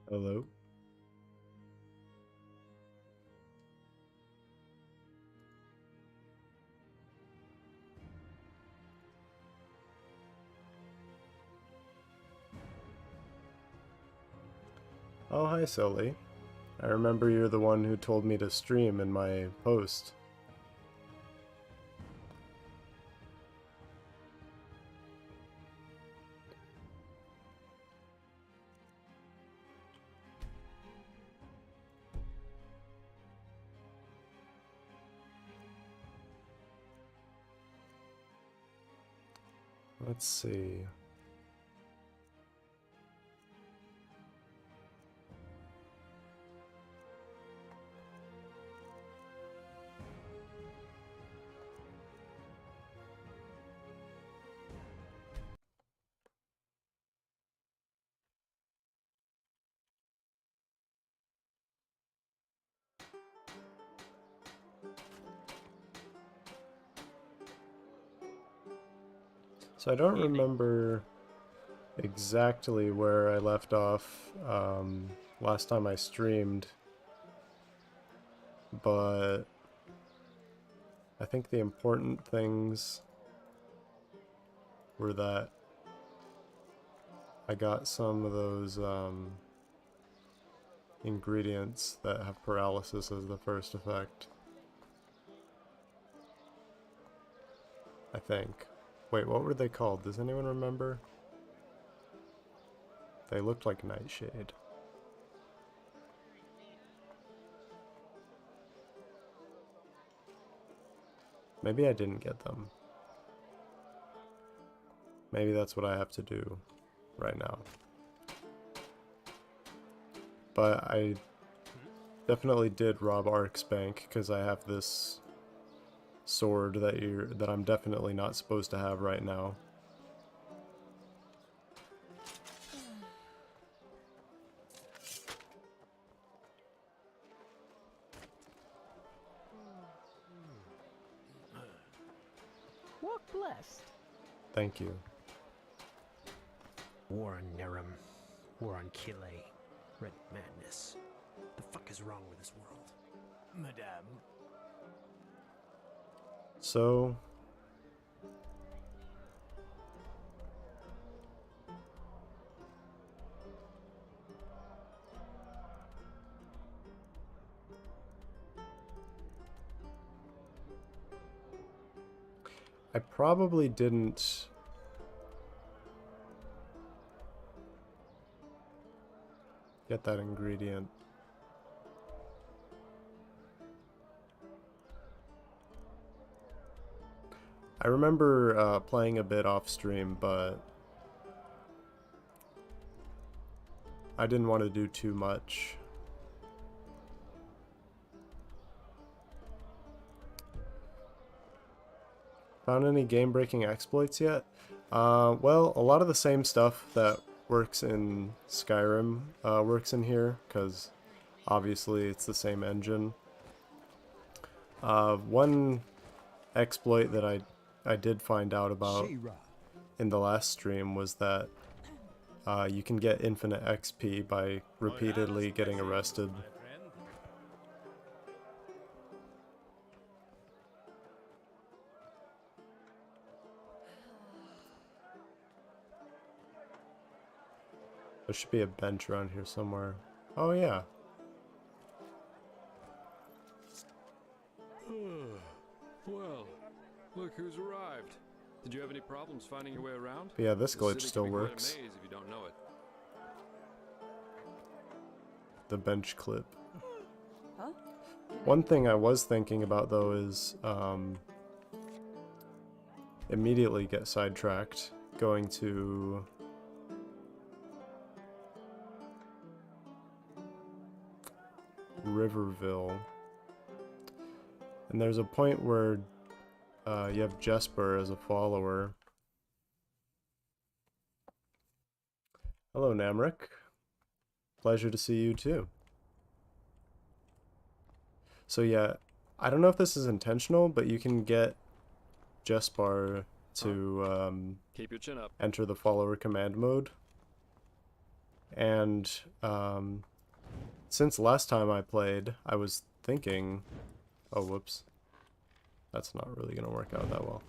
Hello. Oh, hi, Sully. I remember you're the one who told me to stream in my post. Let's see. So I don't remember exactly where I left off last time I streamed, but I think the important things were that I got some of those ingredients that have paralysis as the first effect. I think. Wait, what were they called? Does anyone remember? They looked like Nightshade. Maybe I didn't get them. Maybe that's what I have to do right now. But I definitely did rob Ark's bank because I have this sword that I'm definitely not supposed to have right now. Walk blessed. Thank you. War on Nerum. War on Kile. Red madness. The fuck is wrong with this world? Madame. So I probably didn't get that ingredient. I remember playing a bit off stream, but I didn't want to do too much. Found any game-breaking exploits yet? Well, a lot of the same stuff that works in Skyrim works in here, because obviously it's the same engine. One exploit that I did find out about in the last stream was that you can get infinite XP by repeatedly getting arrested. There should be a bench around here somewhere. Oh yeah. Well, look who's arrived. Did you have any problems finding your way around? But yeah, this The glitch city still can be quite a works. maze if you don't know it. The bench clip. Huh? One thing I was thinking about though is immediately get sidetracked going to Riverville. And there's a point where you have Jesper as a follower. Hello, Namric. Pleasure to see you too. So yeah, I don't know if this is intentional, but you can get Jesper to Keep your chin up. enter the follower command mode. And since last time I played, I was thinking, oh whoops, that's not really gonna work out that well.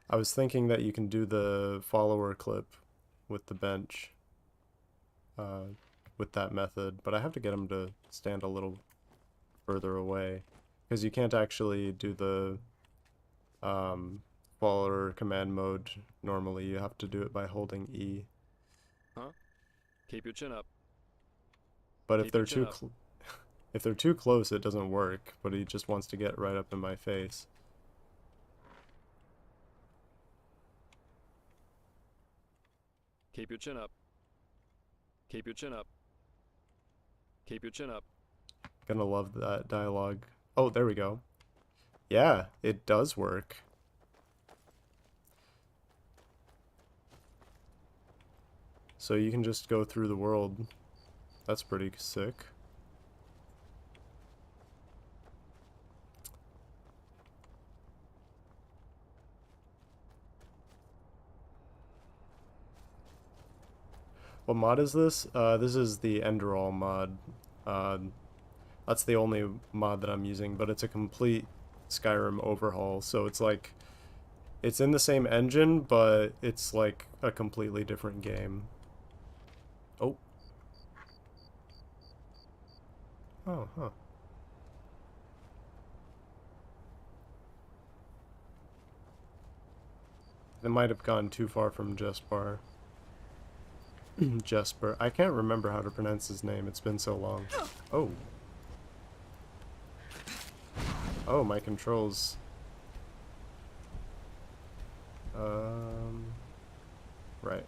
I was thinking that you can do the follower clip with the bench with that method, but I have to get him to stand a little further away because you can't actually do the follower command mode normally. You have to do it by holding E. Huh? Keep your chin up. But if Keep they're your chin too up. if they're too close, it doesn't work. But he just wants to get right up in my face. Keep your chin up. Keep your chin up. Keep your chin up. Gonna love that dialogue. Oh, there we go. Yeah, it does work. So you can just go through the world. That's pretty sick. What mod is this? This is the Enderal mod. Uh, that's the only mod that I'm using, but it's a complete Skyrim overhaul. So it's like, it's in the same engine, but it's like a completely different game. Oh. Oh, huh. It might have gone too far from Jesper. Jesper. I can't remember how to pronounce his name. It's been so long. Oh. Oh, my controls. Right.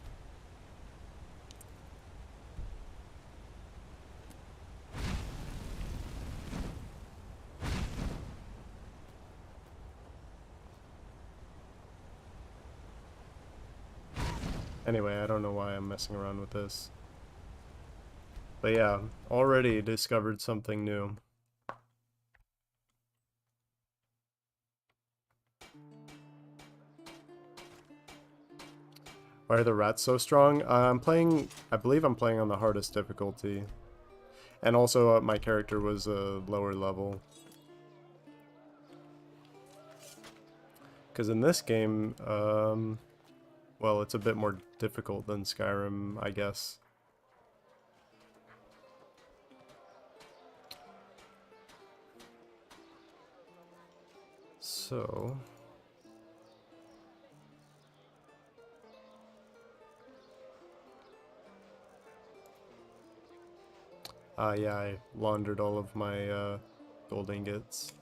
Anyway, I don't know why I'm messing around with this. But yeah, already discovered something new. Why are the rats so strong? I believe I'm playing on the hardest difficulty. And also my character was a lower level. Because in this game, well, it's a bit more difficult than Skyrim, I guess. So... yeah, I laundered all of my, gold ingots.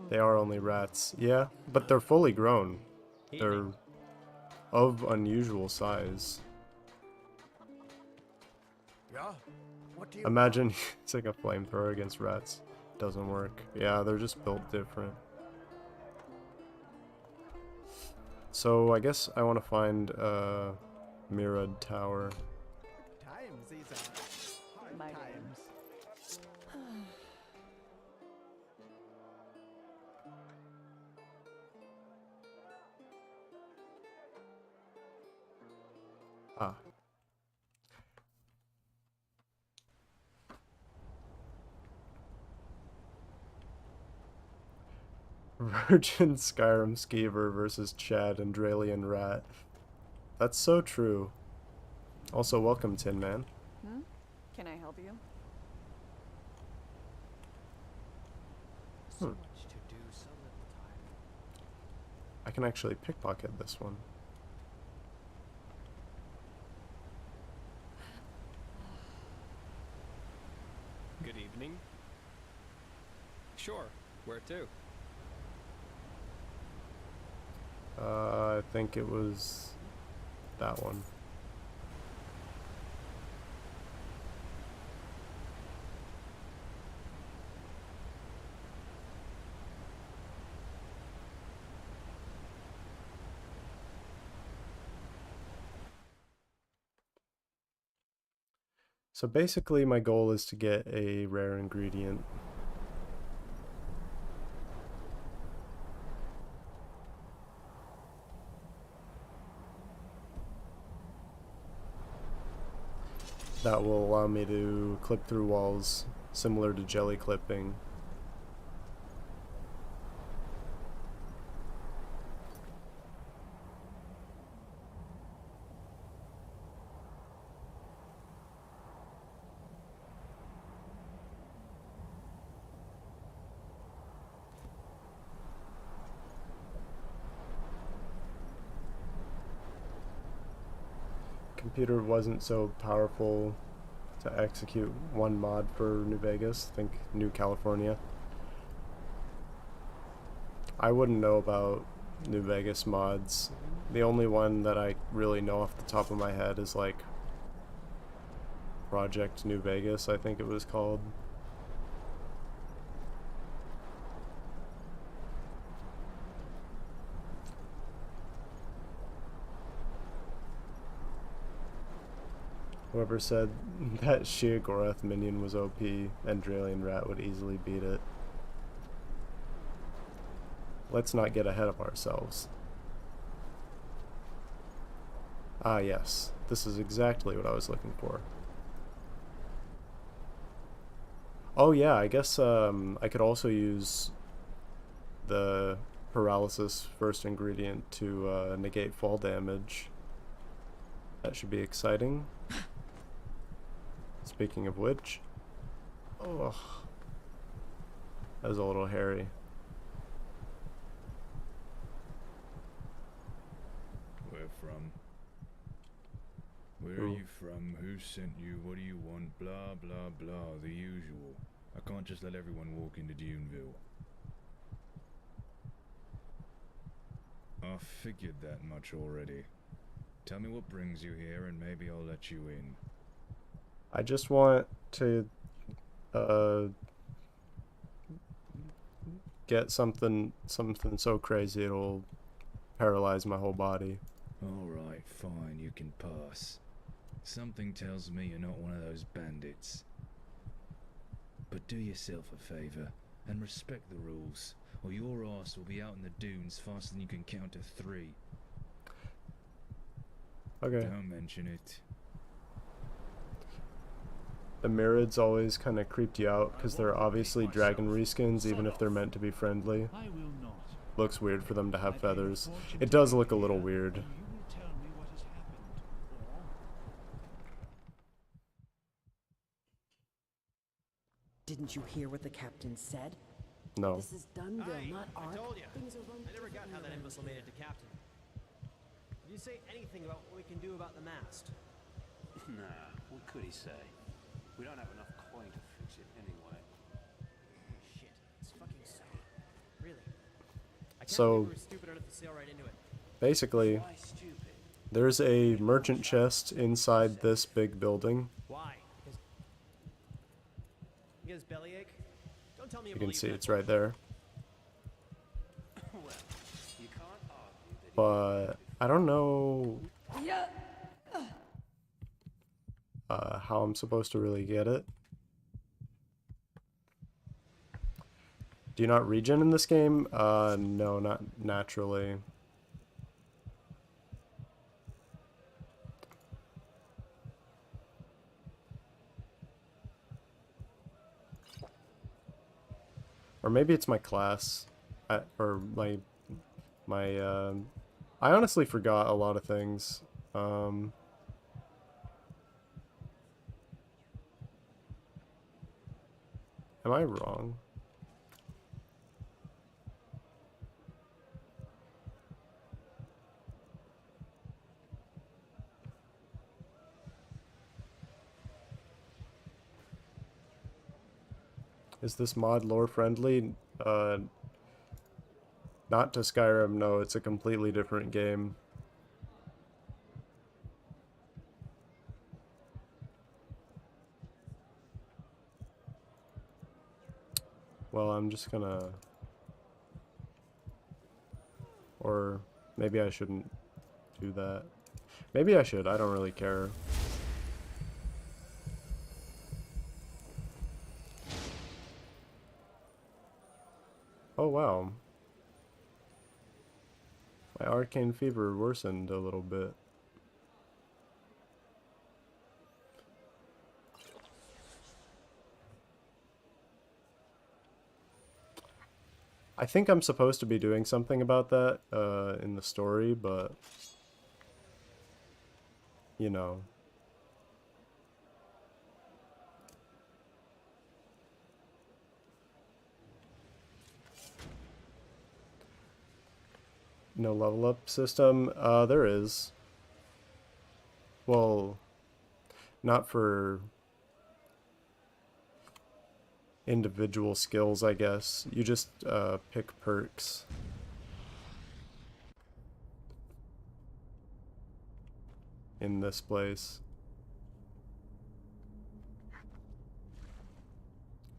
They are only rats. Yeah, but they're fully grown. They're of unusual size. Yeah? What do you Imagine it's like a flamethrower against rats. Doesn't work. Yeah, they're just built different. So I guess I want to find Mirad Tower. times these are hard times. Ah. Virgin Skyrim Skeever versus Chad and Dralian Rat. That's so true. Also, welcome, Tin Man. Can I help you? So much to do, so little time. I can actually pickpocket this one. Good evening. Sure. Where to? I think it was that one. So basically my goal is to get a rare ingredient. that will allow me to clip through walls, similar to jelly clipping. Computer wasn't so powerful to execute one mod for New Vegas, I think New California. I wouldn't know about New Vegas mods. The only one that I really know off the top of my head is like Project New Vegas, I think it was called. Whoever said that Sheogorath minion was OP, Enderalian Rat would easily beat it. Let's not get ahead of ourselves. Ah yes, this is exactly what I was looking for. Oh yeah, I guess I could also use the paralysis first ingredient to negate fall damage. That should be exciting. Speaking of which, oh, that was a little hairy. Where from? Where are you from? Who sent you? What do you want? Blah, blah, blah. The usual. I can't just let everyone walk into Duneville. I figured that much already. Tell me what brings you here and maybe I'll let you in. I just want to get something so crazy it'll paralyze my whole body. Alright, fine, you can pass. Something tells me you're not one of those bandits. But do yourself a favor and respect the rules, or your ass will be out in the dunes faster than you can count to 3. Okay. Don't mention it. The Mirids always kind of creeped you out because they're obviously dragon reskins even if they're meant to be friendly. I will not. Looks weird for them to have feathers. It does look a little weird. You will tell me what has happened. Didn't you hear what the captain said? No. This is Dunville, not Ark. I told you. Things are run I never got how that differently imbecile made it to captain. Did you say anything about what we can do about the mast? Nah, what could he say? We don't have enough coin to fix it anyway. Shit, it's fucking sad. Really? I can't So, believe we were stupid enough to sail right into it. basically, Why stupid? there's a merchant chest inside this big building. Why? Because bellyache? Don't tell me You can see it's right there. Well, you can't argue that But I don't know how I'm supposed to really get it. Do you not regen in this game? No, not naturally. Or maybe it's my class, or my I honestly forgot a lot of things. Am I wrong? Is this mod lore friendly? Not to Skyrim, no, it's a completely different game. Well, I'm just gonna... Or maybe I shouldn't do that. Maybe I should, I don't really care. Oh wow. My arcane fever worsened a little bit. I think I'm supposed to be doing something about that in the story, but you know. No level up system? There is. Well, not for individual skills, I guess. You just pick perks. In this place.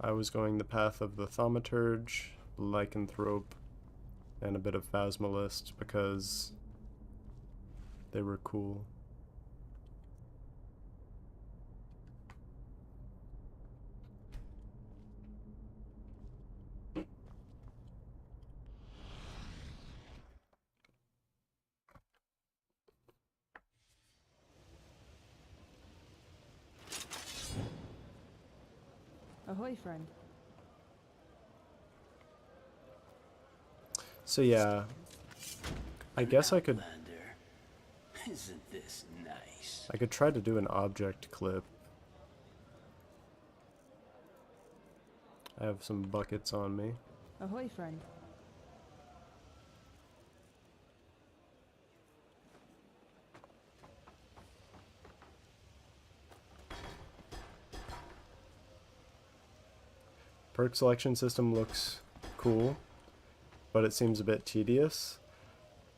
I was going the path of the Thaumaturge, Lycanthrope, and a bit of Phasmalist because they were cool. Ahoy, friend. So yeah, I guess I could Outlander. Isn't this nice? I could try to do an object clip. I have some buckets on me. Ahoy, friend. Perk selection system looks cool, but it seems a bit tedious.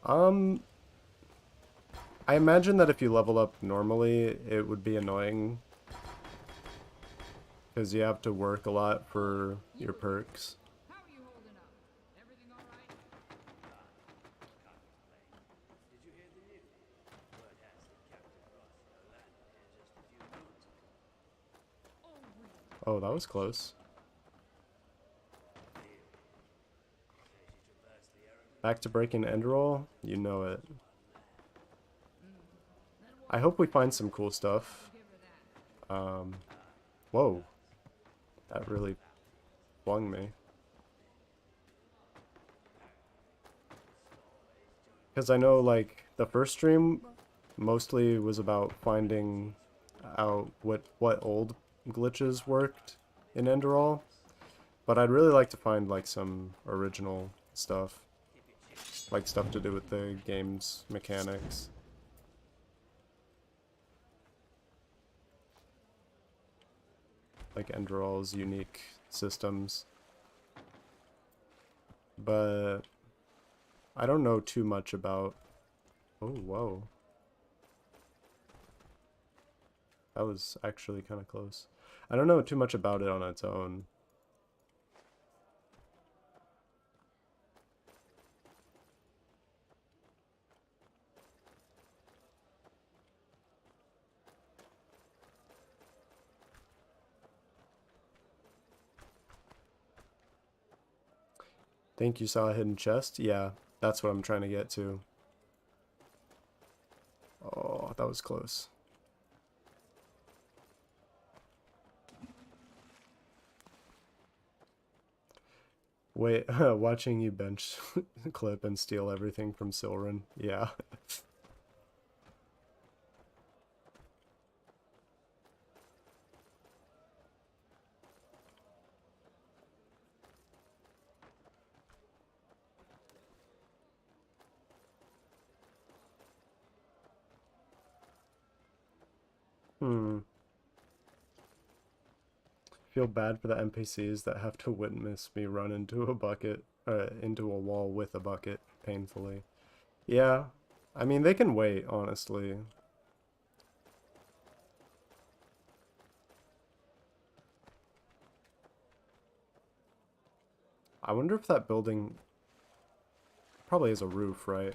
I imagine that if you level up normally, it would be annoying because you have to work a lot for your perks. How are you holding up? Everything all right? Did you hear the news? Word has it Captain Ross landed here just a few moments ago. Oh, that was close. Back to breaking Enderal? You know it. I hope we find some cool stuff. Whoa. That really flung me. Because I know, like, the first stream mostly was about finding out what old glitches worked in Enderal. But I'd really like to find, like, some original stuff. Like, stuff to do with the game's mechanics. Like Enderal's unique systems. But I don't know too much about... Oh, whoa. That was actually kind of close. I don't know too much about it on its own. Think you saw a hidden chest? Yeah, that's what I'm trying to get to. Oh, that was close. Wait, watching you bench clip and steal everything from Silren. Yeah. Feel bad for the NPCs that have to witness me run into a bucket, into a wall with a bucket, painfully. Yeah, I mean, they can wait, honestly. I wonder if that building probably has a roof, right?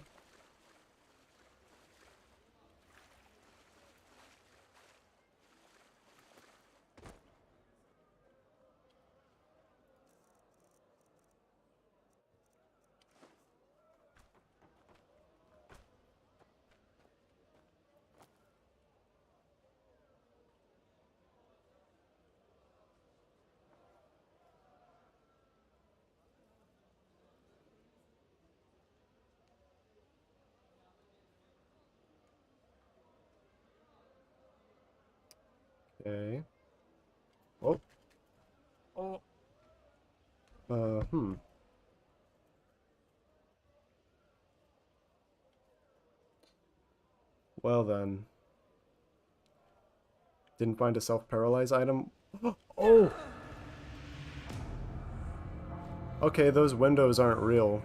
Okay. Oh. Oh. Hmm. Well then. Didn't find a self-paralyze item. Oh! Okay, those windows aren't real.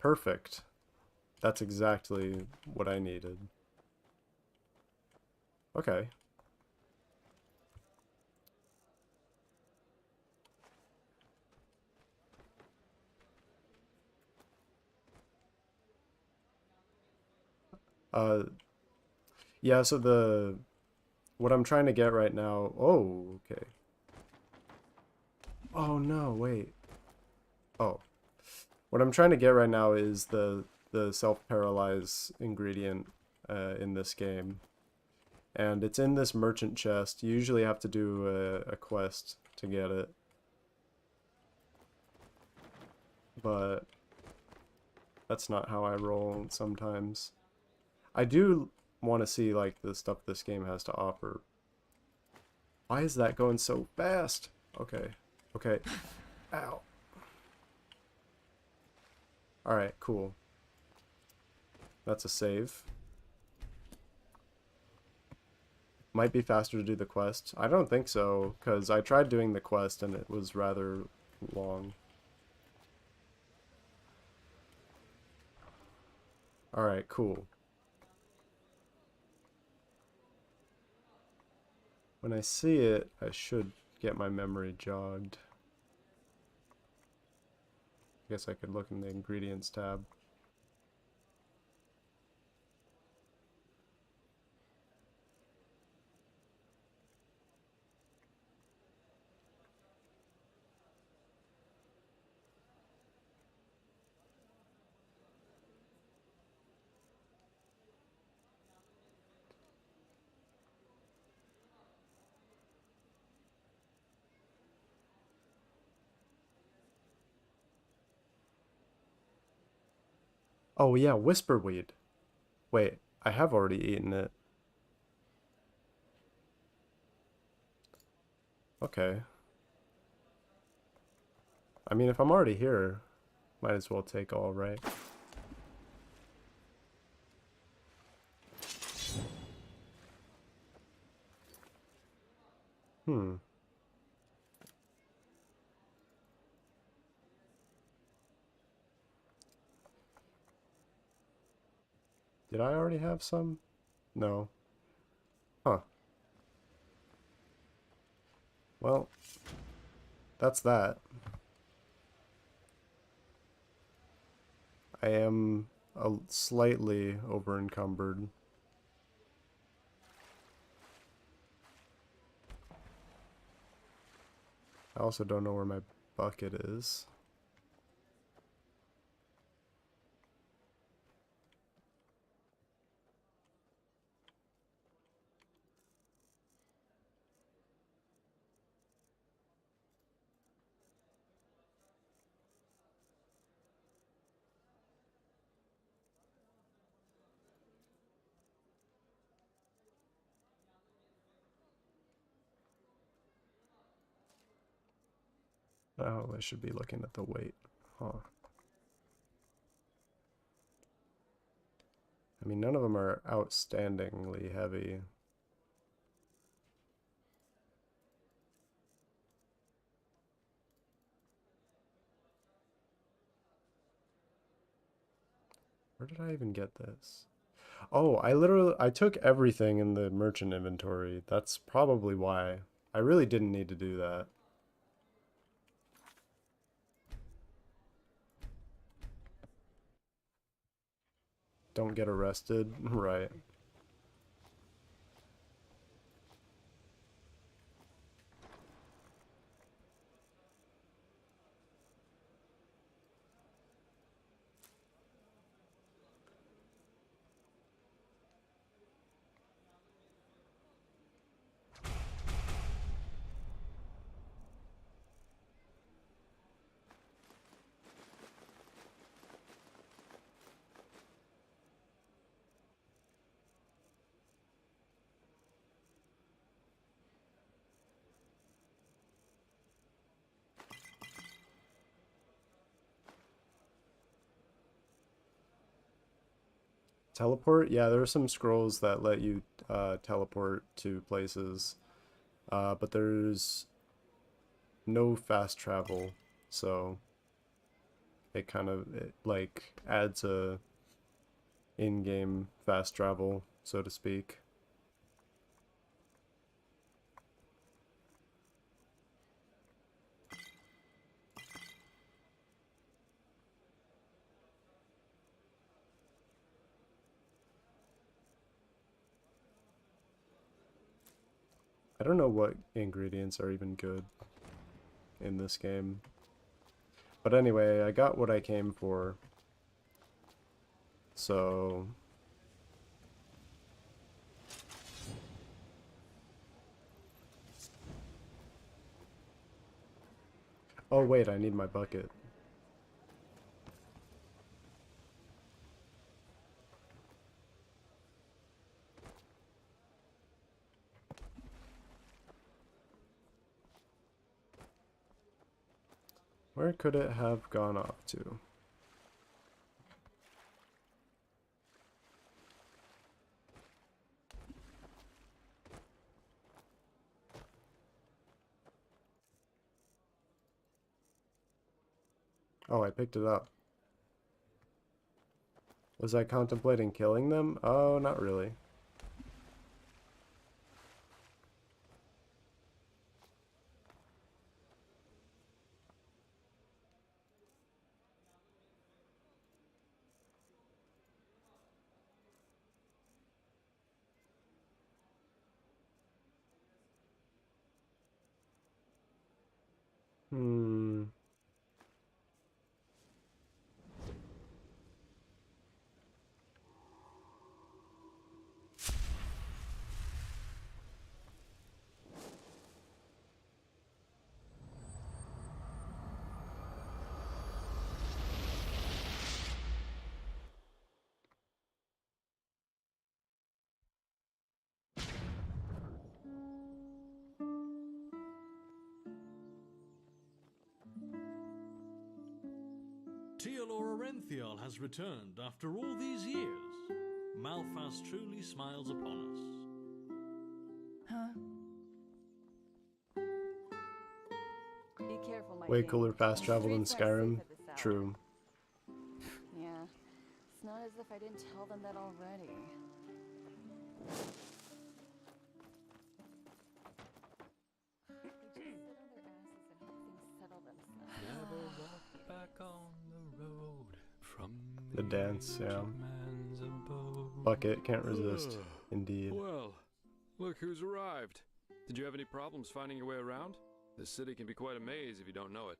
Perfect. That's exactly what I needed. Okay. Uh, yeah, so what I'm trying to get right now... Oh, okay. Oh, no, wait. Oh. What I'm trying to get right now is the self-paralyze ingredient in this game. And it's in this merchant chest. You usually have to do a quest to get it. But that's not how I roll sometimes. I do want to see like the stuff this game has to offer. Why is that going so fast? Okay. Okay. Ow. Alright, cool. That's a save. Might be faster to do the quest. I don't think so, because I tried doing the quest and it was rather long. Alright, cool. When I see it, I should get my memory jogged. I guess I could look in the ingredients tab. Oh yeah, whisperweed. Wait, I have already eaten it. Okay. I mean, if I'm already here, might as well take all, right? Hmm. Did I already have some? No. Huh. Well, that's that. I am slightly over encumbered. I also don't know where my bucket is. Oh, I should be looking at the weight. Huh. I mean, none of them are outstandingly heavy. Where did I even get this? Oh, I took everything in the merchant inventory. That's probably why. I really didn't need to do that. Don't get arrested. Right. Teleport? Yeah, there are some scrolls that let you teleport to places, but there's no fast travel, so it kind of like adds a in-game fast travel, so to speak. I don't know what ingredients are even good in this game. But anyway, I got what I came for. So... Oh wait, I need my bucket. Where could it have gone off to? Oh, I picked it up. Was I contemplating killing them? Oh, not really. Hmm. Teodor Orenthial has returned after all these years. Malphas truly smiles upon us. Huh? Be careful, my Way dude. cooler fast travel than Streets aren't Skyrim. safe at this hour. True. Yeah. It's not as if I didn't tell them that already. They just sit on their asses and hope things settle themselves. Never walk back on the road from The dance, yeah. man's abode. Bucket, can't resist. Indeed. Well, look who's arrived. Did you have any problems finding your way around? This city can be quite a maze if you don't know it.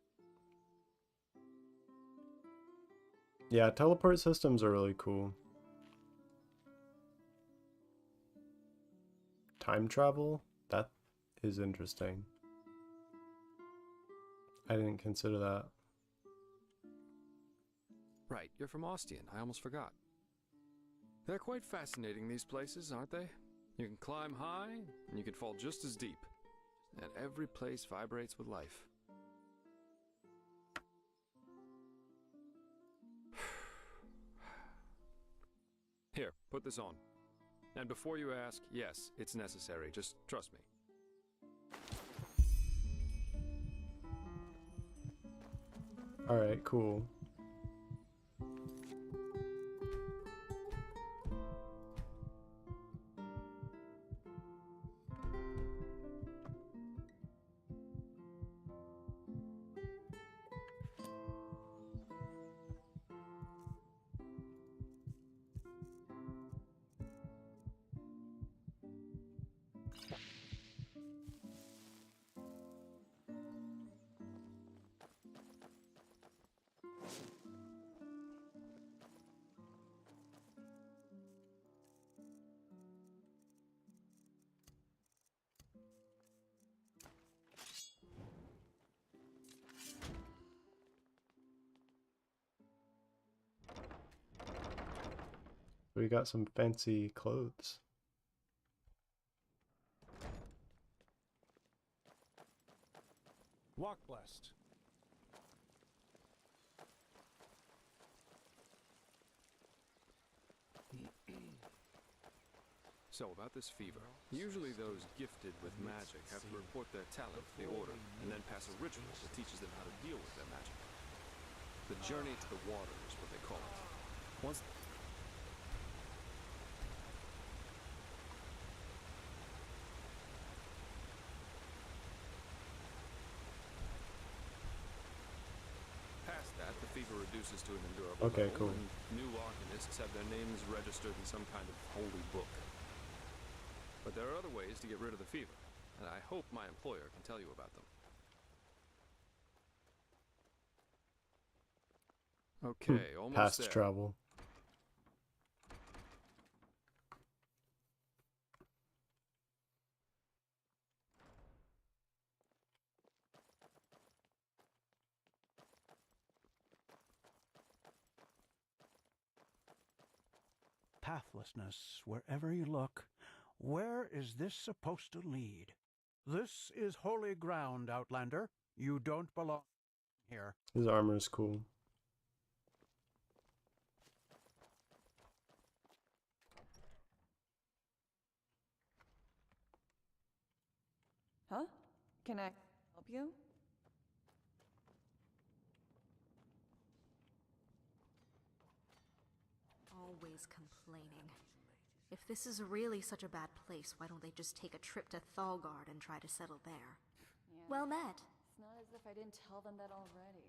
Yeah, teleport systems are really cool. Time travel? That is interesting. I didn't consider that. Right, you're from Ostian. I almost forgot. They're quite fascinating, these places, aren't they? You can climb high, and you can fall just as deep. And every place vibrates with life. Here, put this on. And before you ask, yes, it's necessary. Just trust me. Alright, cool. We got some fancy clothes. Walk blessed. So, about this fever. Usually those gifted with magic have to report their talent to the Order, and then pass a ritual that teaches them how to deal with their magic. The journey to the water is what they call it. Once past that, the fever reduces to an endurable Okay, level, cool. and new arcanists have their names registered in some kind of holy book. But there are other ways to get rid of the fever, and I hope my employer can tell you about them. Okay, almost Past there. travel. Pathlessness wherever you look. Where is this supposed to lead? This is holy ground, Outlander. You don't belong here. His armor is cool. Huh? Can I help you? Always complaining. If this is really such a bad place, why don't they just take a trip to Thalgard and try to settle there? Yeah. Well met. It's not as if I didn't tell them that already.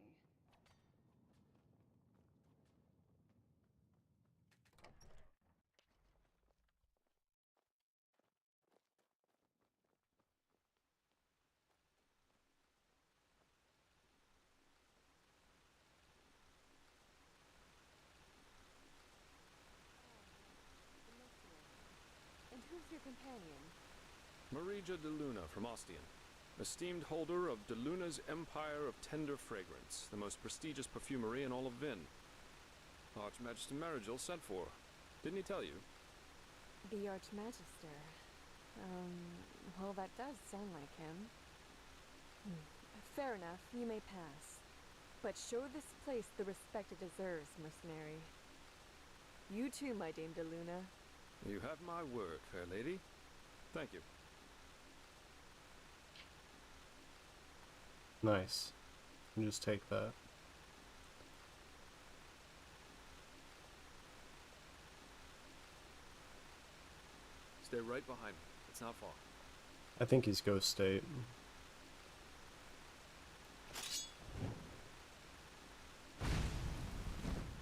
And who's your companion? Marija de Luna from Ostian, esteemed holder of de Luna's Empire of Tender Fragrance, the most prestigious perfumery in all of Vin. Archmagister Marigil sent for her. Didn't he tell you? The Archmagister. Well, that does sound like him. Fair enough, you may pass. But show this place the respect it deserves, mercenary. You too, my Dame de Luna. You have my word, fair lady. Thank you. Nice. You just take that. Stay right behind me. It's not far. I think he's Ghost State.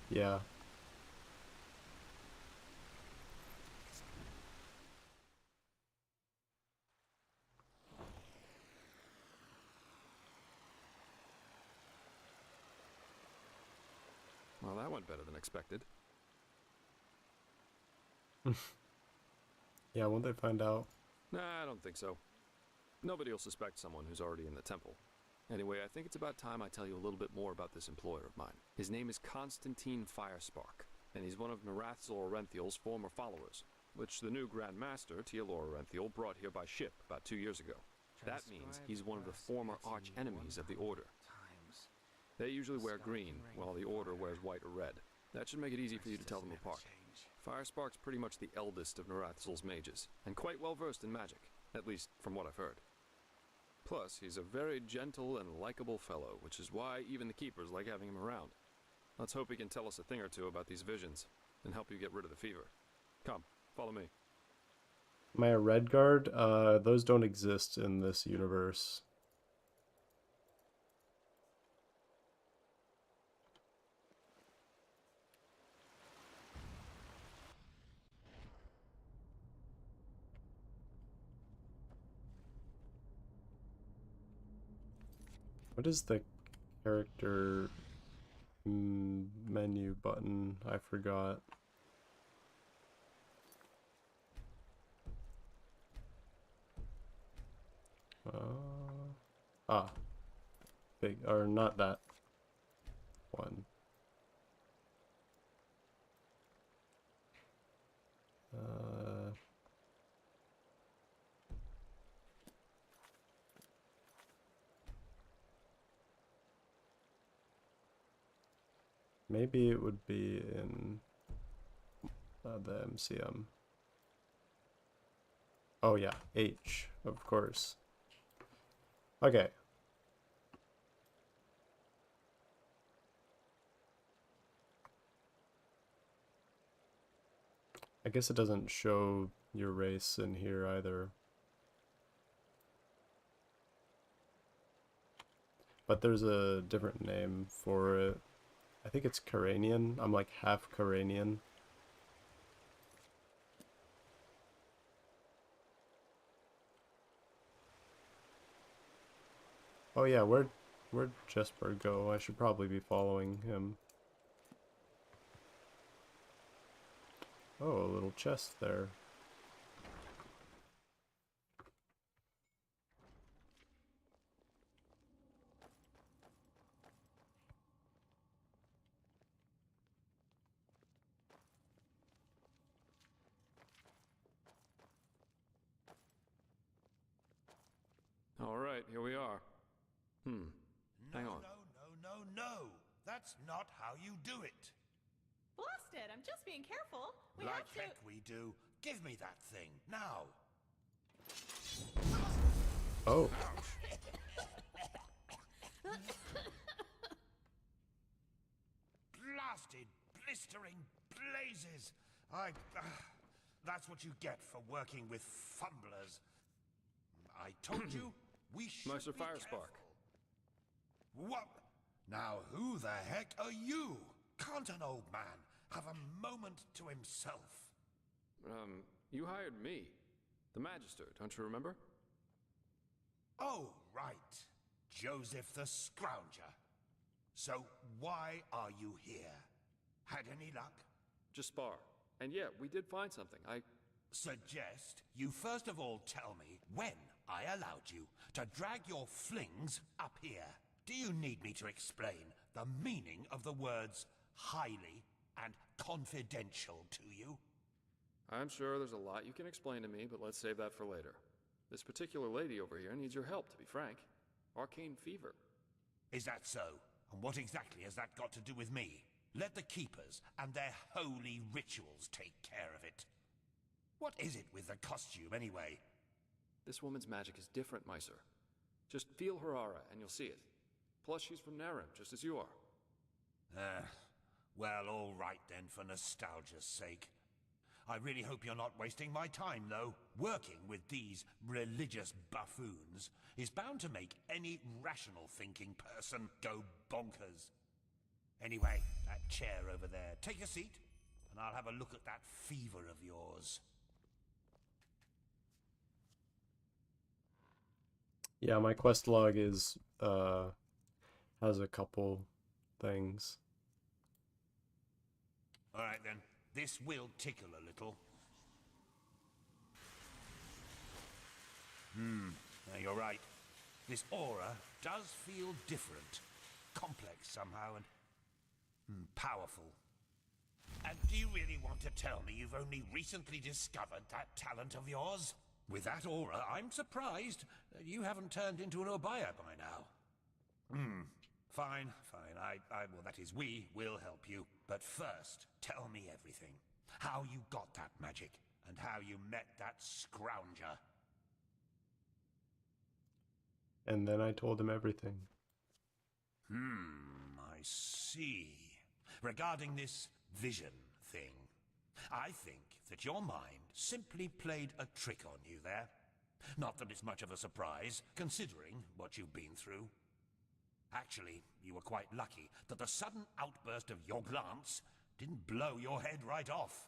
Yeah. Well, that went better than expected. Yeah, won't they find out? Nah, I don't think so. Nobody will suspect someone who's already in the temple. Anyway, I think it's about time I tell you a little bit more about this employer of mine. His name is Constantine Firespark, and he's one of Narathzor Orenthiel's former followers, which the new Grand Master, Tealor Orenthiel, brought here by ship about 2 years ago. That means he's one of the former arch-enemies of the Order. They usually wear green, while the Order wears white or red. That should make it easy for you to tell them apart. Firespark's pretty much the eldest of Narathzor's mages, and quite well versed in magic, at least from what I've heard. Plus, he's a very gentle and likable fellow, which is why even the Keepers like having him around. Let's hope he can tell us a thing or two about these visions, and help you get rid of the fever. Come, follow me. Am I a Red Guard? Those don't exist in this universe. What is the character menu button? I forgot. Big, or not that one. Maybe it would be in the MCM. Oh yeah, H, of course. Okay. I guess it doesn't show your race in here either. But there's a different name for it. I think it's Karanian. I'm like half Karanian. Oh yeah, where'd Jesper go? I should probably be following him. Oh, a little chest there. All right, here we are. Hang on. No. That's not how you do it. Blast it! I'm just being careful. We Like have to. heck we do. Give me that thing, now. Oh. Blasted, blistering blazes. That's what you get for working with fumblers. I told you, we should Meister be Firespark. careful. What? Now who the heck are you? Can't an old man have a moment to himself? You hired me. The Magister, don't you remember? Oh, right. Joseph the Scrounger. So why are you here? Had any luck? Just spar. And yeah, we did find something. I Suggest you first of all tell me when I allowed you to drag your flings up here. Do you need me to explain the meaning of the words highly and confidential to you? I'm sure there's a lot you can explain to me, but let's save that for later. This particular lady over here needs your help, to be frank. Arcane fever. Is that so? And what exactly has that got to do with me? Let the Keepers and their holy rituals take care of it. What is it with the costume, anyway? This woman's magic is different, Meiser. Just feel her aura, and you'll see it. Plus, she's from Narim, just as you are. Well, all right then, for nostalgia's sake. I really hope you're not wasting my time, though. Working with these religious buffoons is bound to make any rational thinking person go bonkers. Anyway, that chair over there. Take a seat, and I'll have a look at that fever of yours. Yeah, my quest log is has a couple things. All right then, this will tickle a little. Now you're right. This aura does feel different. Complex somehow and powerful. And do you really want to tell me you've only recently discovered that talent of yours? With that aura, I'm surprised that you haven't turned into an Obaya by now. Fine. Well, that is, we will help you. But first, tell me everything. How you got that magic, and how you met that Scrounger. And then I told him everything. I see. Regarding this vision thing, I think that your mind simply played a trick on you there. Not that it's much of a surprise, considering what you've been through. Actually, you were quite lucky that the sudden outburst of your glance didn't blow your head right off.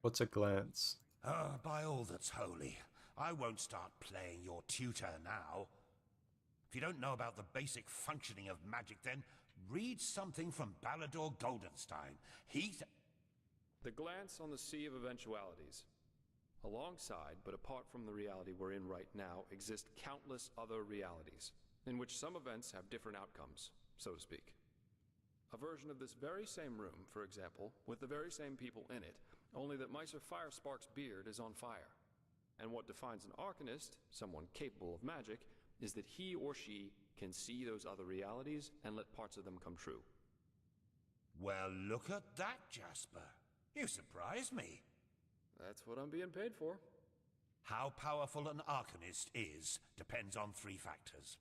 What's a glance? By all that's holy, I won't start playing your tutor now. If you don't know about the basic functioning of magic, then read something from Balador Goldenstein. The glance on the Sea of Eventualities. Alongside, but apart from the reality we're in right now, exist countless other realities, in which some events have different outcomes, so to speak. A version of this very same room, for example, with the very same people in it, only that Meister Firespark's beard is on fire. And what defines an Arcanist, someone capable of magic, is that he or she can see those other realities and let parts of them come true. Well, look at that, Jasper. You surprise me. That's what I'm being paid for. How powerful an Arcanist is depends on 3 factors.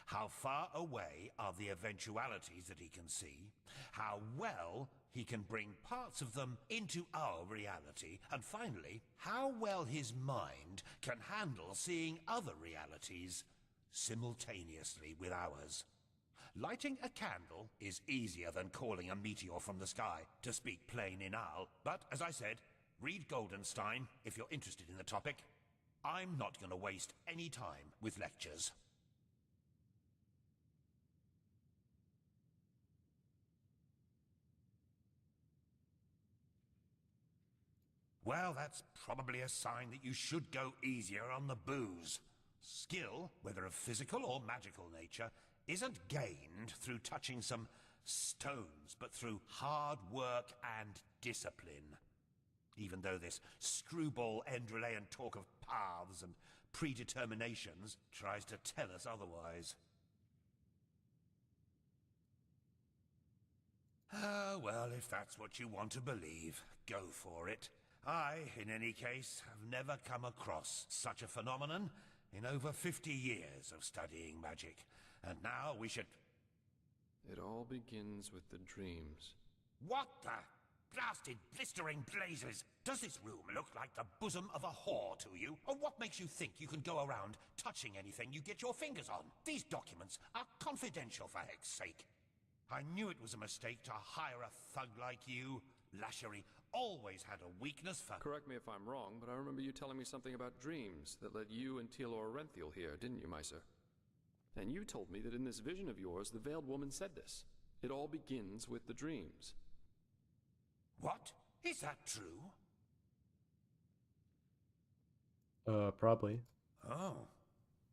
How far away are the eventualities that he can see, how well he can bring parts of them into our reality, and finally, how well his mind can handle seeing other realities simultaneously with ours. Lighting a candle is easier than calling a meteor from the sky, to speak plain inal, but as I said, read Goldenstein if you're interested in the topic. I'm not going to waste any time with lectures. Well, that's probably a sign that you should go easier on the booze. Skill, whether of physical or magical nature, isn't gained through touching some stones, but through hard work and discipline. Even though this screwball Enderalian talk of paths and predeterminations tries to tell us otherwise. Well, if that's what you want to believe, go for it. I, in any case, have never come across such a phenomenon in over 50 years of studying magic. And now we should... It all begins with the dreams. What the blasted blistering blazes? Does this room look like the bosom of a whore to you? Or what makes you think you can go around touching anything you get your fingers on? These documents are confidential, for heck's sake. I knew it was a mistake to hire a thug like you. Lashery always had a weakness for... Correct me if I'm wrong, but I remember you telling me something about dreams that led you and Tealor Renthiel here, didn't you, my sir? And you told me that in this vision of yours, the Veiled Woman said this. It all begins with the dreams. What? Is that true? Probably. Oh.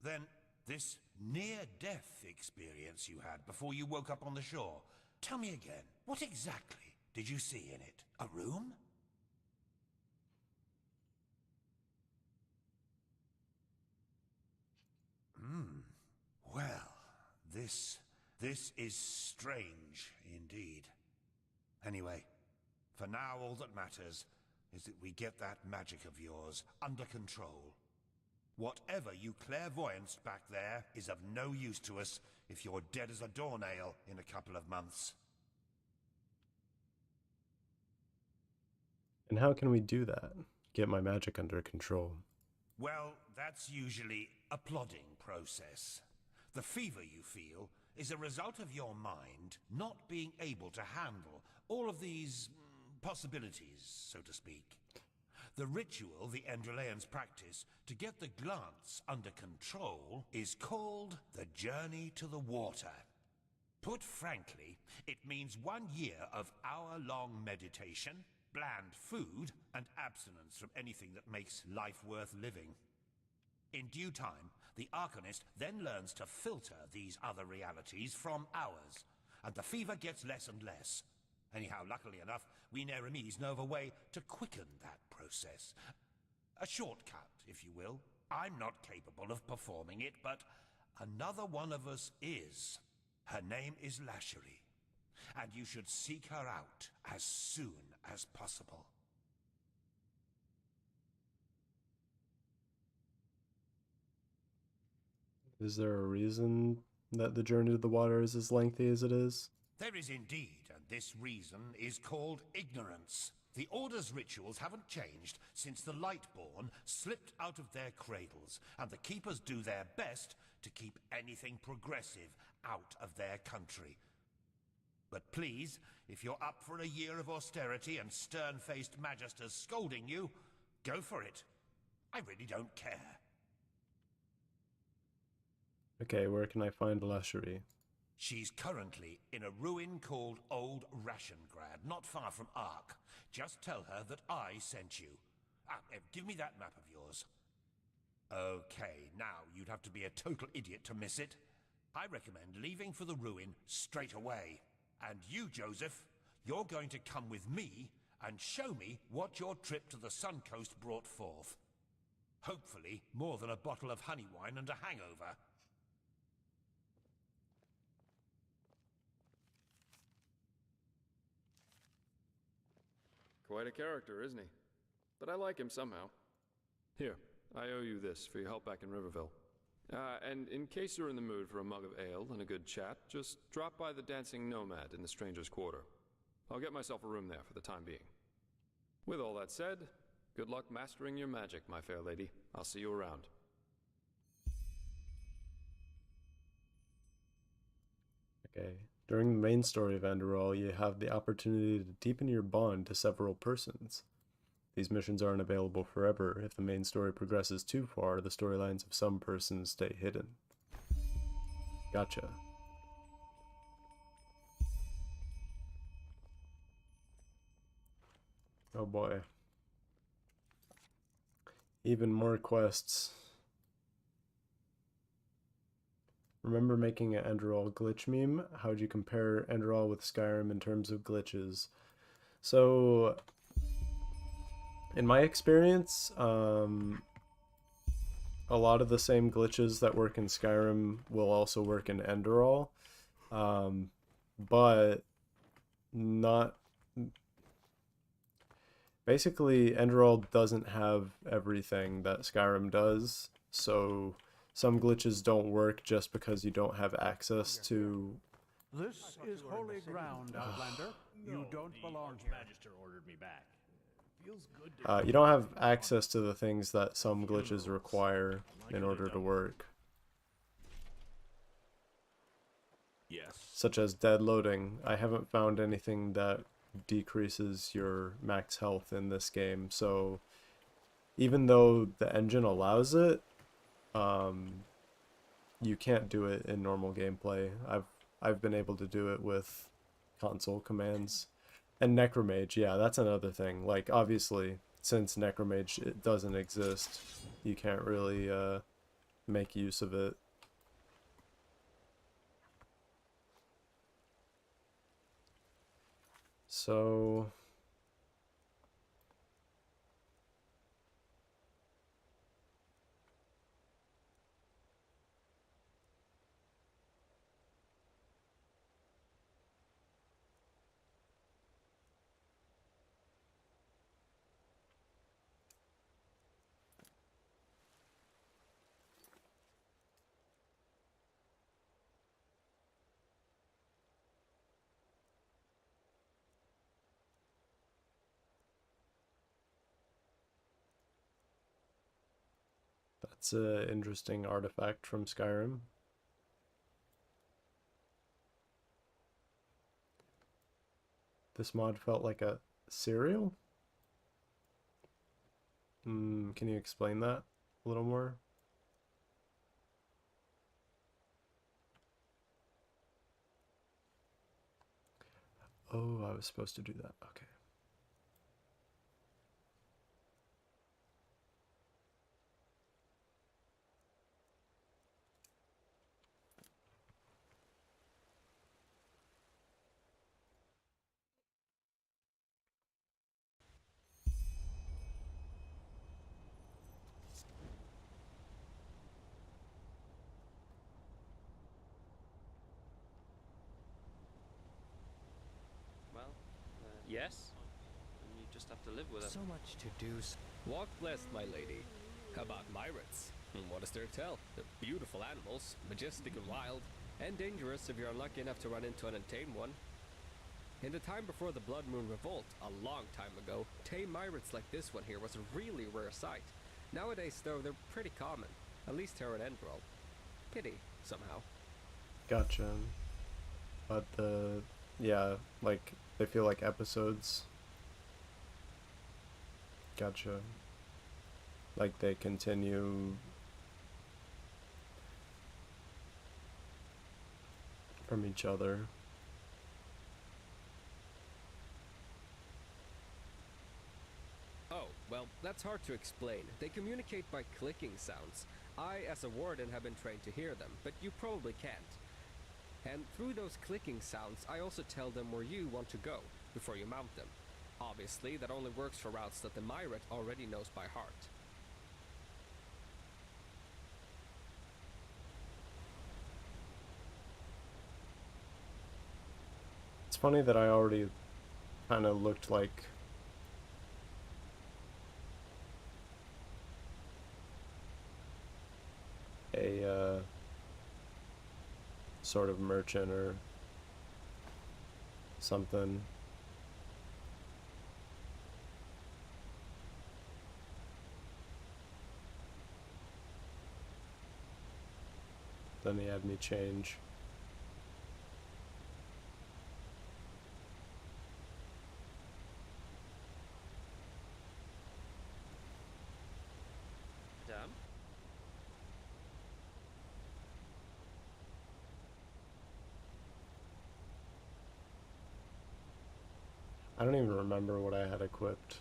Then this near-death experience you had before you woke up on the shore. Tell me again, what exactly did you see in it? A room? Well, this is strange indeed. Anyway, for now all that matters is that we get that magic of yours under control. Whatever you clairvoyanced back there is of no use to us if you're dead as a doornail in a couple of months. And how can we do that? Get my magic under control? Well, that's usually a plodding process. The fever you feel is a result of your mind not being able to handle all of these possibilities, so to speak. The ritual the Enderalians practice to get the glance under control is called the Journey to the Water. Put frankly, it means 1 year of hour-long meditation, bland food, and abstinence from anything that makes life worth living. In due time, the Arcanist then learns to filter these other realities from ours, and the fever gets less and less. Anyhow, luckily enough, we Neremes know of a way to quicken that process. A shortcut, if you will. I'm not capable of performing it, but another one of us is. Her name is Lashery, and you should seek her out as soon as possible. Is there a reason that the journey to the water is as lengthy as it is? There is indeed, and this reason is called ignorance. The Order's rituals haven't changed since the Lightborn slipped out of their cradles, and the Keepers do their best to keep anything progressive out of their country. But please, if you're up for a year of austerity and stern-faced magisters scolding you, go for it. I really don't care. Okay, where can I find Lashery? She's currently in a ruin called Old Rashengrad, not far from Ark. Just tell her that I sent you. Give me that map of yours. Okay, now you'd have to be a total idiot to miss it. I recommend leaving for the ruin straight away. And you, Joseph, you're going to come with me and show me what your trip to the Sun Coast brought forth. Hopefully, more than a bottle of honey wine and a hangover. Quite a character, isn't he? But I like him somehow. Here, I owe you this for your help back in Riverville. And in case you're in the mood for a mug of ale and a good chat, just drop by the Dancing Nomad in the Stranger's Quarter. I'll get myself a room there for the time being. With all that said, good luck mastering your magic, my fair lady. I'll see you around. Okay. During the main story of Enderal, you have the opportunity to deepen your bond to several persons. These missions aren't available forever. If the main story progresses too far, the storylines of some persons stay hidden. Gotcha. Oh boy. Even more quests. Remember making an Enderal glitch meme? How'd you compare Enderal with Skyrim in terms of glitches? So, in my experience, a lot of the same glitches that work in Skyrim will also work in Enderal, but not... Basically, Enderal doesn't have everything that Skyrim does, so some glitches don't work just because you don't have access to... This is holy ground, Outlander. You don't belong here. Magister ordered me back. Feels good to you don't have access to the things that some glitches require in order to work. Yes. Such as dead loading. I haven't found anything that decreases your max health in this game, so even though the engine allows it, you can't do it in normal gameplay. I've been able to do it with console commands. And Necromage, yeah, that's another thing. Like, obviously, since Necromage it doesn't exist, you can't really make use of it. So... That's an interesting artifact from Skyrim. This mod felt like a cereal? Can you explain that a little more? Oh, I was supposed to do that. Okay. Well, yes. And you just have to live with it. So much to do. Walk blessed, my lady. How about Myrads? What is there to tell? They're beautiful animals, majestic and wild, and dangerous if you're unlucky enough to run into an untamed one. In the time before the Blood Moon Revolt, a long time ago, tame Myrads like this one here was a really rare sight. Nowadays, though, they're pretty common, at least here in Enderal. Pity, somehow. Gotcha. But yeah, like, they feel like episodes. Gotcha. Like, they continue from each other. Oh, well, that's hard to explain. They communicate by clicking sounds. I, as a warden, have been trained to hear them, but you probably can't. And through those clicking sounds, I also tell them where you want to go before you mount them. Obviously, that only works for routes that the Myrat already knows by heart. It's funny that I already kind of looked like sort of merchant or something. Then he had me change. Madame? I don't even remember what I had equipped.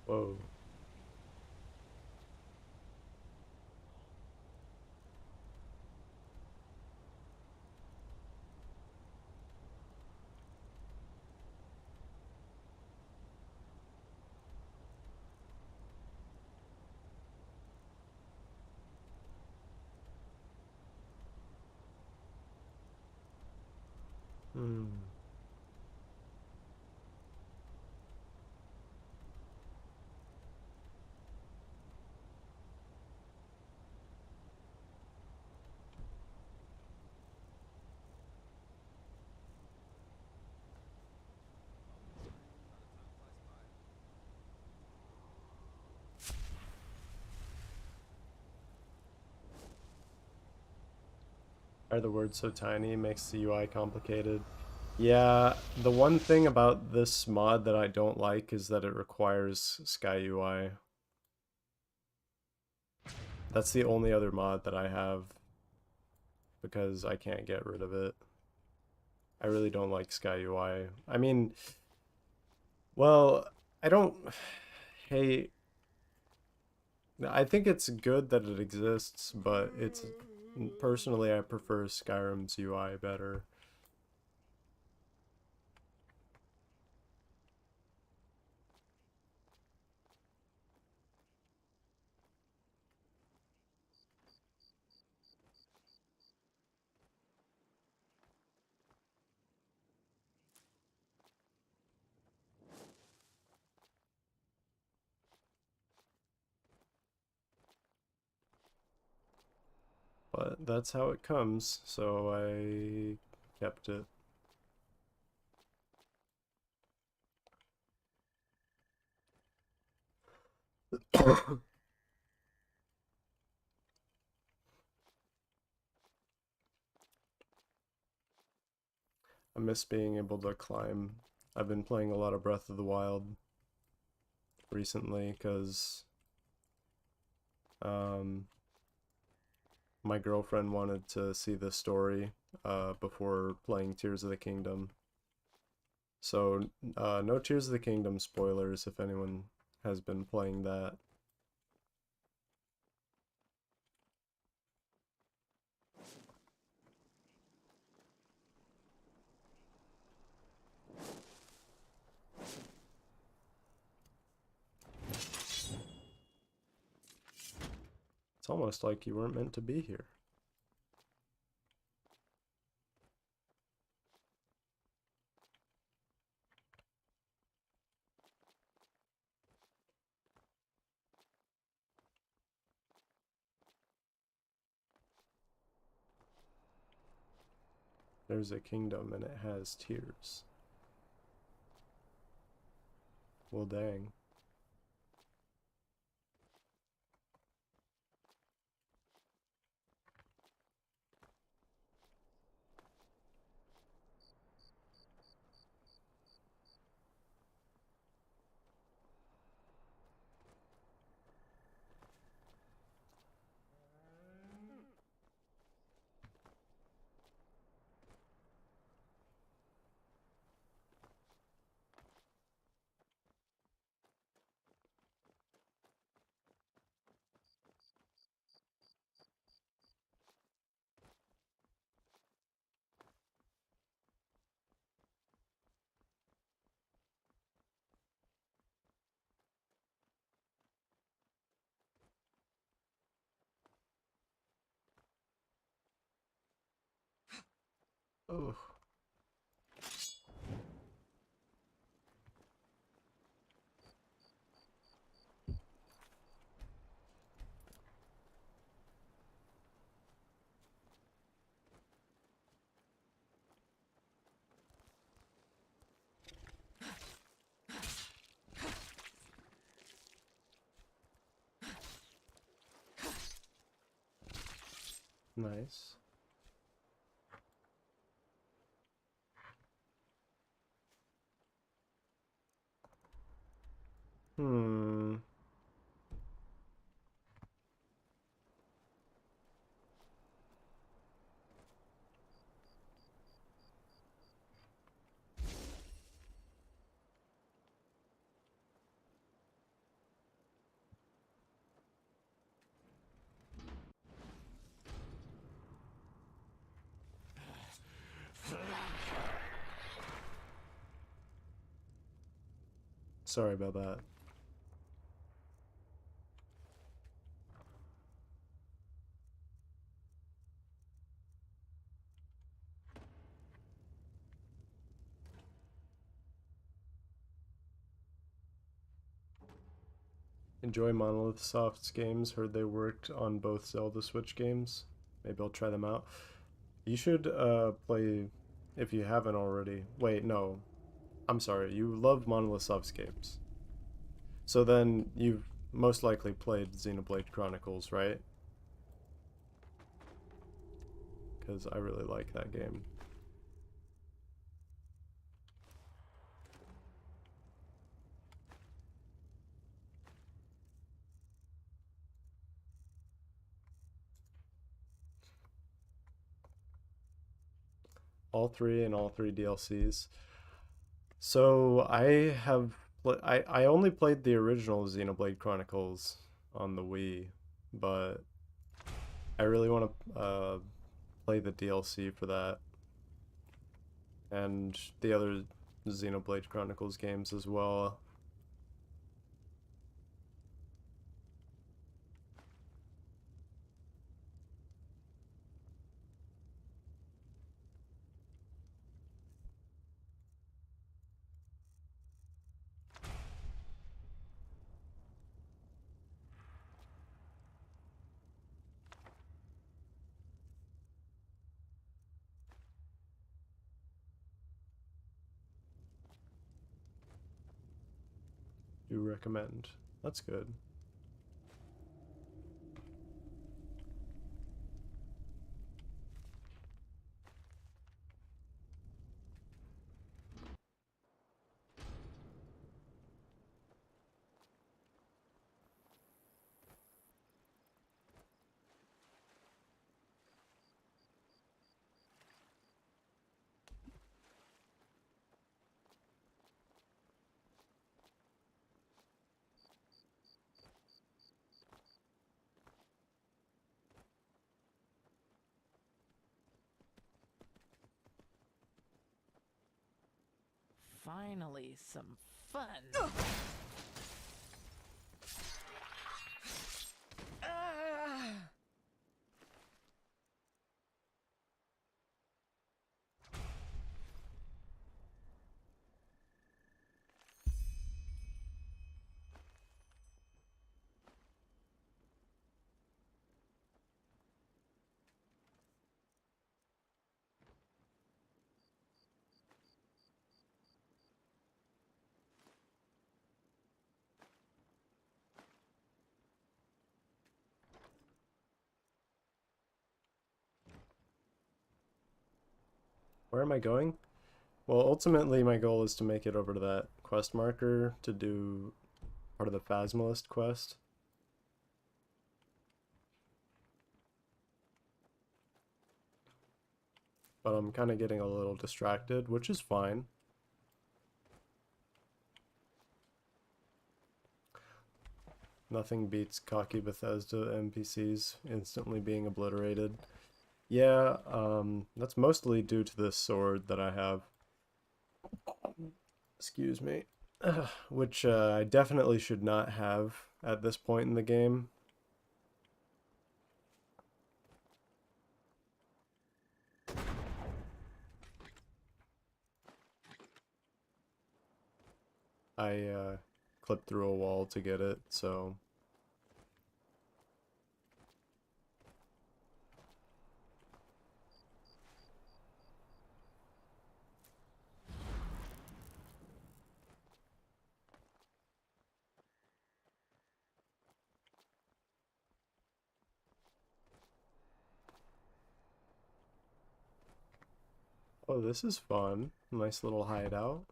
Whoa. Hmm. Are the words so tiny? Makes the UI complicated. Yeah, the one thing about this mod that I don't like is that it requires Sky UI. That's the only other mod that I have because I can't get rid of it. I really don't like Sky UI. I mean, well, I don't hate... I think it's good that it exists, but it's... Personally, I prefer Skyrim's UI better. But that's how it comes, so I kept it. I miss being able to climb. I've been playing a lot of Breath of the Wild recently because my girlfriend wanted to see the story before playing Tears of the Kingdom. So no Tears of the Kingdom spoilers if anyone has been playing that. It's almost like you weren't meant to be here. There's a kingdom and it has tears. Well, dang. Oh. Nice. Hmm. Sorry about that. Enjoy Monolith Soft's games. Heard they worked on both Zelda Switch games. Maybe I'll try them out. You should play, if you haven't already. Wait, no. I'm sorry. You love Monolith Soft's games. So then you've most likely played Xenoblade Chronicles, right? Because I really like that game. All three and all three DLCs. So I only played the original Xenoblade Chronicles on the Wii, but I really want to play the DLC for that and the other Xenoblade Chronicles games as well. Do recommend. That's good. Finally, some fun. Where am I going? Well, ultimately my goal is to make it over to that quest marker to do part of the Phasmalist quest. But I'm kind of getting a little distracted, which is fine. Nothing beats cocky Bethesda NPCs instantly being obliterated. Yeah, that's mostly due to this sword that I have. Excuse me. Which I definitely should not have at this point in the game. I clipped through a wall to get it, so... Oh, this is fun. Nice little hideout.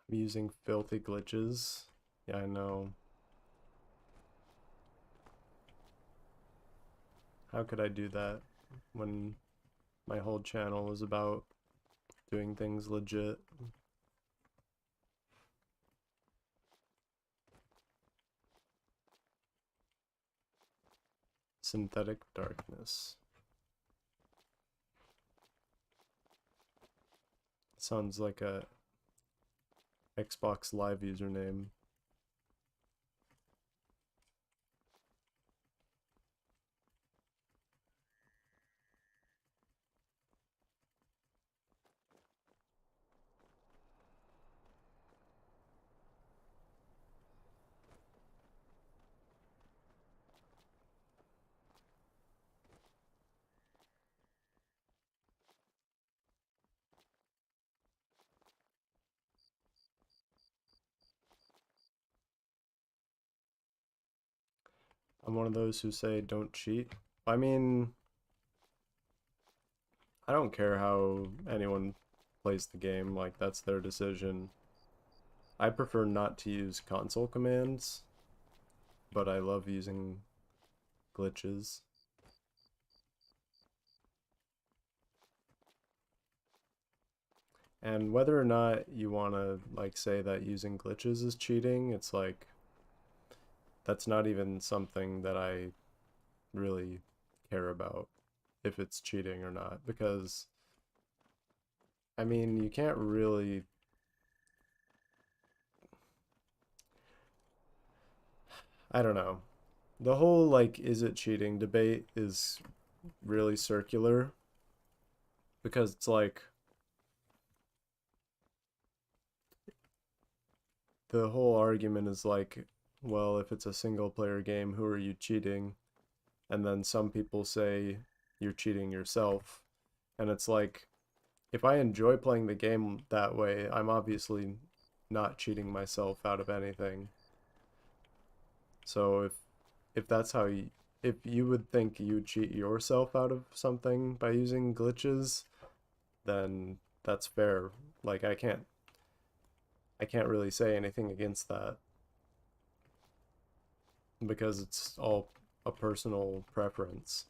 I'm using filthy glitches. Yeah, I know. How could I do that when my whole channel is about doing things legit? Synthetic darkness. Sounds like a Xbox Live username. I'm one of those who say don't cheat. I mean, I don't care how anyone plays the game, like that's their decision. I prefer not to use console commands, but I love using glitches. And whether or not you want to like say that using glitches is cheating, it's like that's not even something that I really care about if it's cheating or not, because I mean, you can't really... I don't know. The whole like is it cheating debate is really circular because it's like the whole argument is like, well, if it's a single player game, who are you cheating? And then some people say you're cheating yourself. And it's like, if I enjoy playing the game that way, I'm obviously not cheating myself out of anything. So if that's how you, if you would think you cheat yourself out of something by using glitches, then that's fair. Like I can't really say anything against that because it's all a personal preference.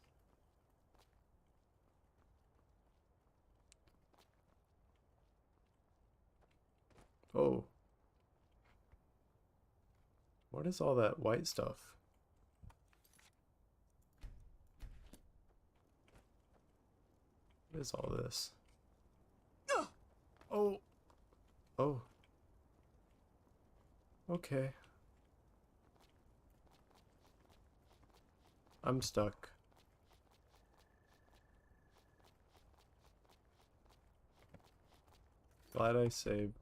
Oh. What is all that white stuff? What is all this? Oh. Oh. Okay. I'm stuck. Glad I saved.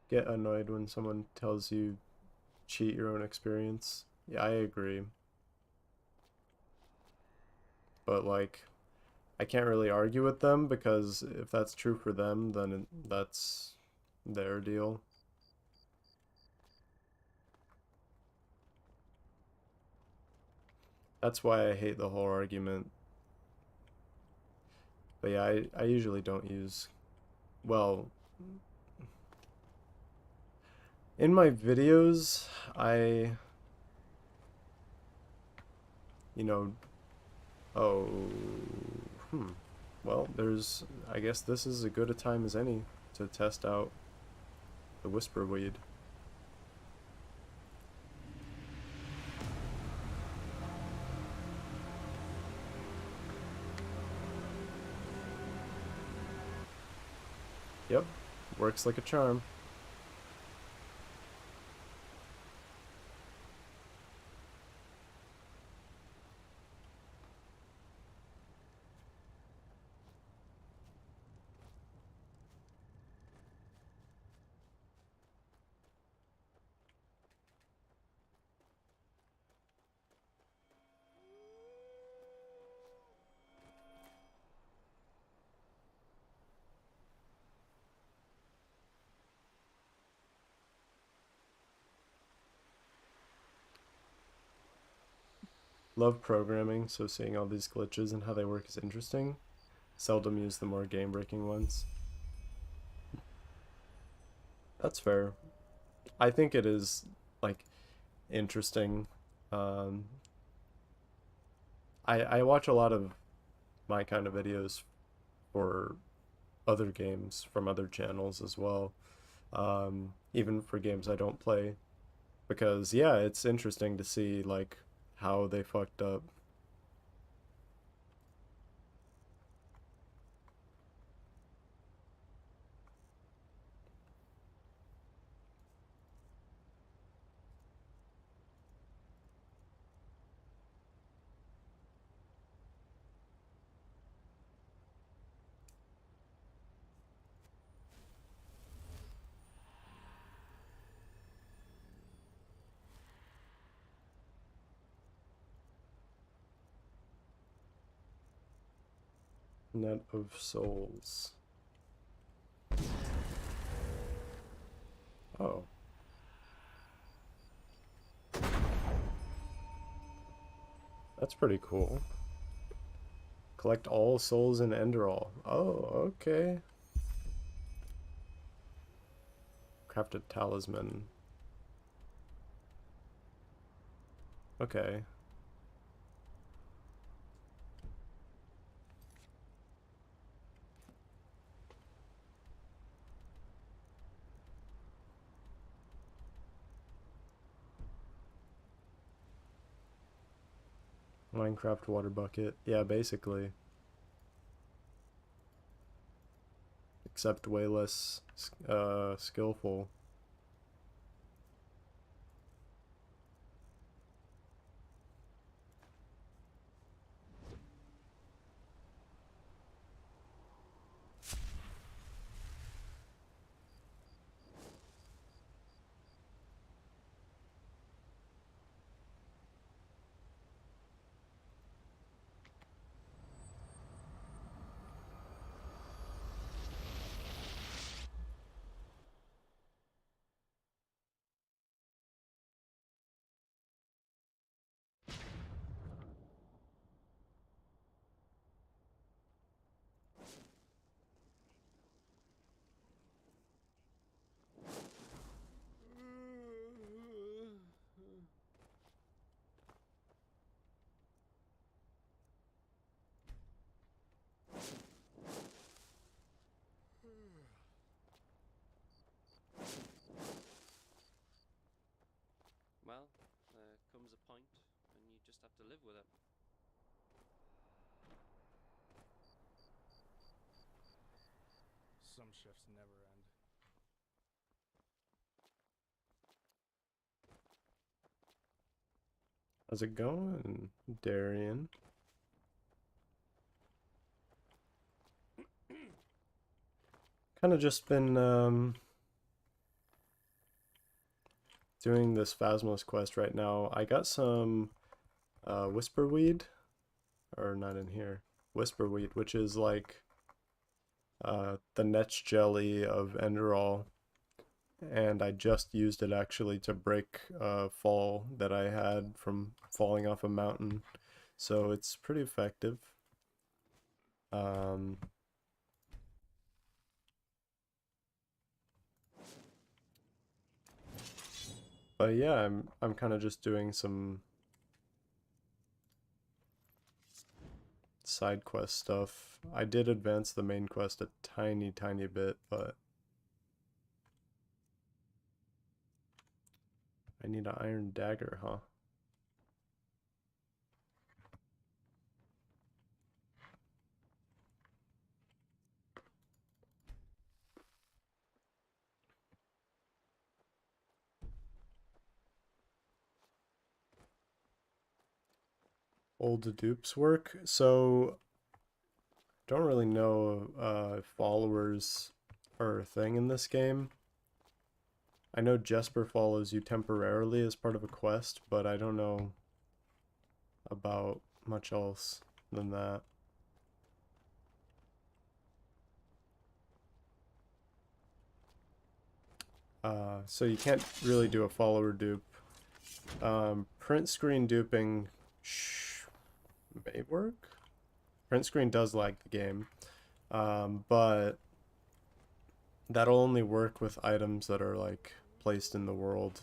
Get annoyed when someone tells you cheat your own experience. Yeah, I agree. But like, I can't really argue with them because if that's true for them, then that's their deal. That's why I hate the whole argument. But yeah, I usually don't use, well, in my videos, I, you know, Oh, well, I guess this is as good a time as any to test out the Whisperweed. Yep, works like a charm. Love programming, so seeing all these glitches and how they work is interesting. Seldom use the more game-breaking ones. That's fair. I think it is, like, interesting. Um, I watch a lot of my kind of videos for other games from other channels as well. Even for games I don't play. Because, yeah, it's interesting to see, like, how they fucked up. Net of Souls. Oh. That's pretty cool. Collect all souls in Enderal. Oh, okay. Crafted talisman. Okay. Minecraft water bucket. Yeah, basically. Except way less skillful. Well, there comes a point when you just have to live with it. Some shifts never end. How's it going, Darian? Kind of just been doing this Phasma's quest right now. I got some Whisperweed, or not in here. Whisperweed, which is like the Netch jelly of Enderal, and I just used it actually to break a fall that I had from falling off a mountain, so it's pretty effective. But yeah, I'm kind of just doing some side quest stuff. I did advance the main quest a tiny bit, but I need an iron dagger, huh? Old dupes work. So don't really know if followers are a thing in this game. I know Jesper follows you temporarily as part of a quest, but I don't know about much else than that. So you can't really do a follower dupe. Print screen duping may work. Print screen does lag the game, but that'll only work with items that are like placed in the world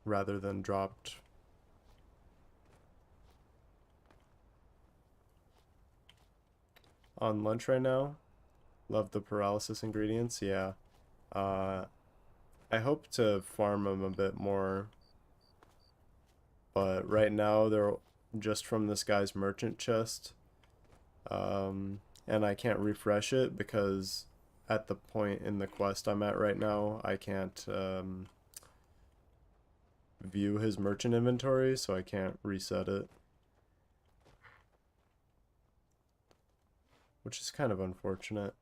rather than dropped. On lunch right now. Love the paralysis ingredients. Yeah. I hope to farm them a bit more, but right now they're just from this guy's merchant chest, and I can't refresh it because at the point in the quest I'm at right now, I can't view his merchant inventory, so I can't reset it, which is kind of unfortunate.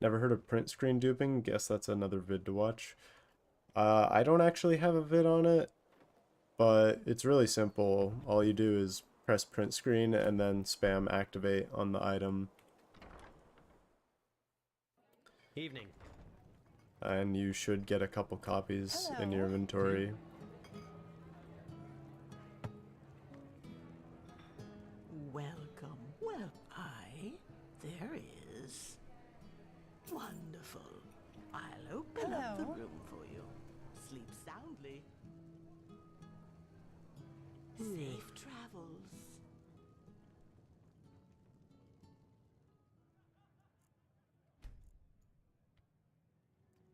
Never heard of print screen duping? Guess that's another vid to watch. I don't actually have a vid on it, but it's really simple. All you do is press print screen and then spam activate on the item. Evening. And you should get a couple copies in your inventory. Welcome. Well, there is. Wonderful. I'll open up the room for you. Sleep soundly. Safe travels.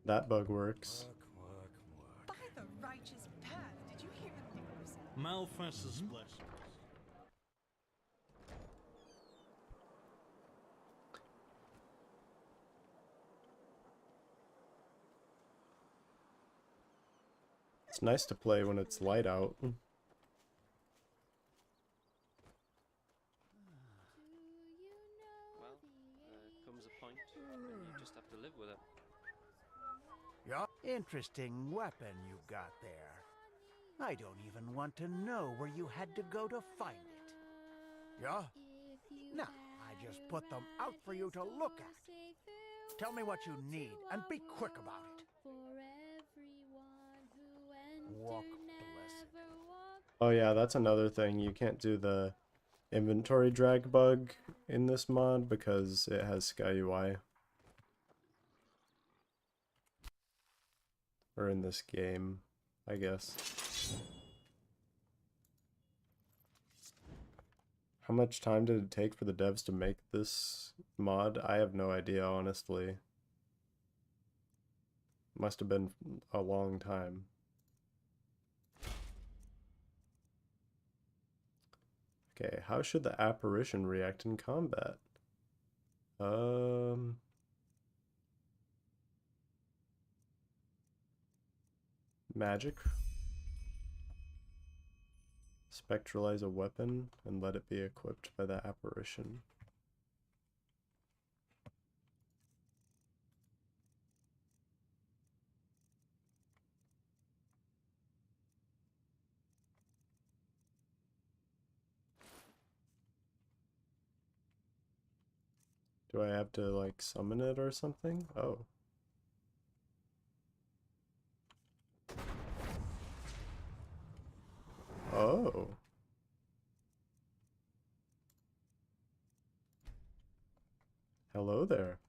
That bug works. By the righteous path, did you hear the news? Malphas's blessings. It's nice to play when it's light out. Well, comes a point when you just have to live with it. Yeah, interesting weapon you got there. I don't even want to know where you had to go to find it. Yeah? No, I just put them out for you to look at. Tell me what you need, and be quick about it. Walk blessed. Oh yeah, that's another thing. You can't do the inventory drag bug in this mod because it has Sky UI. Or in this game, I guess. How much time did it take for the devs to make this mod? I have no idea, honestly. Must have been a long time. Okay, how should the apparition react in combat? Magic. Spectralize a weapon and let it be equipped by the apparition. Do I have to like summon it or something? Oh. Oh. Hello there.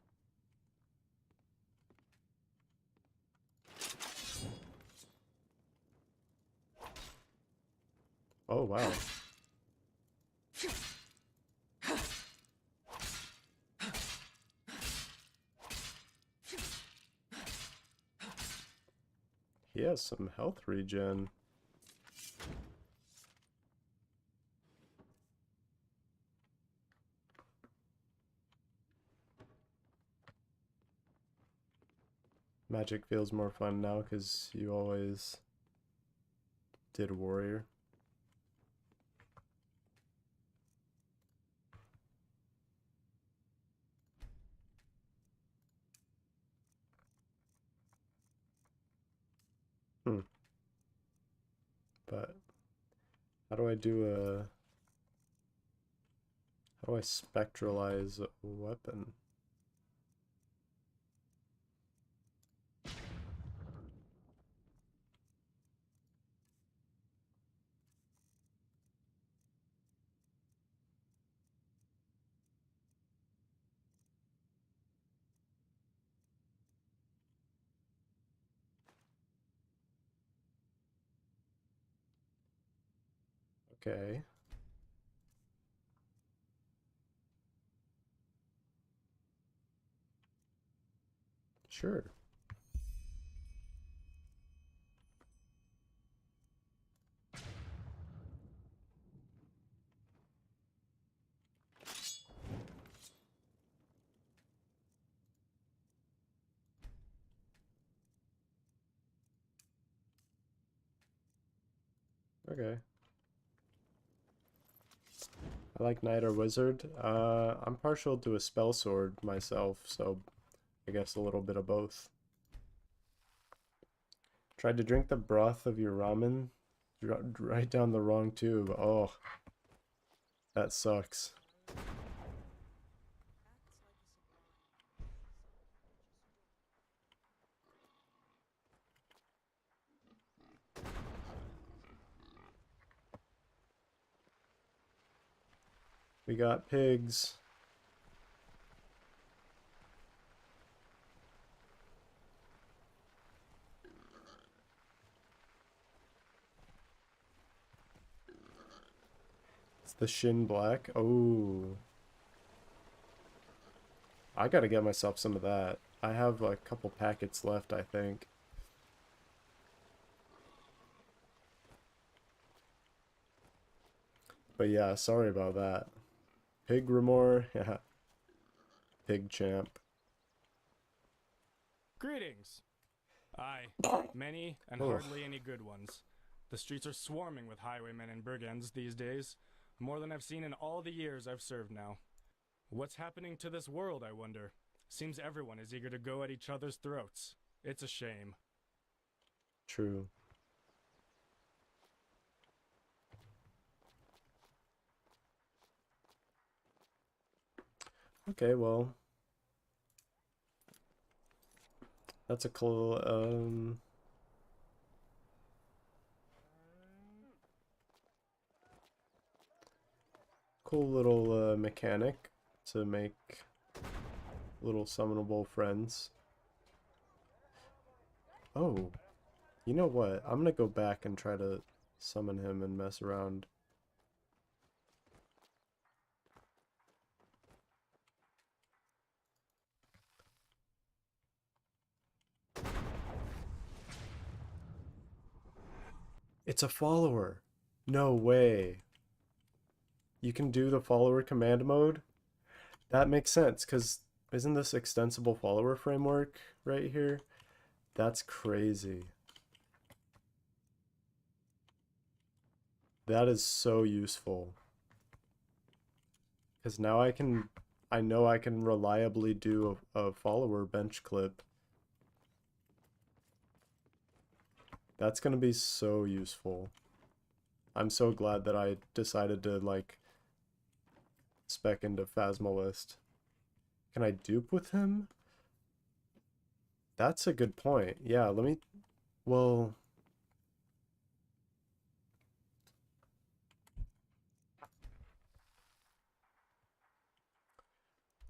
Oh wow. he has some health regen. Magic feels more fun now because you always did warrior. But how do I spectralize a weapon? Okay. Sure. Okay. I like knight or wizard. I'm partial to a spell sword myself, so I guess a little bit of both. Tried to drink the broth of your ramen, right down the wrong tube. Oh, that sucks. We got pigs. It's the Shin Black. Oh. I gotta get myself some of that. I have a couple packets left, I think. But yeah, sorry about that. Pig Remore, yeah. Pig Champ. Greetings. Aye, many and Oh. hardly any good ones. The streets are swarming with highwaymen and brigands these days, more than I've seen in all the years I've served now. What's happening to this world, I wonder? Seems everyone is eager to go at each other's throats. It's a shame. True. Okay, well. That's a cool, cool little mechanic to make little summonable friends. Oh, you know what? I'm gonna go back and try to summon him and mess around. It's a follower. No way. You can do the follower command mode? That makes sense, because isn't this extensible follower framework right here? That's crazy. That is so useful. Because now I know I can reliably do a follower bench clip. That's gonna be so useful. I'm so glad that I decided to, like, spec into Phasmalist. Can I dupe with him? That's a good point. Yeah, let me... Well...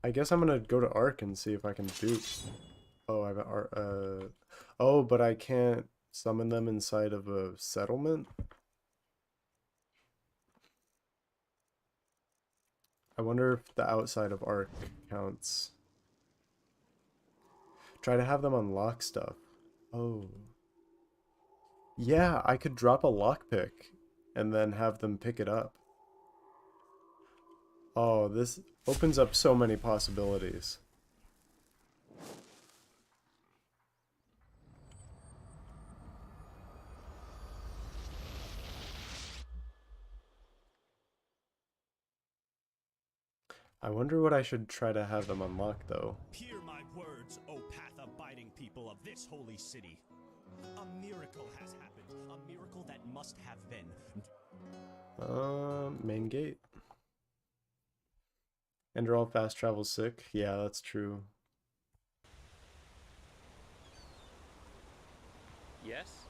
I guess I'm gonna go to Ark and see if I can dupe. Oh, I have an Oh, but I can't summon them inside of a settlement? I wonder if the outside of Ark counts. Try to have them unlock stuff. Oh. Yeah, I could drop a lockpick and then have them pick it up. Oh, this opens up so many possibilities. I wonder what I should try to have them unlock, though. Hear my words, O path-abiding people of this holy city. A miracle has happened, a miracle that must have been. Main gate. Enderal fast travel sick. Yeah, that's true. Yes?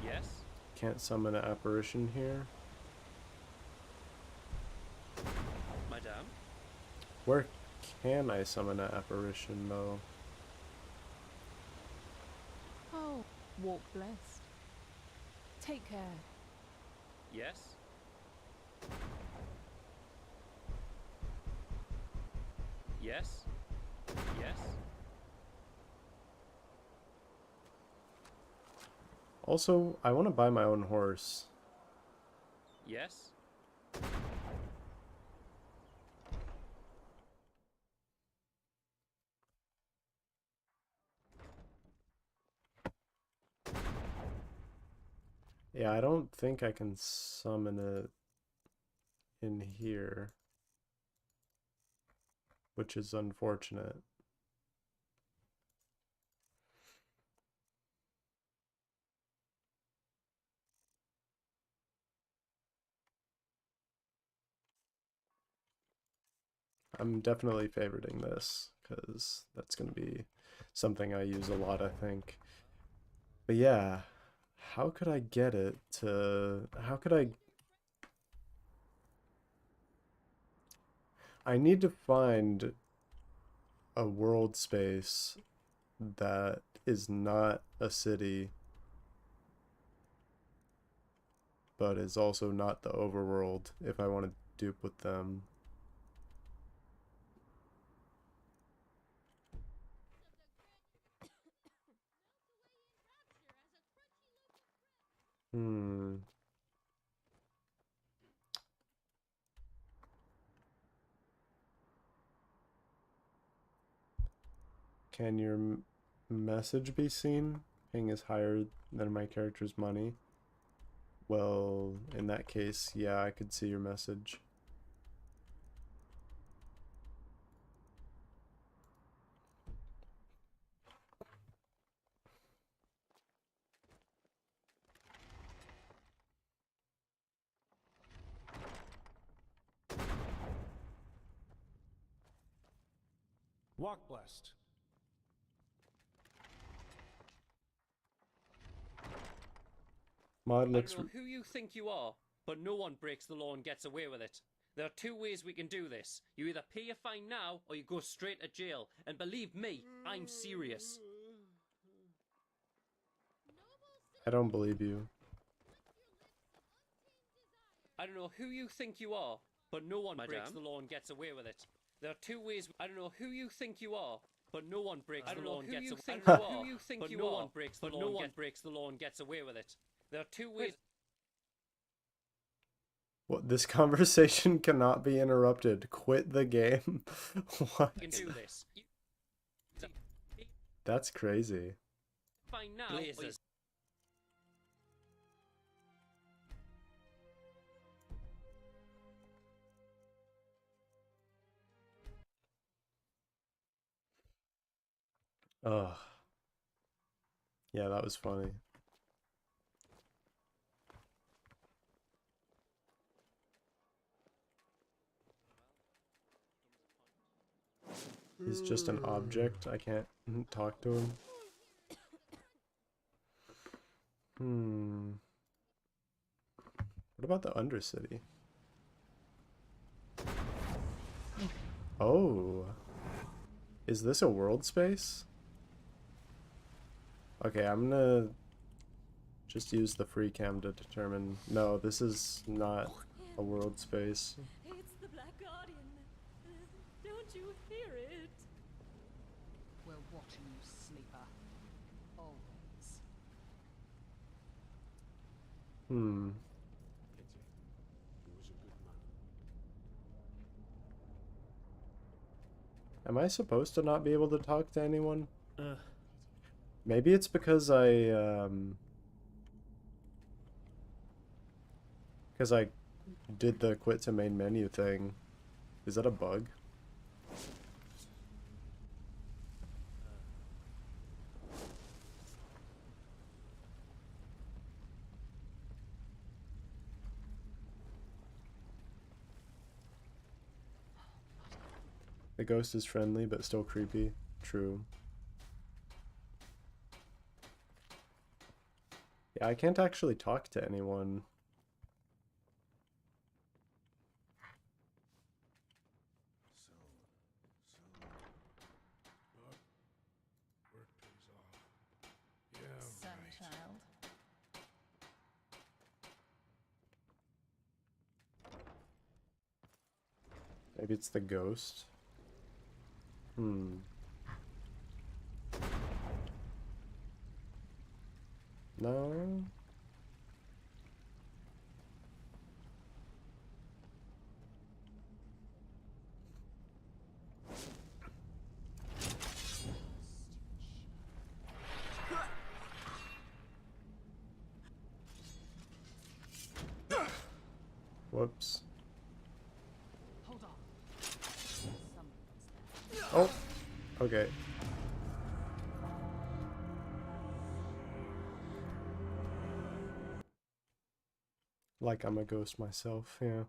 Yes? Can't summon an apparition here. Madame? Where can I summon an apparition, though? Oh, walk blessed. Take care. Yes? Yes? Yes? Also, I want to buy my own horse. Yes? Yeah, I don't think I can summon it in here, which is unfortunate. I'm definitely favoriting this because that's going to be something I use a lot, I think. But yeah, how could I get it to... How could I need to find a world space that is not a city, but is also not the overworld if I want to dupe with them. Hmm. Can your message be seen? Ping is higher than my character's money. Well, in that case, yeah, I could see your message. Walk blessed. Mod I looks... don't know who you think you are, but no one breaks the law and gets away with it. There are two ways we can do this. You either pay your fine now, or you go straight to jail. And believe me, I'm serious. I don't believe you. I don't know who you think you are, but no one breaks the law and gets away with it. There are two ways. I don't know who you think you are, but no one breaks the law and gets away with it. I don't know who you think you are, but no one breaks the law and gets away with it. There are two ways. What? This conversation cannot be interrupted. Quit the game. What? You can do this. That's crazy. Fine now. Blazers. Ugh. Yeah, that was funny. He's just an object. I can't talk to him. Hmm. What about the Undercity? Oh. Is this a world space? Okay, I'm gonna just use the free cam to determine. No, this is not a world space. It's the Black Guardian. Don't you hear it? We're watching you, sleeper. Always. Hmm. Am I supposed to not be able to talk to anyone? Maybe it's because I did the quit to main menu thing. Is that a bug? The ghost is friendly, but still creepy. True. Yeah, I can't actually talk to anyone. Sunchild. Maybe it's the ghost. Hmm. No? Whoops. Hold on. Oh! Okay. Like I'm a ghost myself, yeah.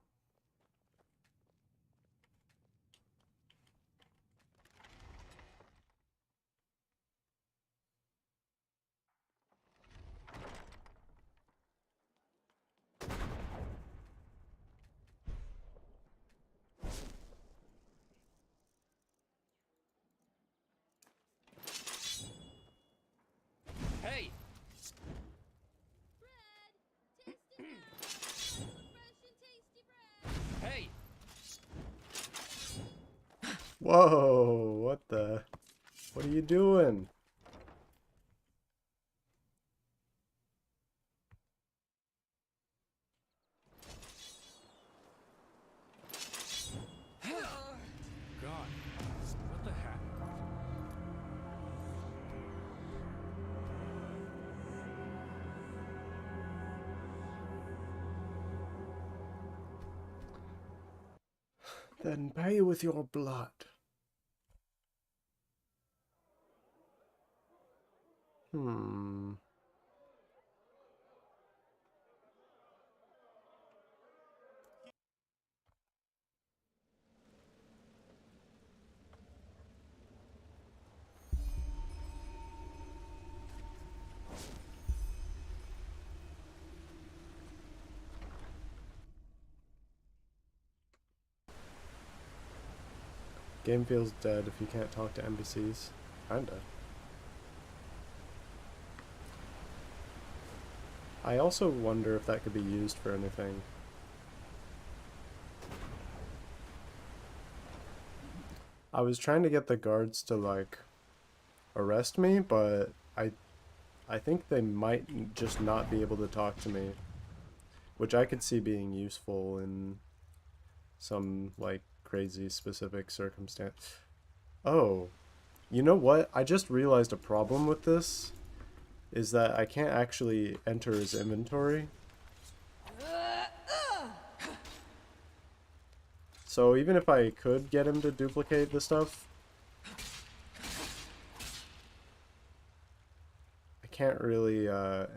Hey! Hey! Whoa! What the? What are you doing? God, what the heck? Then pay with your blood. Hmm. Game feels dead if you can't talk to NPCs. Kinda. I also wonder if that could be used for anything. I was trying to get the guards to, like, arrest me, but I think they might just not be able to talk to me. Which I could see being useful in some, like, crazy specific circumstance. Oh, you know what? I just realized a problem with this is that I can't actually enter his inventory. So even if I could get him to duplicate the stuff, I can't really I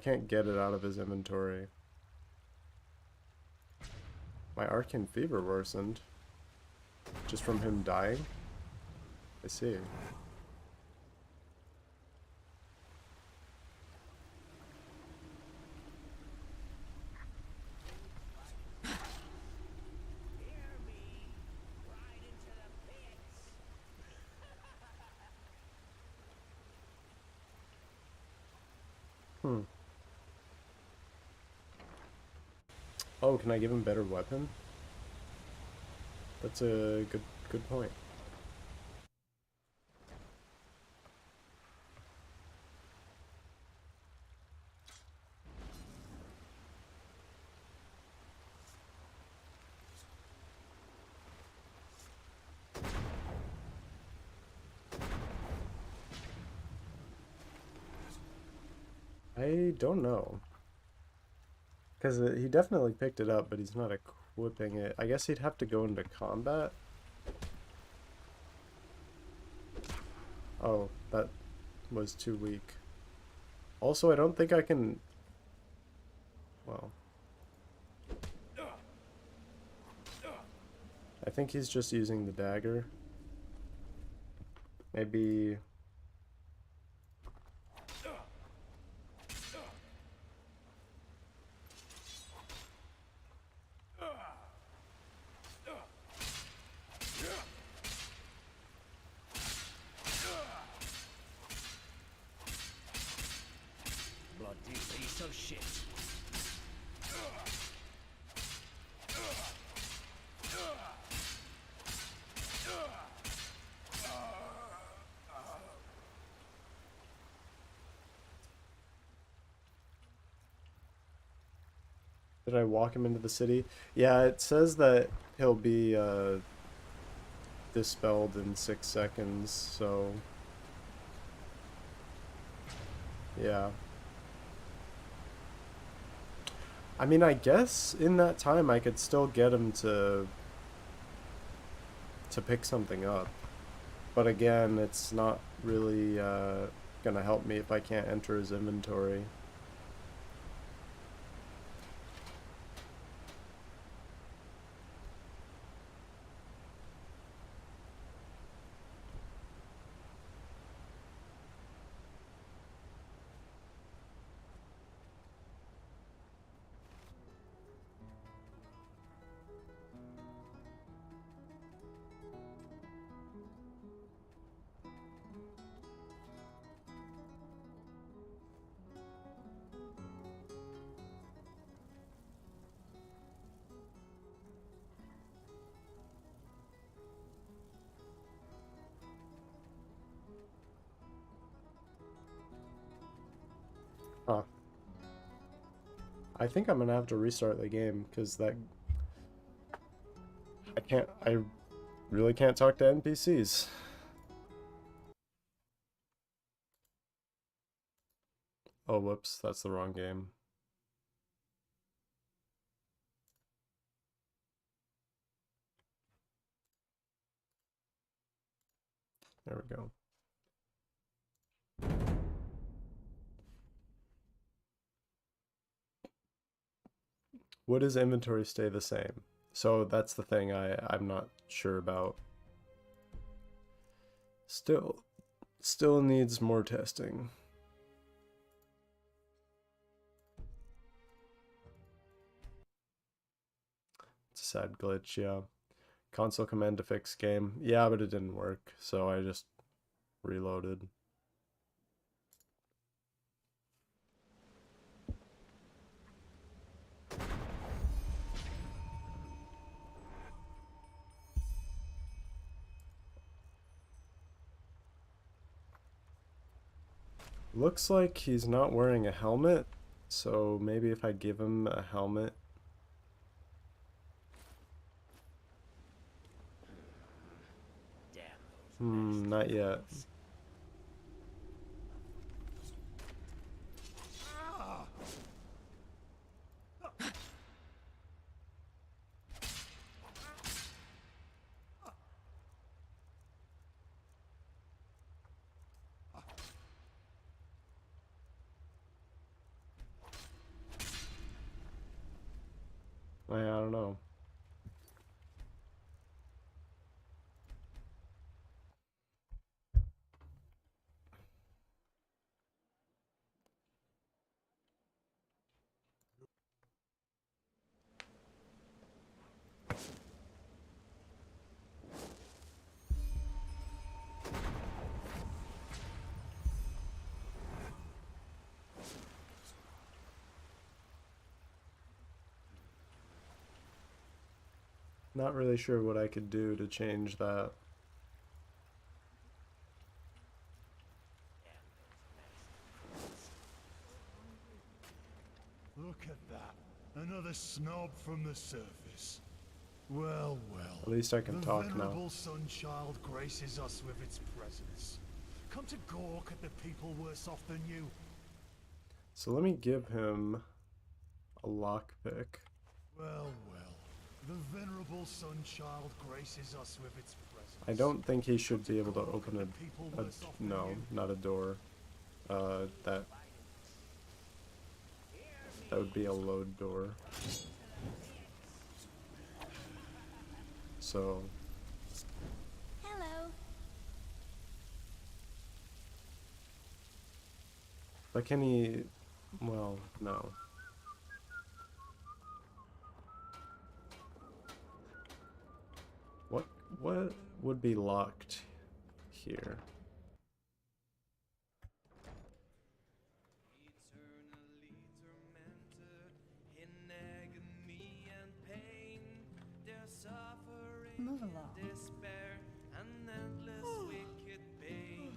can't get it out of his inventory. My arcane fever worsened. Just from him dying? I see. Hmm. Oh, can I give him better weapon? That's a good point. I don't know. Because he definitely picked it up, but he's not equipping it. I guess he'd have to go into combat. Oh, that was too weak. Also, I don't think I can... Well... I think he's just using the dagger. Maybe... Bloody piece of shit. Did I walk him into the city? Yeah, it says that he'll be dispelled in 6 seconds, so... Yeah. I mean, I guess in that time I could still get him to pick something up. But again, it's not really gonna help me if I can't enter his inventory. Huh. I think I'm gonna have to restart the game, because that... I really can't talk to NPCs. Oh, whoops, that's the wrong game. There we go. Would his inventory stay the same? So that's the thing I'm not sure about. Still needs more testing. It's a sad glitch, yeah. Console command to fix game. Yeah, but it didn't work, so I just reloaded. Looks like he's not wearing a helmet, so maybe if I give him a helmet. Not yet. I don't know. Not really sure what I could do to change that. Look at that. Another snob from the surface. Well, well. At least I can talk now. The venerable Sunchild graces us with its presence. Come to gawk at the people worse off than you. So let me give him a lockpick. Well, well. The venerable Sunchild graces us with its presence. I don't think he should be able to open a no, not a door. That would be a load door. So. Hello. But can he? Well, no. What would be locked here? Move along. Despair and endless wicked pain.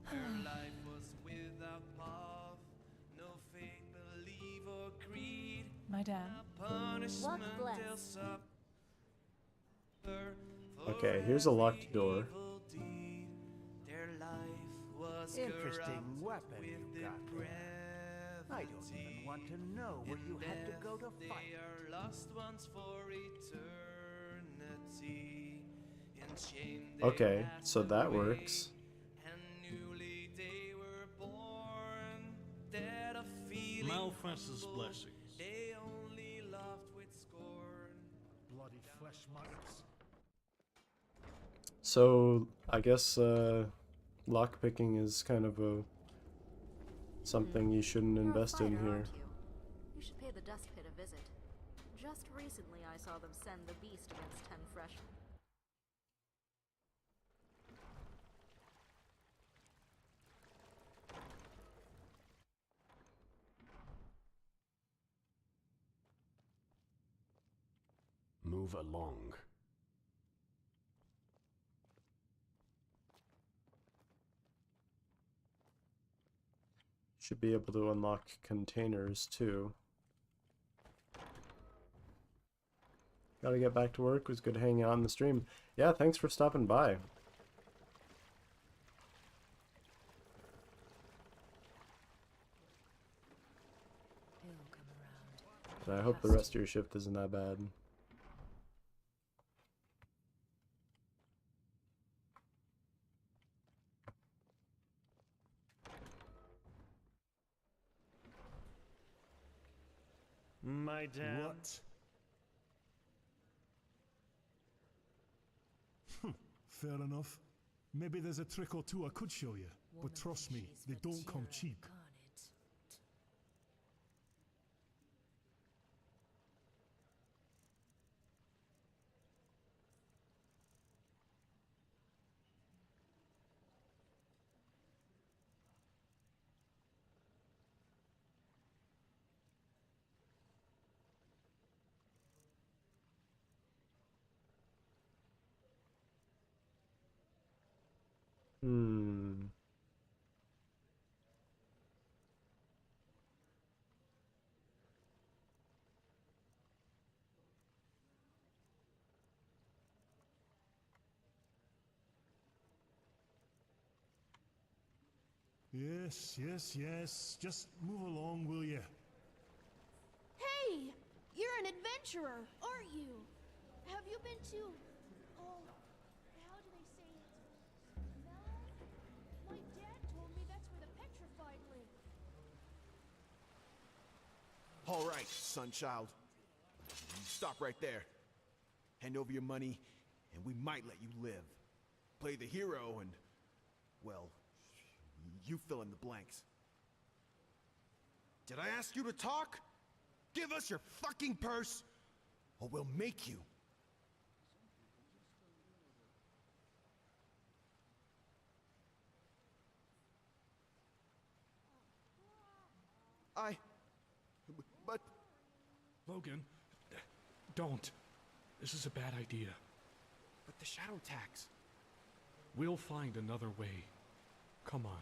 Her life was without path, no faith, belief, or creed. Madame. Punishment they'll suffer. Okay, here's a locked door. Their life was Interesting corrupt weapon with you got there. I don't even want to know where you had to go to fight. They are lost ones for eternity. In shame they Okay, passed so that away, works. and newly they were born. Dead of feeling Malphas's humble, blessings. they only laughed with scorn. Bloody flesh maggots. So I guess lockpicking is kind of something you shouldn't You're invest a fighter, in here. aren't you? You should pay the Dust Pit a visit. Just recently I saw them send the beast against 10 fresh. Move along. Should be able to unlock containers too. Gotta get back to work. It was good hanging out on the stream. Yeah, thanks for stopping by. And I hope the rest of your shift isn't that bad. Madame. What? Fair enough. Maybe there's a trick or two I could show you. But trust me, they don't come cheap. Hmm. Yes, yes, yes. Just move along, will you? Hey! You're an adventurer, aren't you? Have you been to... Oh, how do they say it? No? My dad told me that's where the petrified live. All right, Sunchild. Stop right there. Hand over your money, and we might let you live. Play the hero and, well, you fill in the blanks. Did I ask you to talk? Give us your fucking purse, or we'll make you. But... Logan, don't. This is a bad idea. But the shadow tax. We'll find another way. Come on.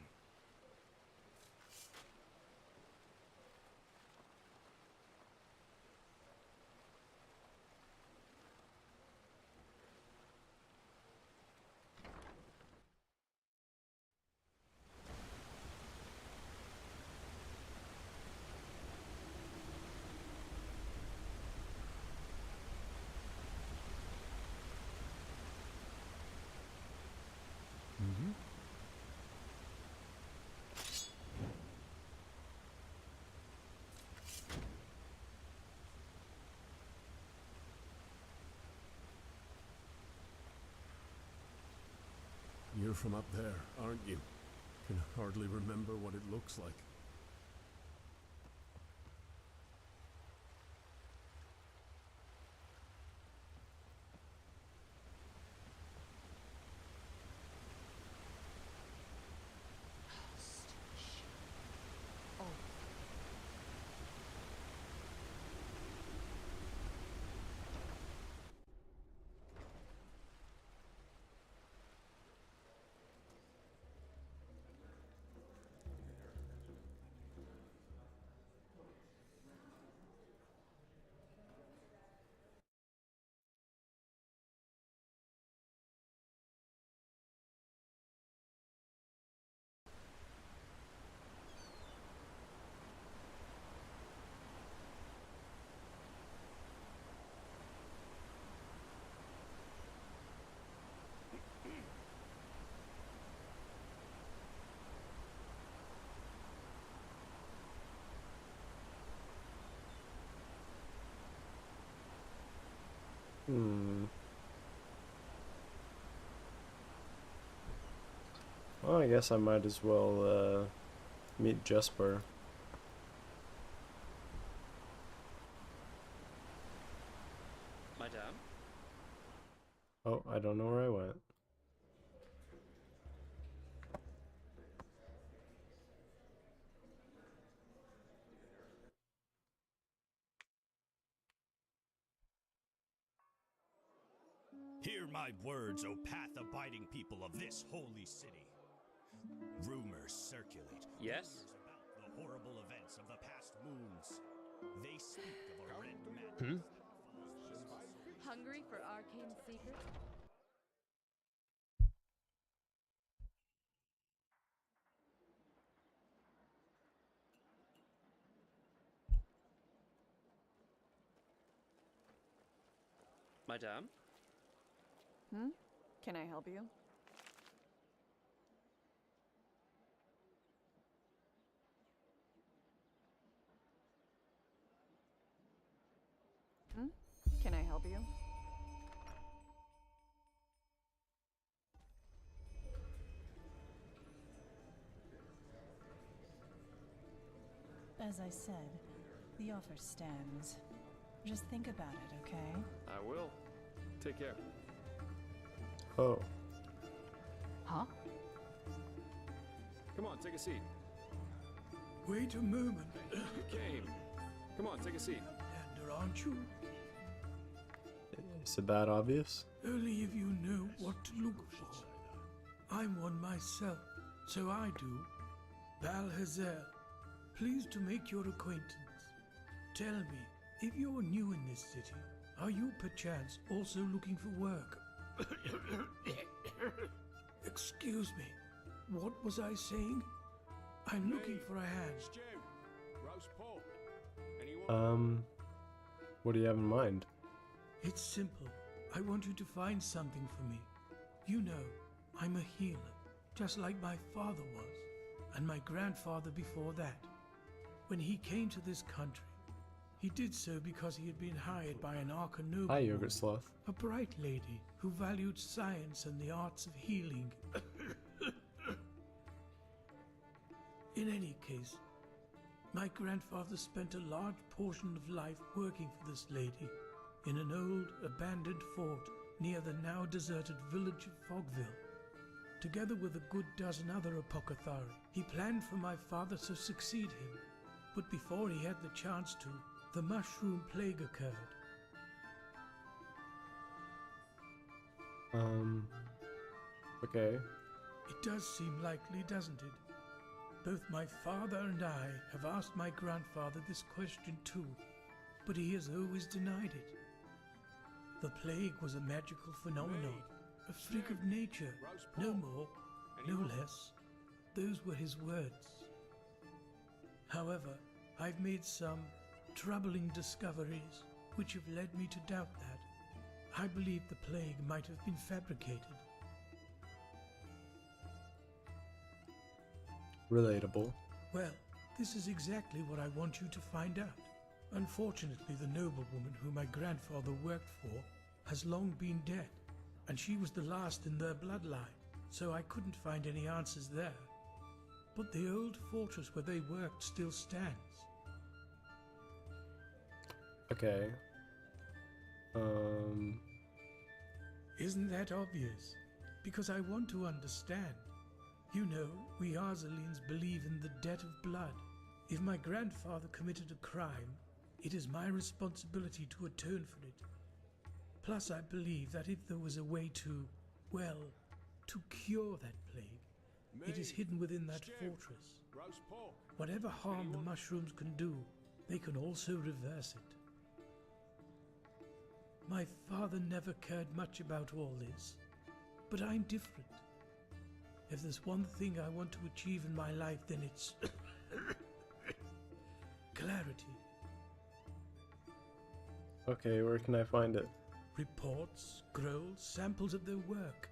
You're from up there, aren't you? Can hardly remember what it looks like. Well, I guess I might as well meet Jesper. Madame? Oh, I don't know where I went. Hear my words, O path-abiding people of this holy city. Rumors circulate. Yes? About the horrible events of the past moons. They speak of a red madness. Hungry for arcane secrets? Madame? Can I help you? Can I help you? As I said, the offer stands. Just think about it, okay? I will. Take care. Oh. Huh? Come on, take a seat. Wait a moment. You came. Come on, take a seat. Tender, aren't you? Is it that obvious? Only if you know what to look for. I'm one myself, so I do. Balhazer, pleased to make your acquaintance. Tell me, if you're new in this city, are you perchance also looking for work? Excuse me, what was I saying? I'm looking for a hand. What do you have in mind? It's simple. I want you to find something for me. You know, I'm a healer, just like my father was, and my grandfather before that. When he came to this country, he did so because he had been hired by an Arcanoble, Hi, Yogurt Sloth. a bright lady who valued science and the arts of healing. In any case, my grandfather spent a large portion of life working for this lady in an old, abandoned fort near the now deserted village of Fogville. Together with a good dozen other apothecary, he planned for my father to succeed him. But before he had the chance to, the mushroom plague occurred. Okay. It does seem likely, doesn't it? Both my father and I have asked my grandfather this question too, but he has always denied it. The plague was a magical phenomenon, a freak of nature, no more, no less. Those were his words. However, I've made some troubling discoveries which have led me to doubt that. I believe the plague might have been fabricated. Relatable. Well, this is exactly what I want you to find out. Unfortunately, the noblewoman whom my grandfather worked for has long been dead, and she was the last in their bloodline. so I couldn't find any answers there. But the old fortress where they worked still stands. Okay. Isn't that obvious? Because I want to understand. You know, we Arzalines believe in the debt of blood. If my grandfather committed a crime, it is my responsibility to atone for it. Plus, I believe that if there was a way to, well, to cure that plague, it is hidden within that fortress. Whatever harm the mushrooms can do, they can also reverse it. My father never cared much about all this, but I'm different. If there's one thing I want to achieve in my life, then it's clarity. Okay, where can I find it? Reports, scrolls, samples of their work.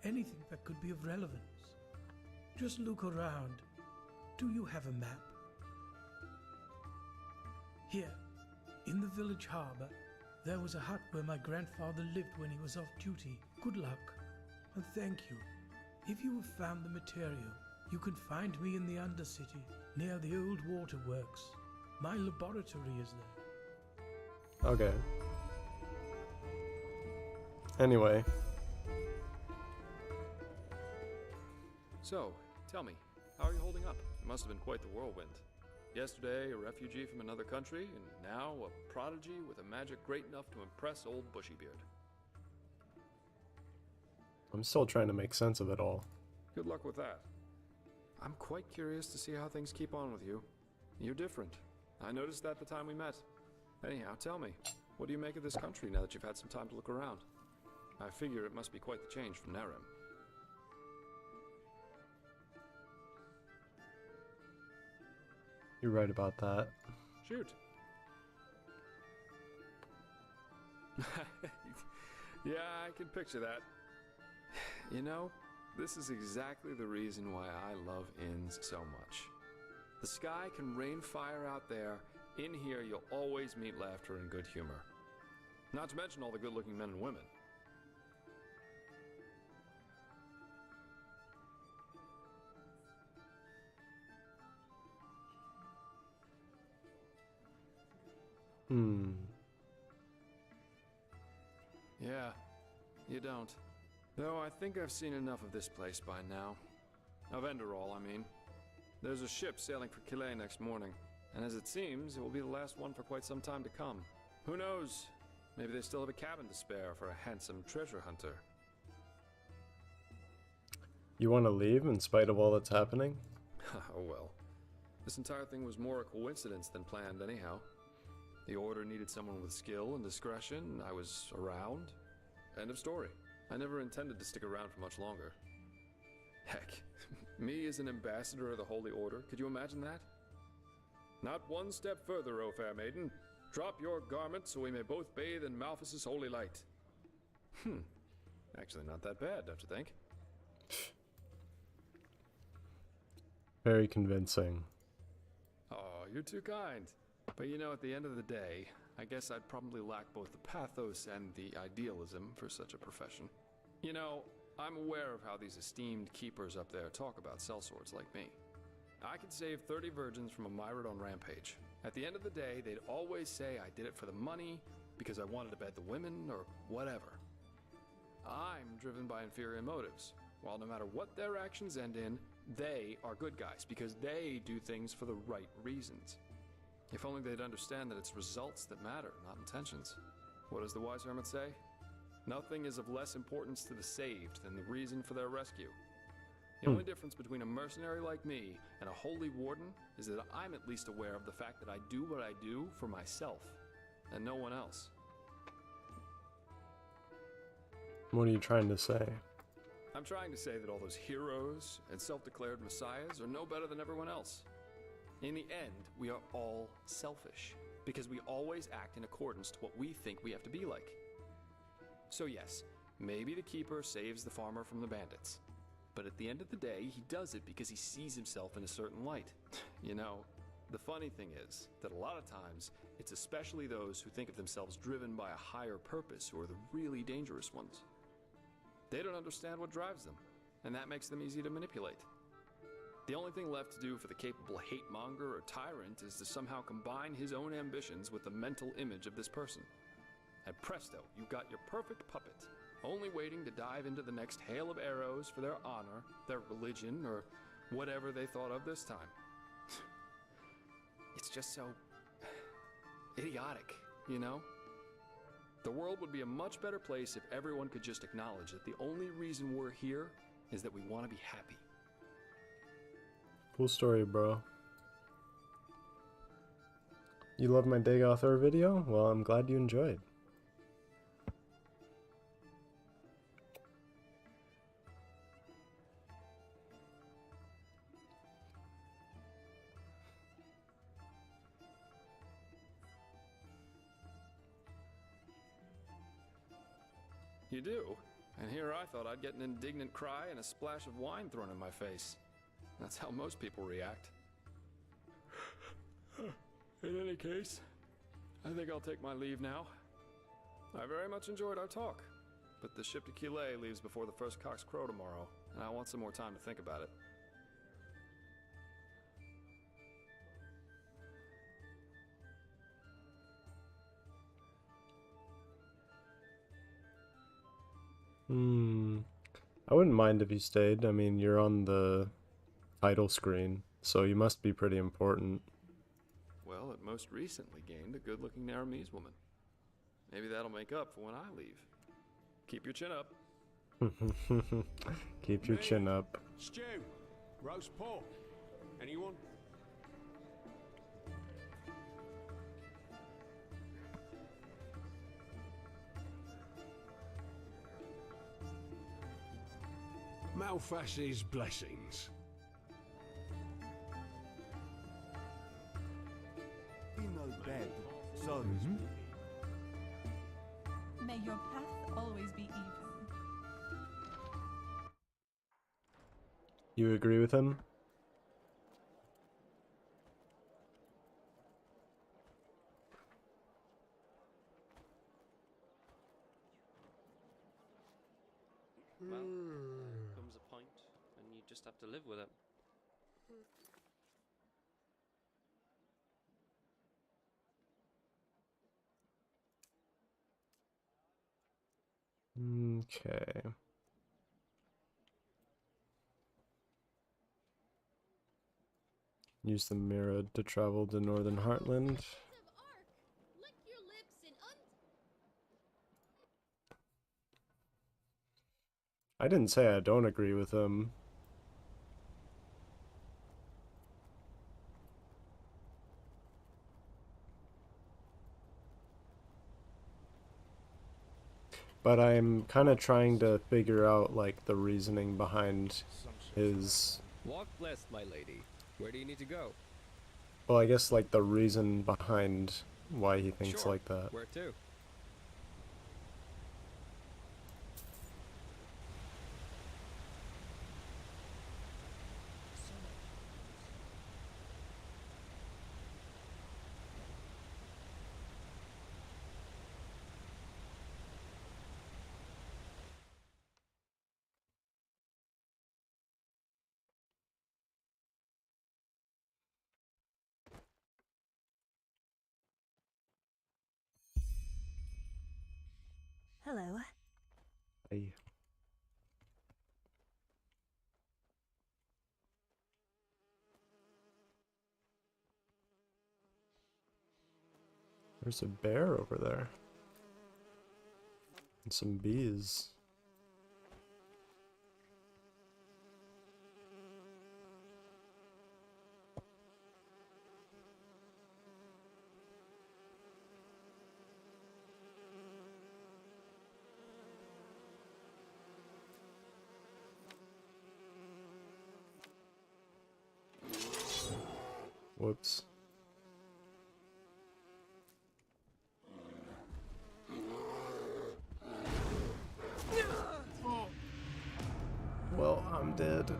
Anything that could be of relevance. Just look around. Do you have a map? Here, in the village harbour, there was a hut where my grandfather lived when he was off duty. Good luck, and thank you. If you have found the material, you can find me in the Undercity, near the old waterworks. My laboratory is there. Okay. Anyway. So, tell me, how are you holding up? It must have been quite the whirlwind. Yesterday, a refugee from another country, and now a prodigy with a magic great enough to impress old Bushybeard. I'm still trying to make sense of it all. Good luck with that. I'm quite curious to see how things keep on with you. You're different. I noticed that the time we met. Anyhow, tell me, what do you make of this country now that you've had some time to look around? I figure it must be quite the change from Nerem. You're right about that. Shoot. Yeah, I can picture that. You know, this is exactly the reason why I love inns so much. The sky can rain fire out there. In here, you'll always meet laughter and good humor. Not to mention all the good-looking men and women. Yeah, you don't. Though I think I've seen enough of this place by now. Of Enderal, I mean. There's a ship sailing for Calais next morning, and as it seems, it will be the last one for quite some time to come. Who knows? Maybe they still have a cabin to spare for a handsome treasure hunter. You want to leave in spite of all that's happening? Oh well. This entire thing was more a coincidence than planned anyhow. The Order needed someone with skill and discretion. I was around. End of story. I never intended to stick around for much longer. Heck, me as an ambassador of the Holy Order, could you imagine that? Not one step further, O fair maiden. Drop your garments so we may both bathe in Malphas's holy light. Actually not that bad, don't you think? Very convincing. Oh, you're too kind. But you know, at the end of the day, I guess I'd probably lack both the pathos and the idealism for such a profession. You know, I'm aware of how these esteemed keepers up there talk about sellswords like me. I could save 30 virgins from a myriad on Rampage. At the end of the day, they'd always say I did it for the money, because I wanted to bed the women, or whatever. I'm driven by inferior motives, while no matter what their actions end in, they are good guys, because they do things for the right reasons. If only they'd understand that it's results that matter, not intentions. What does the wise hermit say? Nothing is of less importance to the saved than the reason for their rescue. The only difference between a mercenary like me and a holy warden is that I'm at least aware of the fact that I do what I do for myself, and no one else. What are you trying to say? I'm trying to say that all those heroes and self-declared messiahs are no better than everyone else. In the end, we are all selfish, because we always act in accordance to what we think we have to be like. So yes, maybe the keeper saves the farmer from the bandits. But at the end of the day, he does it because he sees himself in a certain light. You know, the funny thing is that a lot of times, it's especially those who think of themselves driven by a higher purpose who are the really dangerous ones. They don't understand what drives them. and that makes them easy to manipulate. The only thing left to do for the capable hate-monger or tyrant is to somehow combine his own ambitions with the mental image of this person. And presto, you've got your perfect puppet, only waiting to dive into the next hail of arrows for their honor, their religion, or whatever they thought of this time. It's just so idiotic, you know? The world would be a much better place if everyone could just acknowledge that the only reason we're here is that we want to be happy. Cool story, bro. You love my Dagoth Ur video? Well, I'm glad you enjoyed. You do? And here I thought I'd get an indignant cry and a splash of wine thrown in my face. That's how most people react. In any case, I think I'll take my leave now. I very much enjoyed our talk, but the ship to Killet leaves before the first cocks crow tomorrow, and I want some more time to think about it. I wouldn't mind if you stayed. I mean, you're on the title screen, so you must be pretty important. Well, it most recently gained a good-looking Naramese woman. Maybe that'll make up for when I leave. Keep your chin up. Keep your chin up. Stew, roast pork. Anyone? Malfas's blessings. Be no bed, so May your path always be even. You agree with him? Well, there comes a point, and you just have to live with it. Okay. Use the mirror to travel to Northern Heartland. I didn't say I don't agree with him. But I'm kind of trying to figure out, like, the reasoning behind his... Walk blessed, my lady. Where do you need to go? Well, I guess, like, the reason behind why he thinks Sure. like that. Where to? Hello. Hey. There's a bear over there. And some bees. Whoops. Well, I'm dead.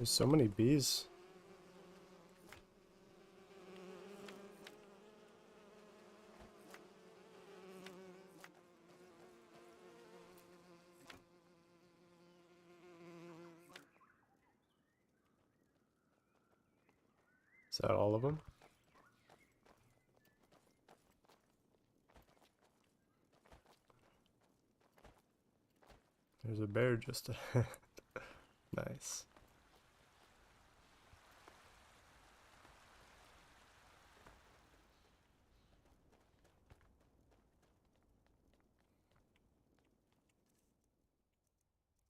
There's so many bees. Is that all of them? There's a bear just ahead. Nice.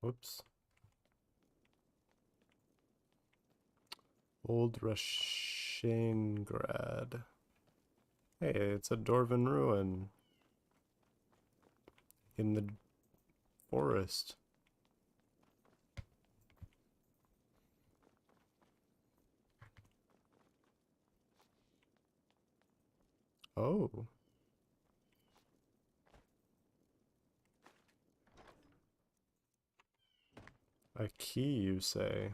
Whoops. Old Rashanegrad. Hey, it's a Dwarven ruin in the forest. Oh. A key, you say?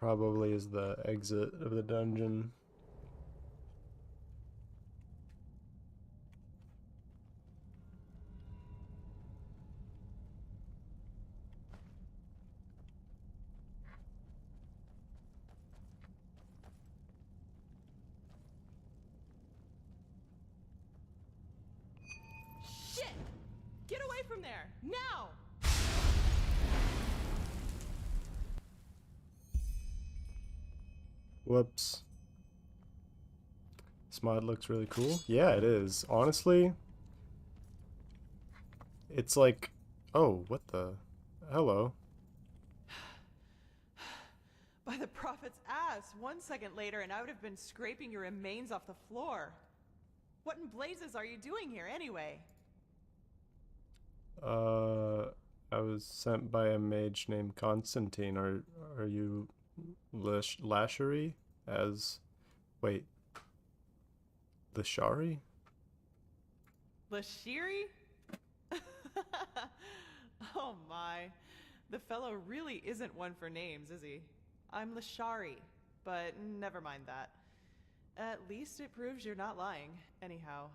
Probably is the exit of the dungeon. Shit! Get away from there! Now! Whoops. This mod looks really cool. Yeah, it is. Honestly, it's like... Oh, what the... Hello. By the prophet's ass! 1 second later and I would have been scraping your remains off the floor. What in blazes are you doing here anyway? I was sent by a mage named Constantine. Are you Lashery as... Wait. Lashari? Lashiri? Oh my. The fellow really isn't one for names, is he? I'm Lashari, but never mind that. At least it proves you're not lying. Anyhow,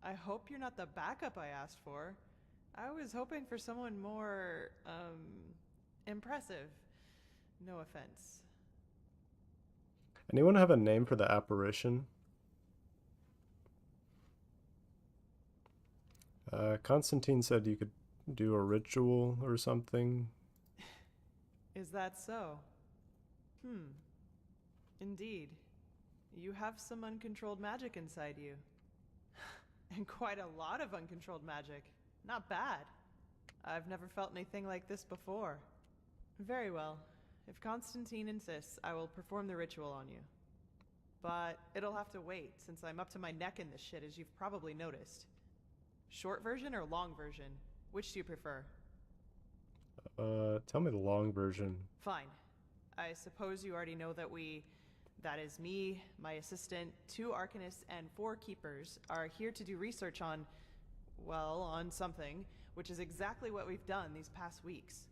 I hope you're not the backup I asked for. I was hoping for someone more, impressive. No offense. Anyone have a name for the apparition? Constantine said you could do a ritual or something. Is that so? Indeed. You have some uncontrolled magic inside you. And quite a lot of uncontrolled magic. Not bad. I've never felt anything like this before. Very well. If Constantine insists, I will perform the ritual on you. But it'll have to wait, since I'm up to my neck in this shit, as you've probably noticed. Short version or long version? Which do you prefer? Tell me the long version. Fine. I suppose you already know that that is me, my assistant, 2 arcanists, and 4 keepers, are here to do research on, well, on something, which is exactly what we've done these past weeks.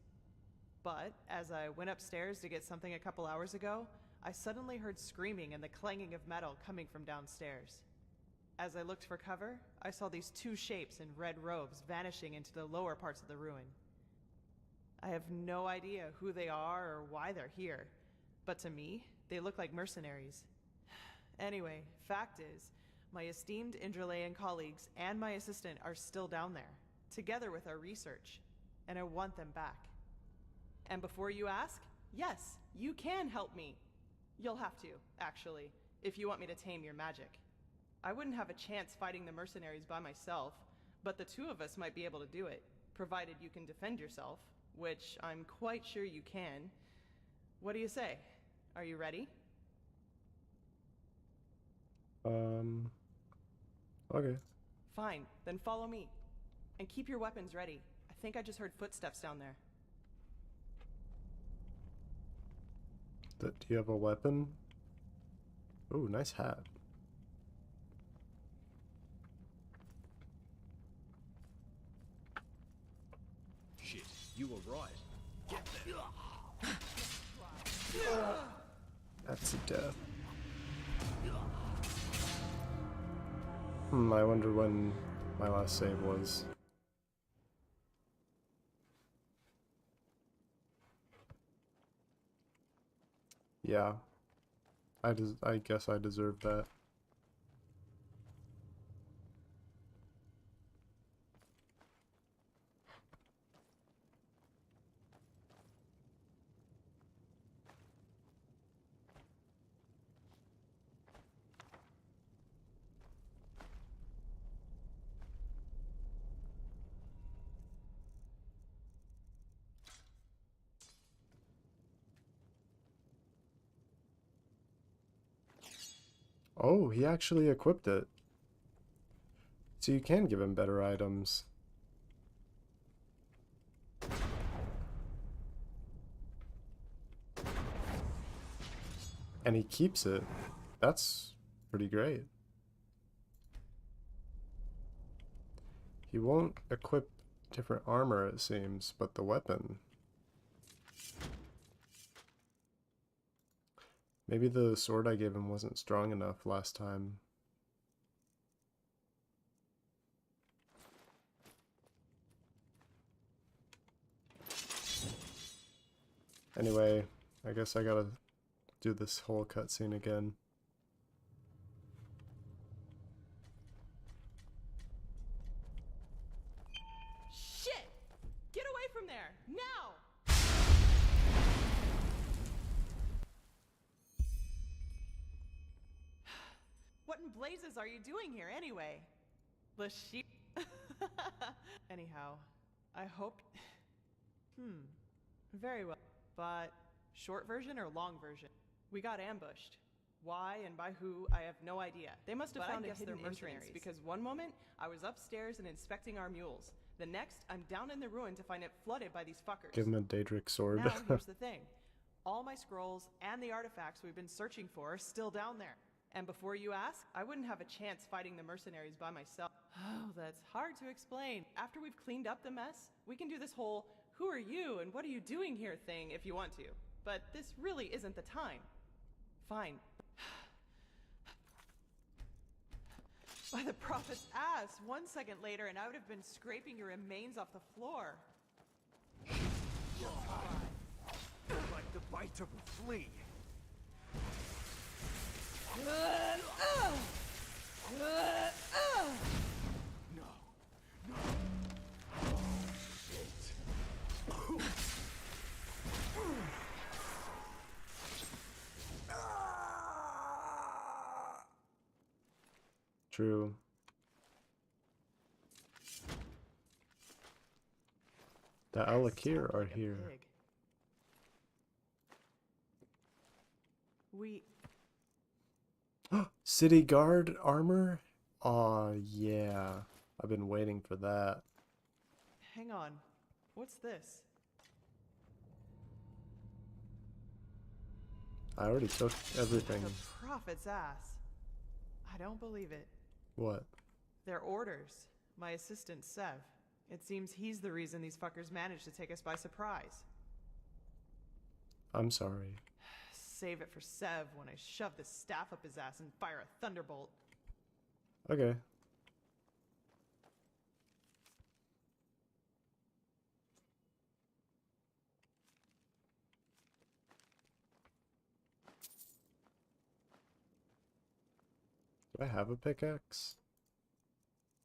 But as I went upstairs to get something a couple hours ago, I suddenly heard screaming and the clanging of metal coming from downstairs. As I looked for cover, I saw these 2 shapes in red robes vanishing into the lower parts of the ruin. I have no idea who they are or why they're here, but to me, they look like mercenaries. Anyway, fact is, my esteemed Enderalian colleagues and my assistant are still down there, together with our research, and I want them back. And before you ask, yes, you can help me. You'll have to, actually, if you want me to tame your magic. I wouldn't have a chance fighting the mercenaries by myself, but the 2 of us might be able to do it, provided you can defend yourself, which I'm quite sure you can. What do you say? Are you ready? Okay. Fine, then follow me. And keep your weapons ready. I think I just heard footsteps down there. Do you have a weapon? Ooh, nice hat. Shit, you were right. Get there. That's a death. I wonder when my last save was. Yeah. I guess I deserve that. Oh, he actually equipped it. So you can give him better items. And he keeps it. That's pretty great. He won't equip different armor, it seems, but the weapon. Maybe the sword I gave him wasn't strong enough last time. Anyway, I guess I gotta do this whole cutscene again. Shit! Get away from there! Now! What in blazes are you doing here anyway? The sheep. Anyhow, I hope. Very well. But short version or long version? We got ambushed. Why and by who, I have no idea. They must have found a hidden entrance because one moment I was upstairs and inspecting our mules. The next, I'm down in the ruin to find it flooded by these fuckers. Give him a Daedric sword. Now, here's the thing. All my scrolls and the artifacts we've been searching for are still down there. And before you ask, I wouldn't have a chance fighting the mercenaries by myself. Oh, that's hard to explain. After we've cleaned up the mess, we can do this whole who are you and what are you doing here thing if you want to. But this really isn't the time. Fine. By the prophet's ass, 1 second later and I would have been scraping your remains off the floor. Like the bite of a flea. No. No. Shit. True. The Alakir are here. We... City guard armor? Aw, yeah. I've been waiting for that. Hang on. What's this? I already took everything. The prophet's ass. I don't believe it. What? They're orders. My assistant, Sev. It seems he's the reason these fuckers managed to take us by surprise. I'm sorry. Save it for Sev when I shove this staff up his ass and fire a thunderbolt. Okay. Do I have a pickaxe?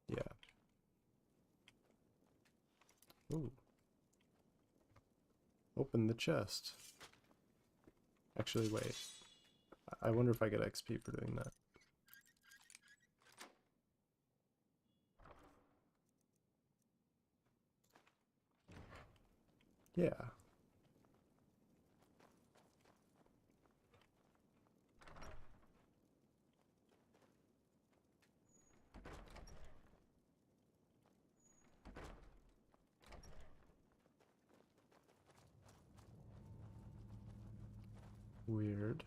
Yeah. Ooh. Open the chest. Actually, wait. I wonder if I get XP for doing that. Yeah. Weird.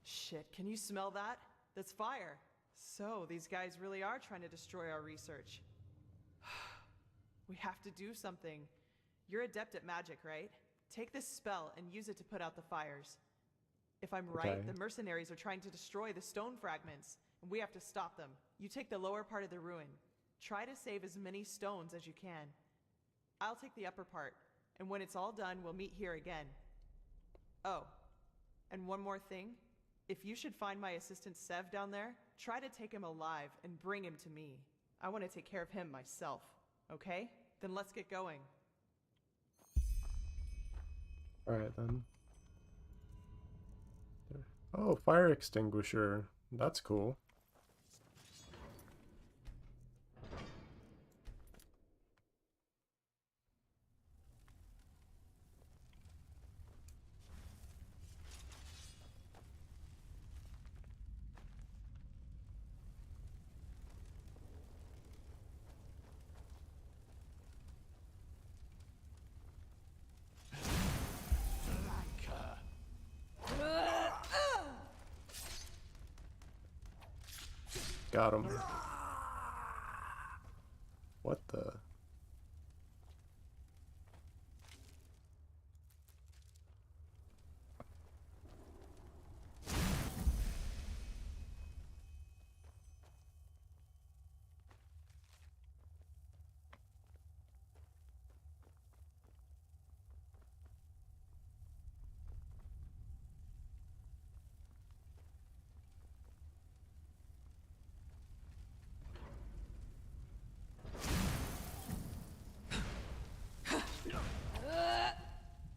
Shit, can you smell that? That's fire. So, these guys really are trying to destroy our research. We have to do something. You're adept at magic, right? Take this spell and use it to put out the fires. If I'm right, the mercenaries are trying to destroy the stone fragments, and we have to stop them. You take the lower part of the ruin. Try to save as many stones as you can. I'll take the upper part, and when it's all done, we'll meet here again. Oh, and one more thing. If you should find my assistant Sev down there, try to take him alive and bring him to me. I want to take care of him myself, okay? Then let's get going. Alright then. Oh, fire extinguisher. That's cool. Got him. What the?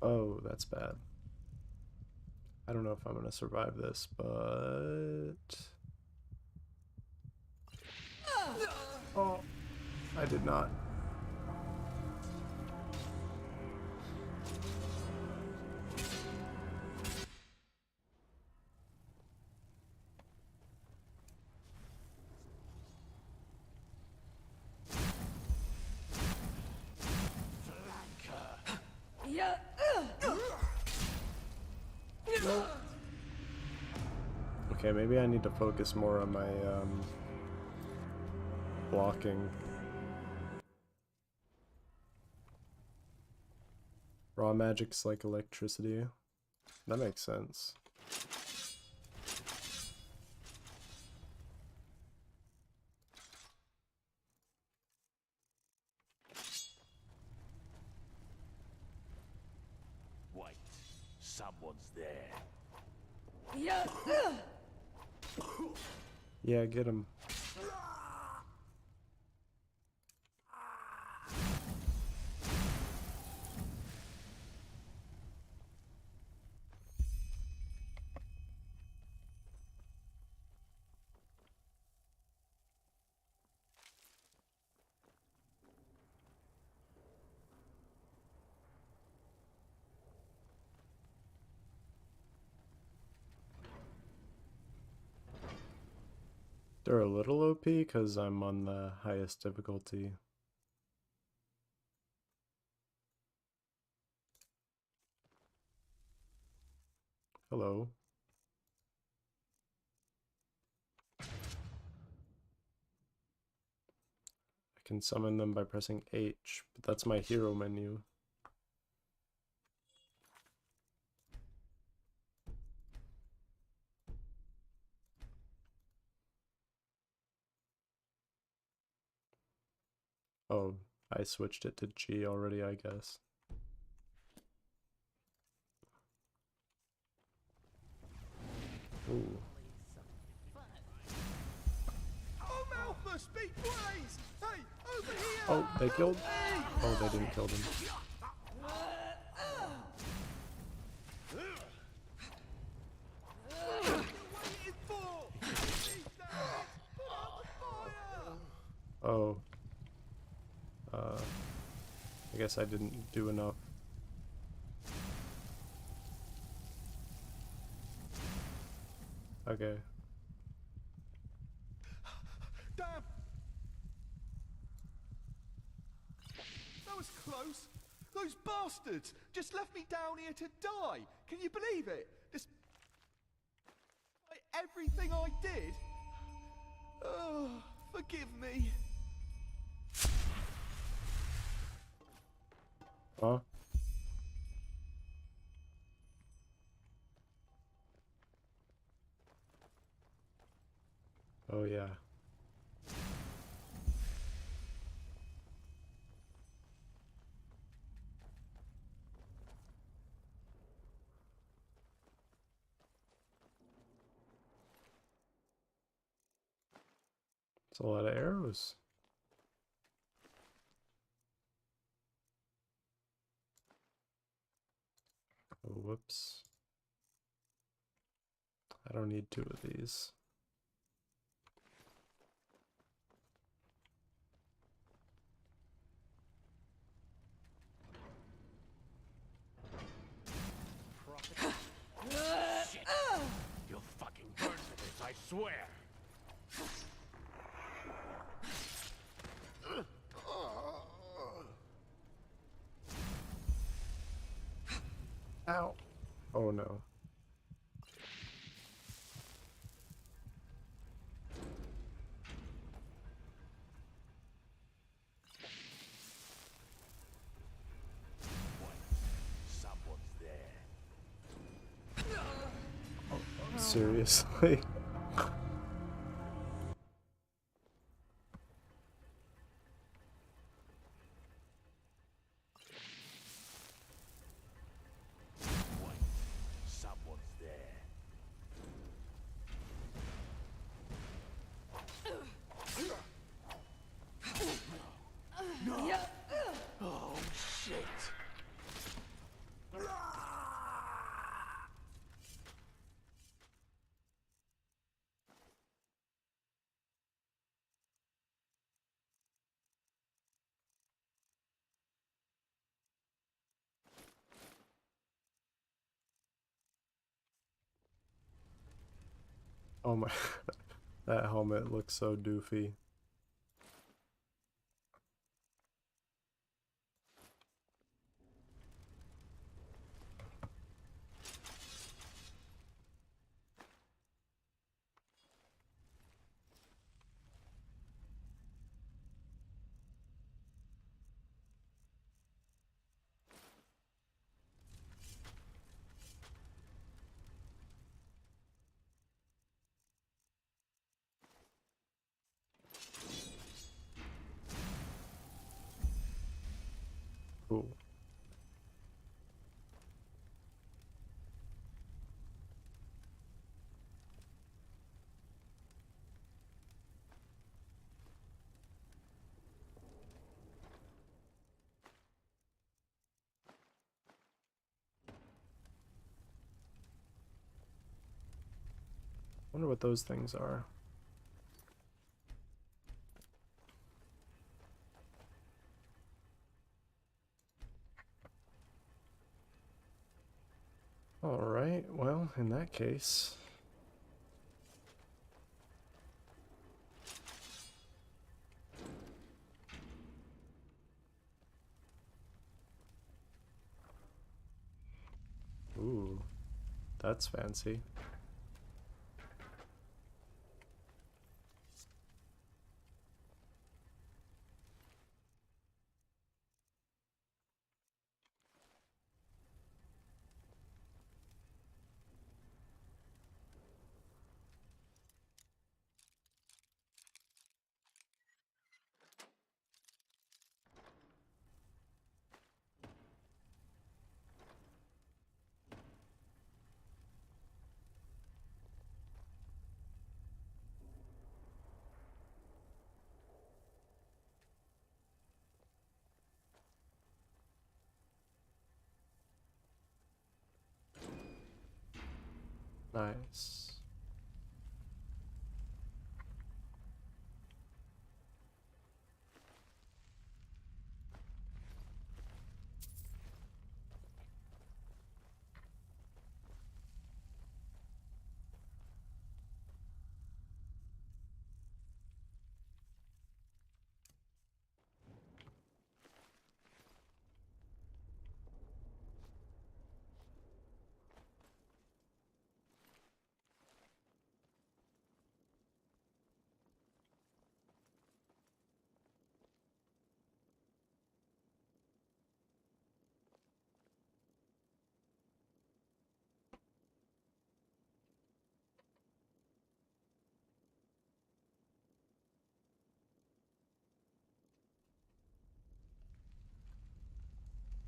Oh, that's bad. I don't know if I'm gonna survive this, but... Oh, I did not. Nope. Okay, maybe I need to focus more on my blocking. Raw magic's like electricity. That makes sense. Wait, someone's there. Yeah, get him. They're a little OP because I'm on the highest difficulty. Hello. I can summon them by pressing H, but that's my hero menu. Oh, I switched it to G already, I guess. Ooh. Oh, Malthus, beat Blaze! Hey, over here! Oh, they killed? Oh, they didn't kill them. Oh. I guess I didn't do enough. Okay. Damn! No was close. Those bastards just left me down here to die. Can you believe it? Despite everything I did. Oh, forgive me. Huh? Oh yeah. It's a lot of arrows. Oh, whoops. I don't need 2 of these. Shit! You'll fucking burn for this, I swear! Ow. Oh no. Someone's there. Seriously? Someone's there. No! Oh, shit! Oh my, that helmet looks so doofy. Cool. Wonder what those things are. Alright, well, in that case... Ooh, that's fancy. Nice.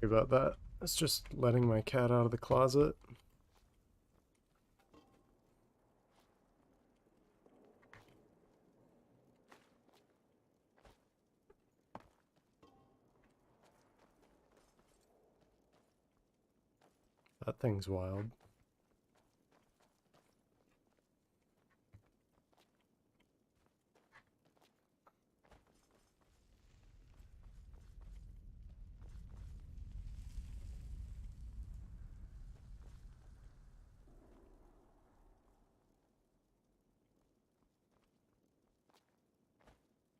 Sorry about that. It's just letting my cat out of the closet. That thing's wild.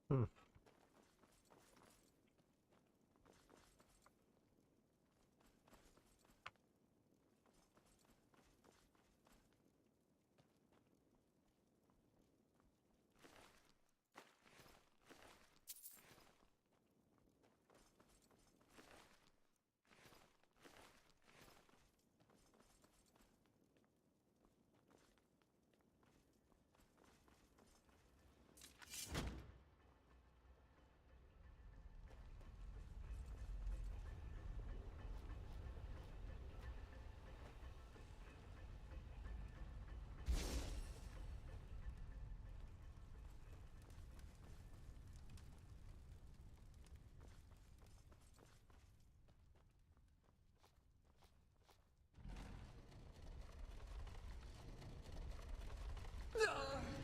Hmm.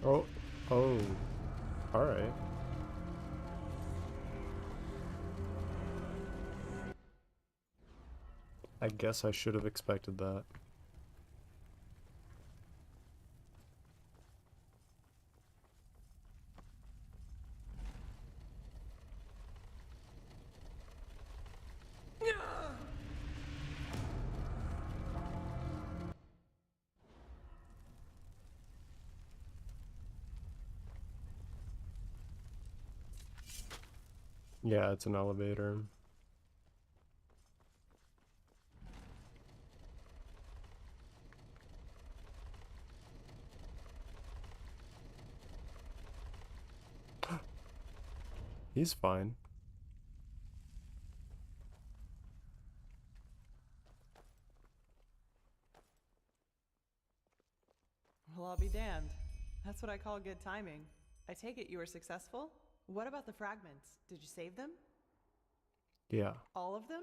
Oh, oh, alright. I guess I should have expected that. Yeah, it's an elevator. He's fine. Well, I'll be damned. That's what I call good timing. I take it you were successful? What about the fragments? Did you save them? Yeah. All of them?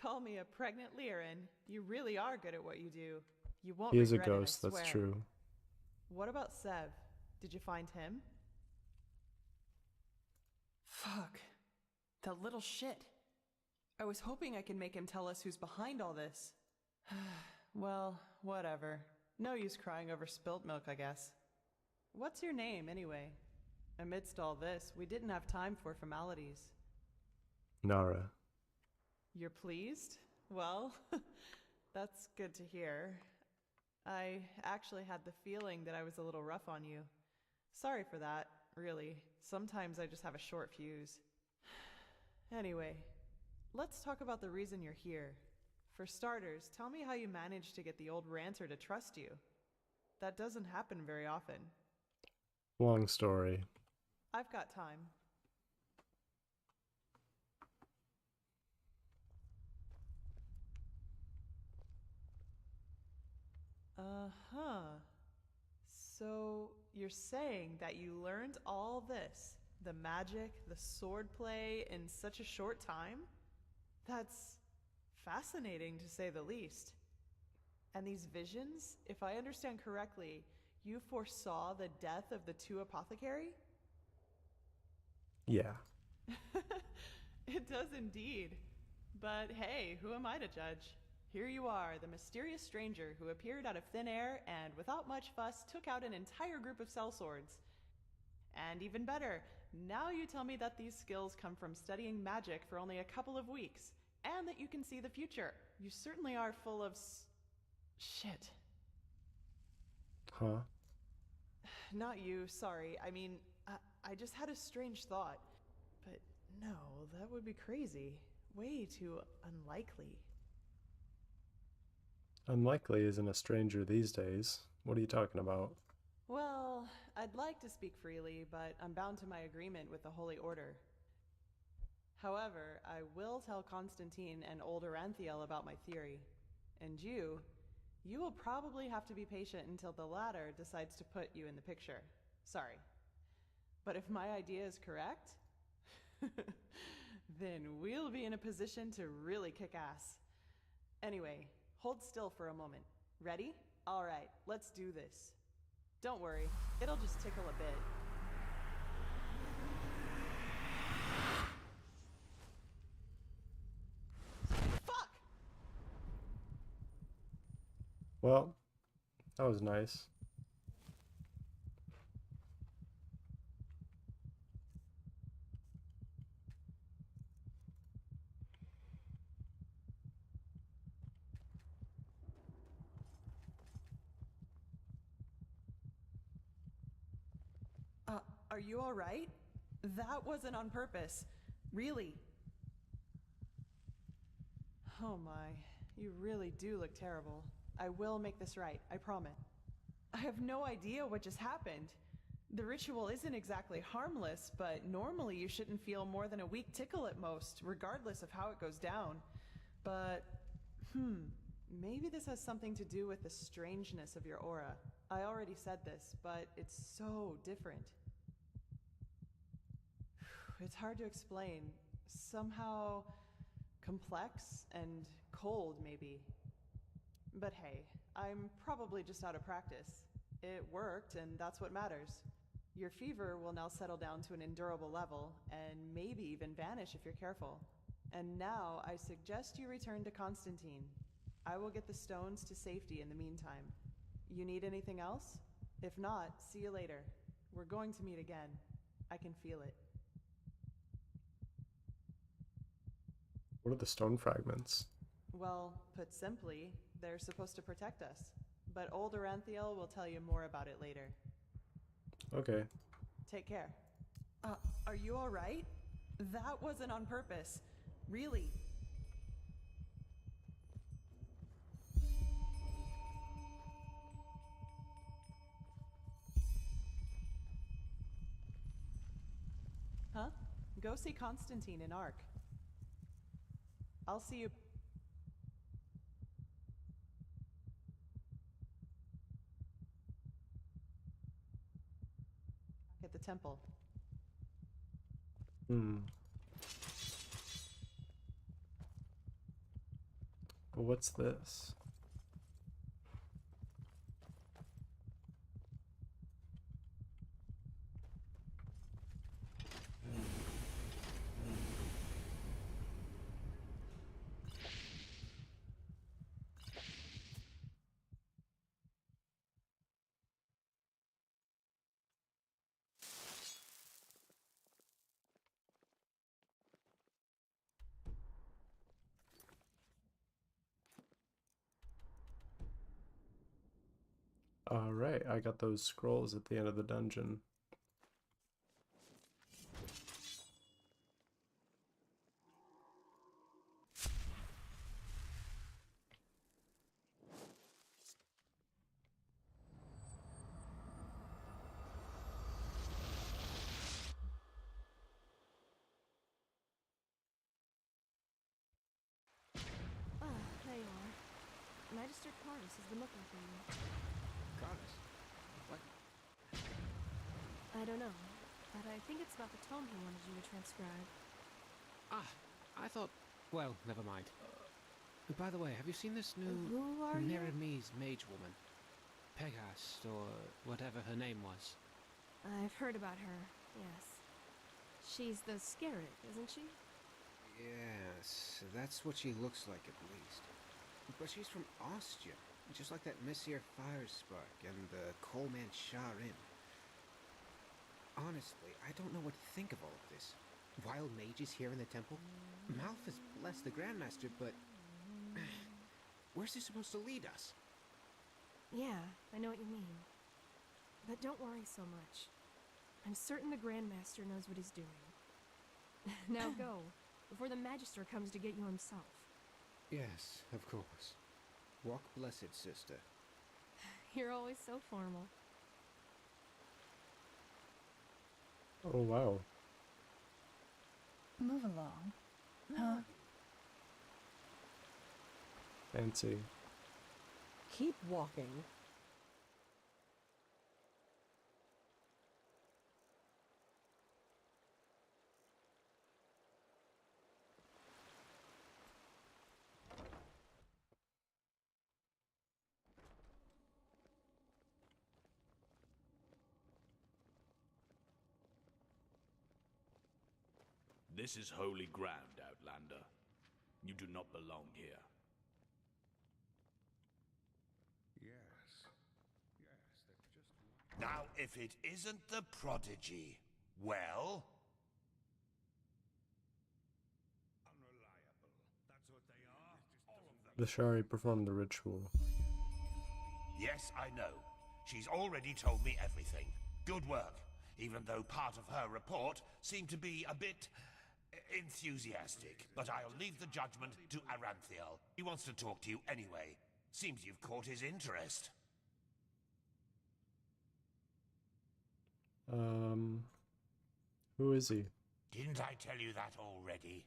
Call me a pregnant Lyran. You really are good at what you do. You won't He is a regret ghost, it, I that's swear. true. What about Sev? Did you find him? Fuck. That little shit. I was hoping I could make him tell us who's behind all this. Well, whatever. No use crying over spilt milk, I guess. What's your name, anyway? Amidst all this, we didn't have time for formalities. Nara. You're pleased? Well, that's good to hear. I actually had the feeling that I was a little rough on you. Sorry for that, really. Sometimes I just have a short fuse. Anyway, let's talk about the reason you're here. For starters, tell me how you managed to get the old ranter to trust you. That doesn't happen very often. Long story. I've got time. Uh-huh. So, you're saying that you learned all this, the magic, the swordplay, in such a short time? That's fascinating, to say the least. And these visions, if I understand correctly, you foresaw the death of the two apothecary? Yeah. It does indeed. But hey, who am I to judge? Here you are, the mysterious stranger who appeared out of thin air and, without much fuss, took out an entire group of sellswords. And even better, now you tell me that these skills come from studying magic for only a couple of weeks, and that you can see the future. You certainly are full of shit. Huh? Not you, sorry. I mean, I just had a strange thought. But no, that would be crazy. Way too unlikely. Unlikely isn't a stranger these days. What are you talking about? Well, I'd like to speak freely, but I'm bound to my agreement with the Holy Order. However, I will tell Constantine and old Aranthiel about my theory. And you will probably have to be patient until the latter decides to put you in the picture. Sorry. But if my idea is correct, then we'll be in a position to really kick ass. Anyway, hold still for a moment. Ready? All right, let's do this. Don't worry, it'll just tickle a bit. Fuck! Well, that was nice. Are you all right? That wasn't on purpose. Really. Oh my, you really do look terrible. I will make this right, I promise. I have no idea what just happened. The ritual isn't exactly harmless, but normally you shouldn't feel more than a weak tickle at most, regardless of how it goes down. But, maybe this has something to do with the strangeness of your aura. I already said this, but it's so different. It's hard to explain. Somehow complex and cold, maybe. But hey, I'm probably just out of practice. It worked, and that's what matters. Your fever will now settle down to an endurable level, and maybe even vanish if you're careful. And now I suggest you return to Constantine. I will get the stones to safety in the meantime. You need anything else? If not, see you later. We're going to meet again. I can feel it. What are the stone fragments? Well, put simply, they're supposed to protect us. But old Aranthiel will tell you more about it later. Okay. Take care. Are you all right? That wasn't on purpose. Really. Huh? Go see Constantine in Ark. I'll see you. At the temple. What's this? Alright, I got those scrolls at the end of the dungeon. There you are. Magister Cardus has been looking for you. Cardus? What? I don't know, but I think it's about the tome he wanted you to transcribe. Ah, I thought... Well, never mind. By the way, have you seen this new Who are you? Neremes mage woman? Pegas, or whatever her name was. I've heard about her, yes. She's the Scarab, isn't she? Yes, that's what she looks like at least. But she's from Ostia, just like that Messier Firespark and the Coalman Sharim. Honestly, I don't know what to think of all of this. Wild mages here in the temple? Malphas bless the Grandmaster, but... where's this supposed to lead us? Yeah, I know what you mean. But don't worry so much. I'm certain the Grandmaster knows what he's doing. Now go, before the Magister comes to get you himself. Yes, of course. Walk blessed, sister. You're always so formal. Oh wow. Move along. Huh? Fancy. Keep walking. This is holy ground, Outlander. You do not belong here. Now, if it isn't the prodigy, well? The Shari performed the ritual. Yes, I know. She's already told me everything. Good work, even though part of her report seemed to be a bit enthusiastic. But I'll leave the judgment to Aranthiel. He wants to talk to you anyway. Seems you've caught his interest. Who is he? Didn't I tell you that already?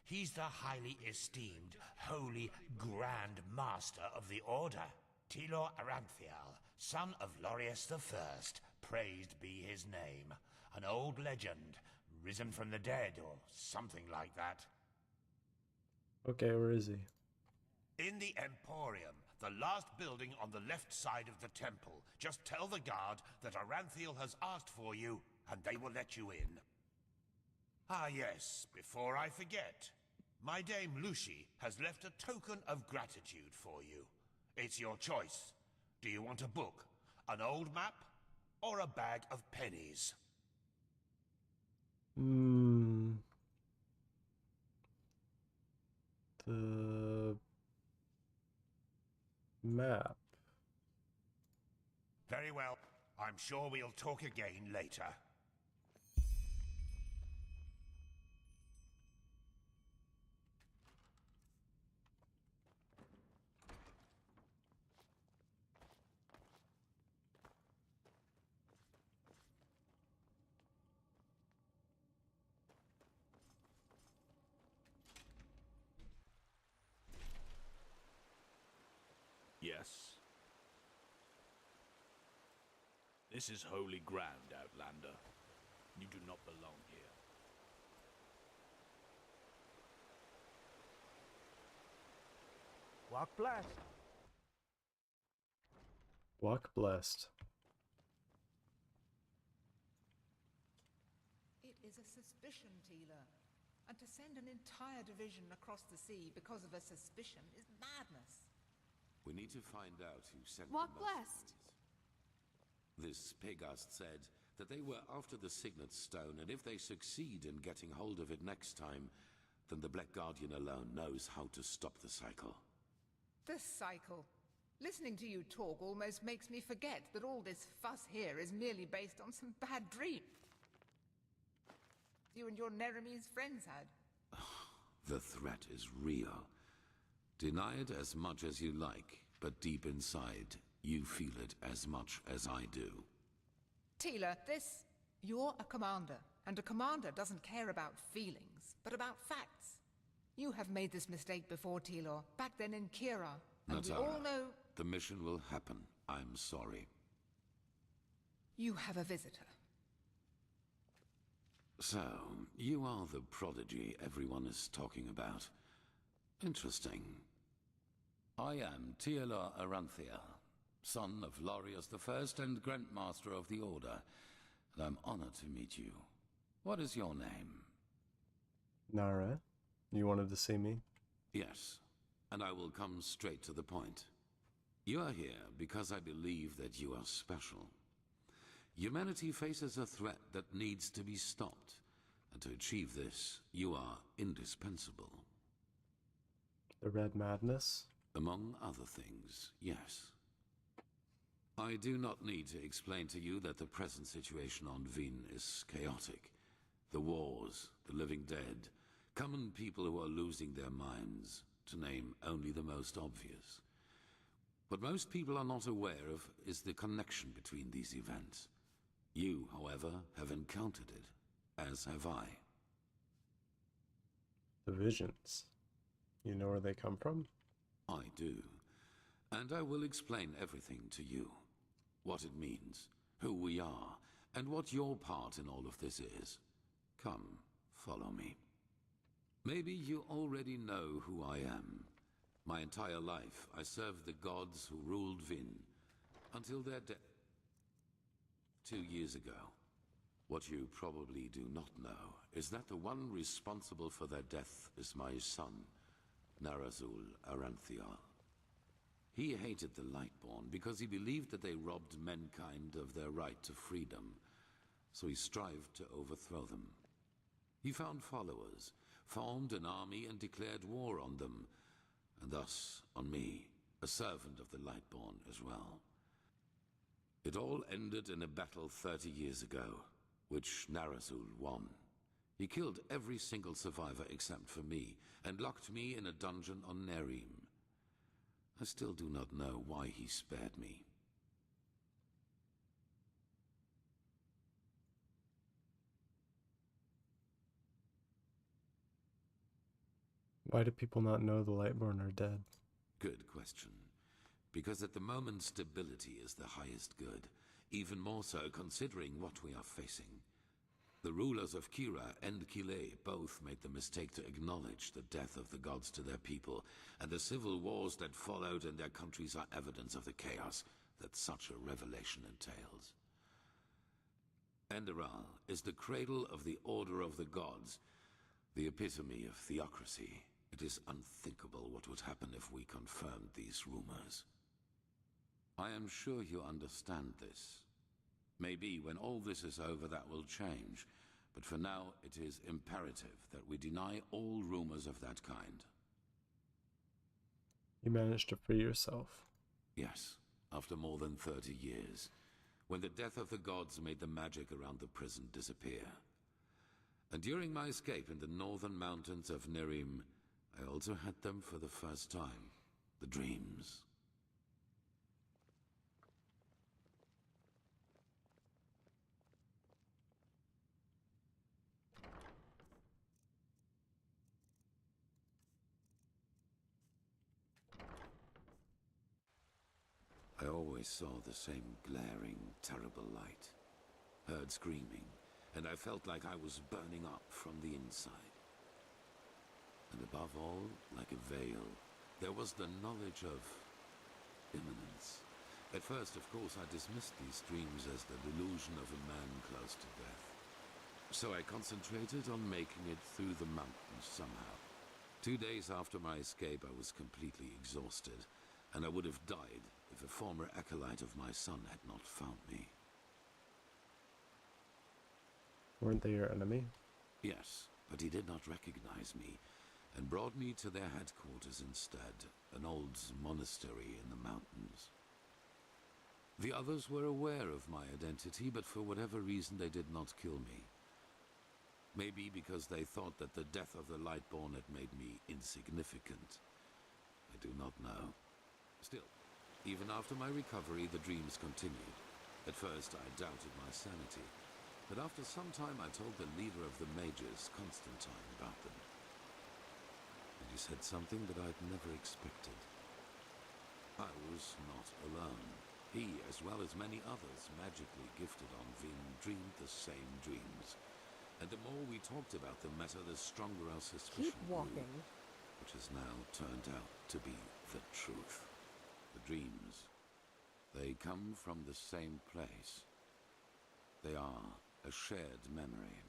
He's the highly esteemed, holy Grand Master of the Order. Tilor Aranthiel, son of Lorius the First, praised be his name. An old legend, risen from the dead, or something like that. Okay, where is he? In the Emporium, the last building on the left side of the temple. Just tell the guard that Aranthiel has asked for you, and they will let you in. Ah yes, before I forget, my dame Lucy has left a token of gratitude for you. It's your choice. Do you want a book, an old map, or a bag of pennies? The map. Very well. I'm sure we'll talk again later. Yes. This is holy ground, Outlander. You do not belong here. Walk blessed. Walk blessed. It is a suspicion, Tila. And to send an entire division across the sea because of a suspicion is madness. We need to find out who sent Walk the blessed. This Pegast said that they were after the Signet Stone, and if they succeed in getting hold of it next time, then the Black Guardian alone knows how to stop the cycle. The cycle. Listening to you talk almost makes me forget that all this fuss here is merely based on some bad dream you and your Neremese friends had. The threat is real. Deny it as much as you like, but deep inside, you feel it as much as I do. Tila, you're a commander, and a commander doesn't care about feelings, but about facts. You have made this mistake before, Tilor, back then in Kira, and we all know... The mission will happen. I'm sorry. You have a visitor. So, you are the prodigy everyone is talking about. Interesting. I am Tilor Aranthiel, son of Lorius the First and Grandmaster of the Order, and I'm honored to meet you. What is your name? Nara, you wanted to see me? Yes, and I will come straight to the point. You are here because I believe that you are special. Humanity faces a threat that needs to be stopped, and to achieve this, you are indispensable. The Red Madness? Among other things, yes. I do not need to explain to you that the present situation on Vin is chaotic. The wars, the living dead, common people who are losing their minds, to name only the most obvious. What most people are not aware of is the connection between these events. You, however, have encountered it, as have I. The visions. You know where they come from? I do. And I will explain everything to you. What it means, who we are, and what your part in all of this is. Come, follow me. Maybe you already know who I am. My entire life, I served the gods who ruled Vin, until their death 2 years ago. What you probably do not know is that the one responsible for their death is my son, Narazul Aranthial. He hated the Lightborn because he believed that they robbed mankind of their right to freedom, so he strived to overthrow them. He found followers, formed an army and declared war on them, and thus on me, a servant of the Lightborn as well. It all ended in a battle 30 years ago, which Narazul won. He killed every single survivor except for me, and locked me in a dungeon on Nerim. I still do not know why he spared me. Why do people not know the Lightborn are dead? Good question. Because at the moment stability is the highest good, even more so considering what we are facing. The rulers of Kira and Kile both made the mistake to acknowledge the death of the gods to their people, and the civil wars that followed in their countries are evidence of the chaos that such a revelation entails. Enderal is the cradle of the Order of the Gods, the epitome of theocracy. It is unthinkable what would happen if we confirmed these rumors. I am sure you understand this. Maybe when all this is over that will change, but for now it is imperative that we deny all rumors of that kind. You managed to free yourself. Yes, after more than 30 years, when the death of the gods made the magic around the prison disappear. And during my escape in the northern mountains of Nerim, I also had them for the first time, the dreams. I always saw the same glaring, terrible light. Heard screaming, and I felt like I was burning up from the inside. And above all, like a veil, there was the knowledge of imminence. At first, of course, I dismissed these dreams as the delusion of a man close to death. So I concentrated on making it through the mountains somehow. 2 days after my escape, I was completely exhausted, and I would have died if a former acolyte of my son had not found me. Weren't they your enemy? Yes, but he did not recognize me, and brought me to their headquarters instead, an old monastery in the mountains. The others were aware of my identity, but for whatever reason they did not kill me. Maybe because they thought that the death of the Lightborn had made me insignificant. I do not know. Still, even after my recovery, the dreams continued. At first, I doubted my sanity, but after some time I told the leader of the mages, Constantine, about them. And he said something that I'd never expected. I was not alone. He, as well as many others magically gifted on Vin, dreamed the same dreams. And the more we talked about the matter, the stronger our suspicion Keep walking. grew, which has now turned out to be the truth. The dreams, they come from the same place. They are a shared memory.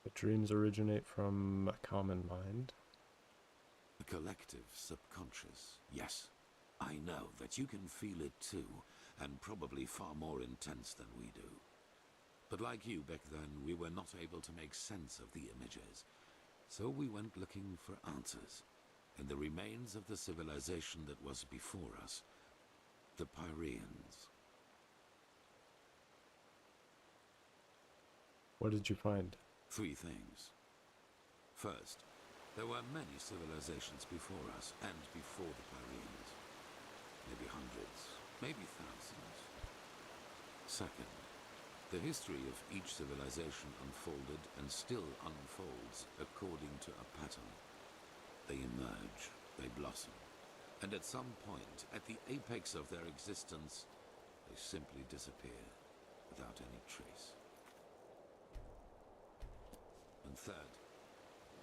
The dreams originate from a common mind. A collective subconscious, yes. I know that you can feel it too, and probably far more intense than we do. But like you back then, we were not able to make sense of the images. So we went looking for answers in the remains of the civilization that was before us, the Pyreans. What did you find? 3 things. First, there were many civilizations before us and before the Pyreans. Maybe hundreds, maybe thousands. Second, The history of each civilization unfolded and still unfolds according to a pattern. They emerge, they blossom, and at some point, at the apex of their existence, they simply disappear without any trace. And third,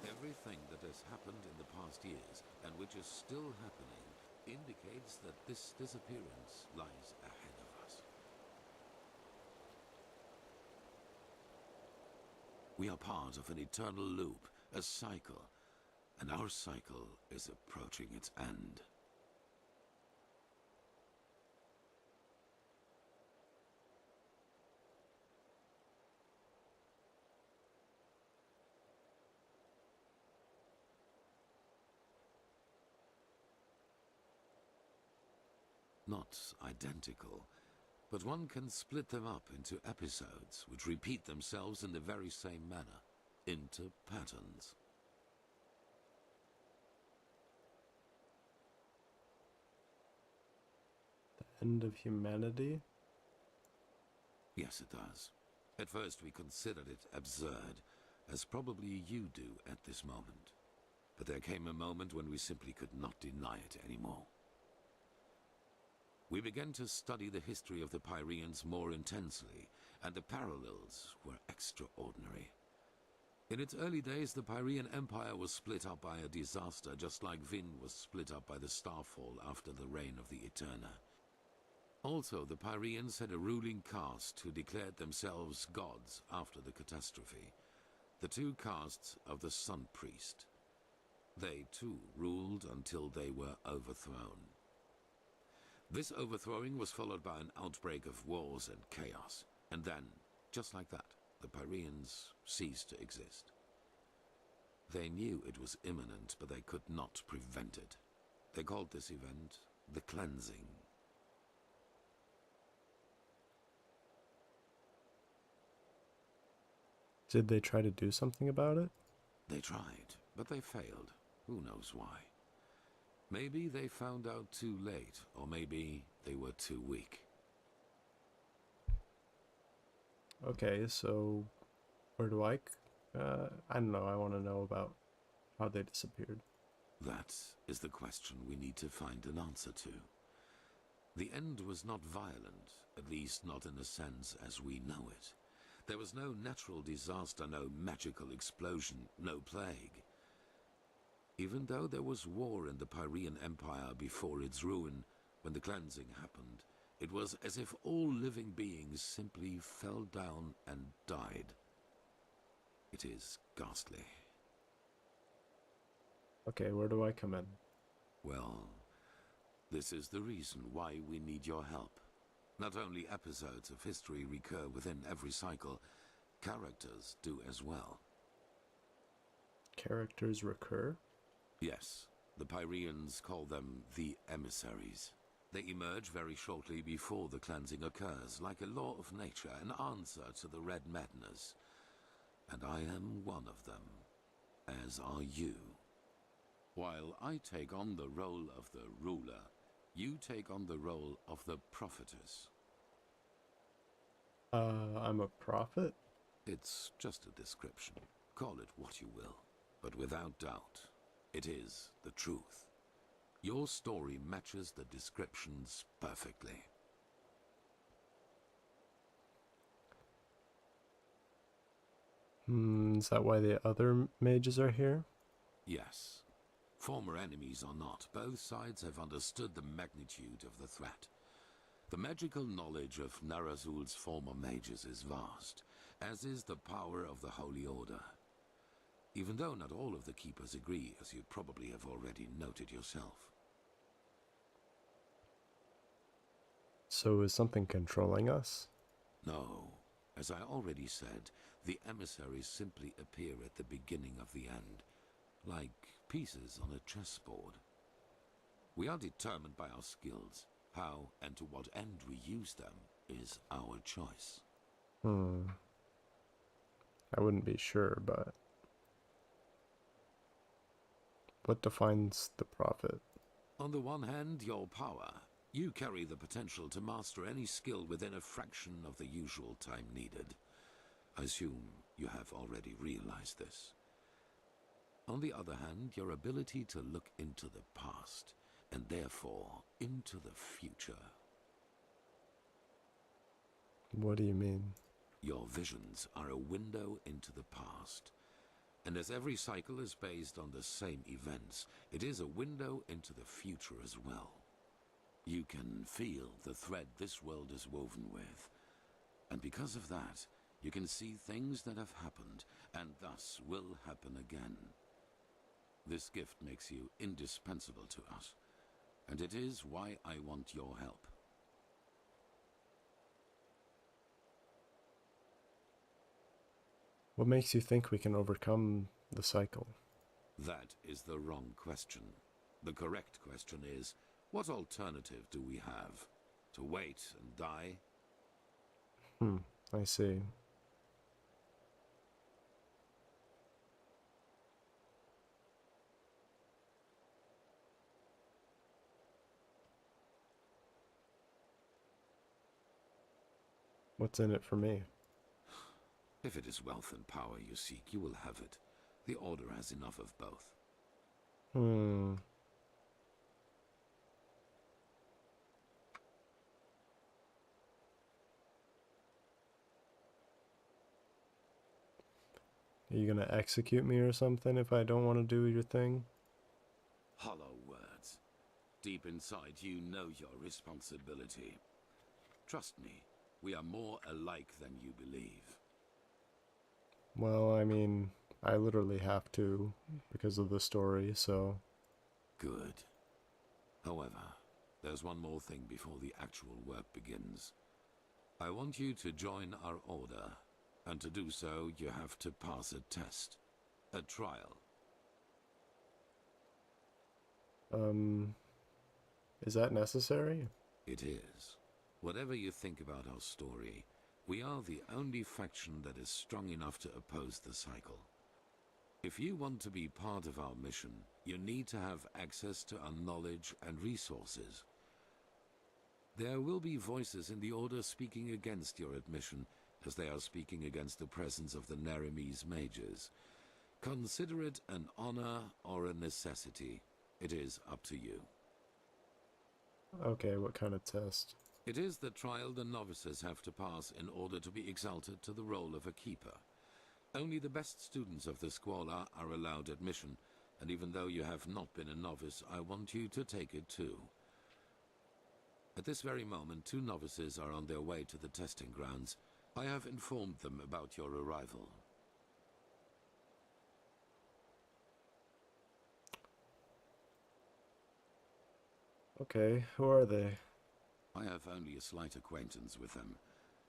everything that has happened in the past years, and which is still happening, indicates that this disappearance lies ahead of us. We are part of an eternal loop, a cycle, and our cycle is approaching its end. Not identical, but one can split them up into episodes which repeat themselves in the very same manner, into patterns. The end of humanity? Yes, it does. At first we considered it absurd, as probably you do at this moment. But there came a moment when we simply could not deny it anymore. We began to study the history of the Pyreans more intensely, and the parallels were extraordinary. In its early days, the Pyrean Empire was split up by a disaster, just like Vin was split up by the Starfall after the reign of the Eterna. Also, the Pyreans had a ruling caste who declared themselves gods after the catastrophe. The two castes of the Sun Priest. They, too, ruled until they were overthrown. This overthrowing was followed by an outbreak of wars and chaos. And then, just like that, the Pyreans ceased to exist. They knew it was imminent, but they could not prevent it. They called this event the Cleansing. Did they try to do something about it? They tried, but they failed. Who knows why? Maybe they found out too late, or maybe they were too weak. Okay, so where do I don't know, I want to know about how they disappeared. That is the question we need to find an answer to. The end was not violent, at least not in a sense as we know it. There was no natural disaster, no magical explosion, no plague. Even though there was war in the Pyrean Empire before its ruin, when the cleansing happened, it was as if all living beings simply fell down and died. It is ghastly. Okay, where do I come in? Well, this is the reason why we need your help. Not only episodes of history recur within every cycle, characters do as well. Characters recur? Yes, the Pyreans call them the emissaries. They emerge very shortly before the cleansing occurs, like a law of nature, an answer to the Red Madness. And I am one of them, as are you. While I take on the role of the ruler, you take on the role of the prophetess. I'm a prophet? It's just a description. Call it what you will. But without doubt, it is the truth. Your story matches the descriptions perfectly. Is that why the other mages are here? Yes. Former enemies or not, both sides have understood the magnitude of the threat. The magical knowledge of Narazul's former mages is vast, as is the power of the Holy Order. Even though not all of the Keepers agree, as you probably have already noted yourself. So is something controlling us? No. As I already said, the emissaries simply appear at the beginning of the end, like pieces on a chessboard. We are determined by our skills. How and to what end we use them is our choice. I wouldn't be sure, but what defines the prophet? On the one hand, your power. You carry the potential to master any skill within a fraction of the usual time needed. I assume you have already realized this. On the other hand, your ability to look into the past, and therefore into the future. What do you mean? Your visions are a window into the past. And as every cycle is based on the same events, it is a window into the future as well. You can feel the thread this world is woven with. And because of that, you can see things that have happened, and thus will happen again. This gift makes you indispensable to us, and it is why I want your help. What makes you think we can overcome the cycle? That is the wrong question. The correct question is, what alternative do we have? To wait and die? I see. What's in it for me? If it is wealth and power you seek, you will have it. The Order has enough of both. Are you gonna execute me or something if I don't want to do your thing? Hollow words. Deep inside, you know your responsibility. Trust me, we are more alike than you believe. Well, I mean, I literally have to because of the story, so... Good. However, there's one more thing before the actual work begins. I want you to join our Order, and to do so, you have to pass a test. A trial. Is that necessary? It is. Whatever you think about our story, we are the only faction that is strong enough to oppose the cycle. If you want to be part of our mission, you need to have access to our knowledge and resources. There will be voices in the Order speaking against your admission, as they are speaking against the presence of the Neremese mages. Consider it an honor or a necessity. It is up to you. Okay, what kind of test? It is the trial the novices have to pass in order to be exalted to the role of a keeper. Only the best students of the Squalor are allowed admission, and even though you have not been a novice, I want you to take it too. At this very moment, 2 novices are on their way to the testing grounds. I have informed them about your arrival. Okay, who are they? I have only a slight acquaintance with them.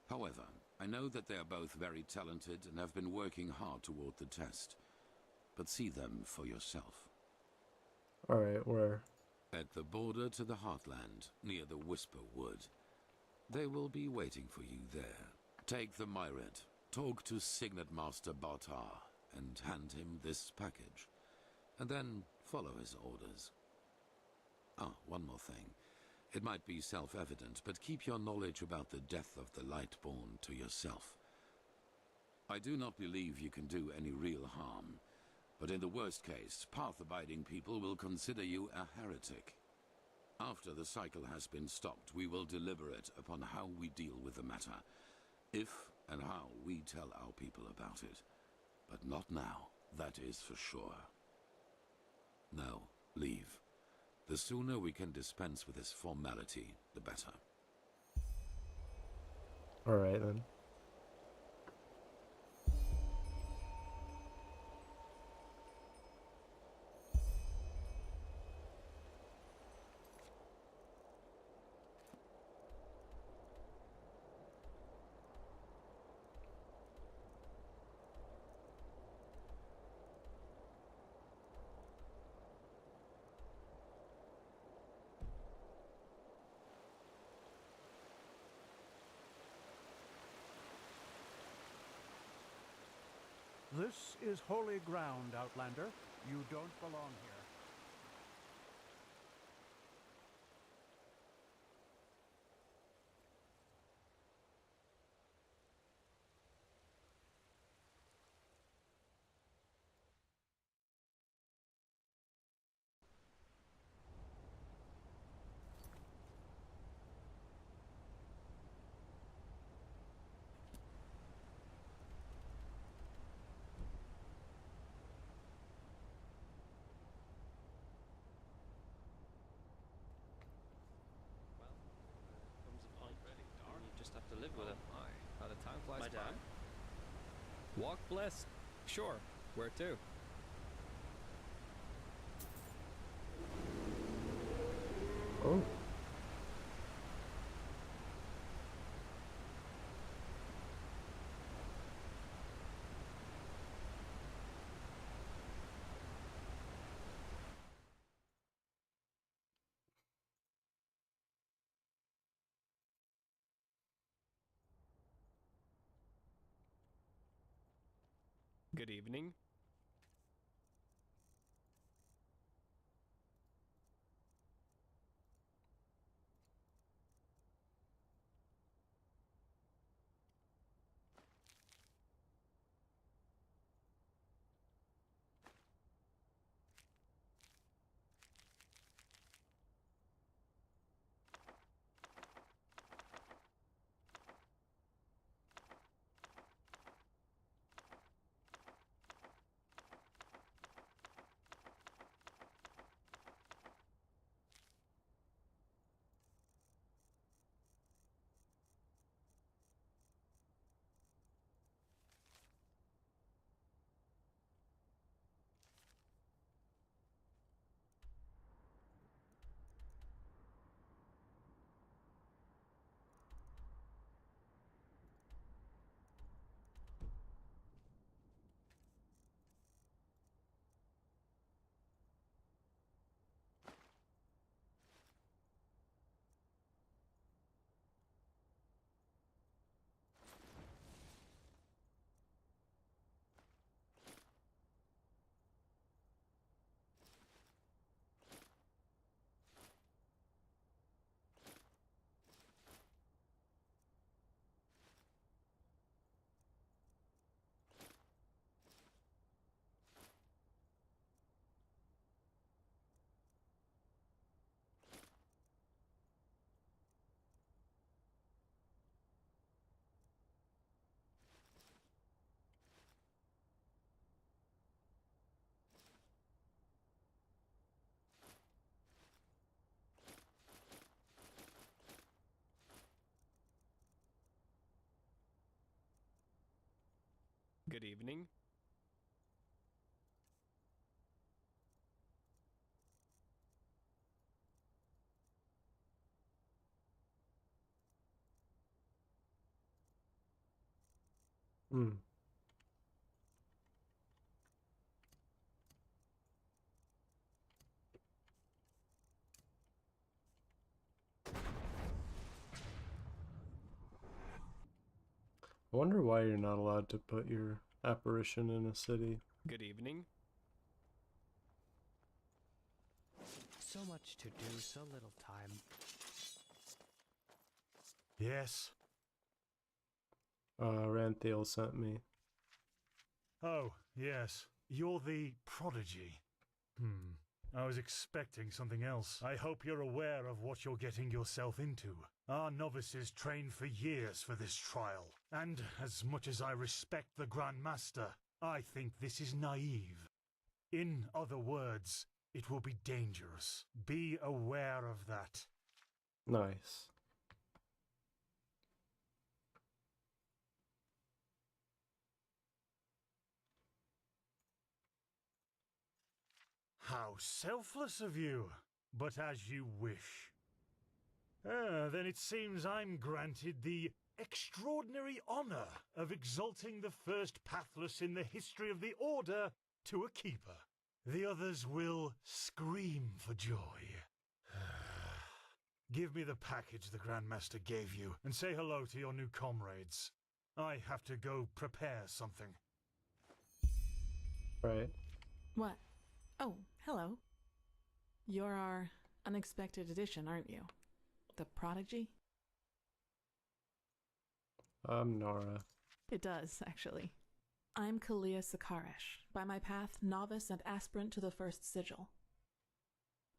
However, I know that they are both very talented and have been working hard toward the test. But see them for yourself. Alright, where? At the border to the Heartland, near the Whisper Wood. They will be waiting for you there. Take the Myret, talk to Signet Master Bartar, and hand him this package. And then follow his orders. Ah, one more thing. It might be self-evident, but keep your knowledge about the death of the Lightborn to yourself. I do not believe you can do any real harm, but in the worst case, path-abiding people will consider you a heretic. After the cycle has been stopped, we will deliberate upon how we deal with the matter, if and how we tell our people about it. But not now, that is for sure. Now, leave. The sooner we can dispense with this formality, the better. Alright then. This is holy ground, Outlander. You don't belong here. Madame? Walk blessed. Sure. Where to? Oh. Good evening. Good evening. Hmm. I wonder why you're not allowed to put your apparition in a city. Good evening. So much to do, so little time. Yes. Ranthiel sent me. Oh, yes. You're the prodigy. I was expecting something else. I hope you're aware of what you're getting yourself into. Our novices trained for years for this trial. And as much as I respect the Grand Master, I think this is naive. In other words, it will be dangerous. Be aware of that. Nice. How selfless of you! But as you wish. Then it seems I'm granted the extraordinary honor of exalting the first pathless in the history of the Order to a keeper. The others will scream for joy. Give me the package the Grandmaster gave you, and say hello to your new comrades. I have to go prepare something. Right. What? Oh, hello. You're our unexpected addition, aren't you? The prodigy? I'm Nara. It does, actually. I'm Kalia Sakaresh, by my path novice and aspirant to the first sigil.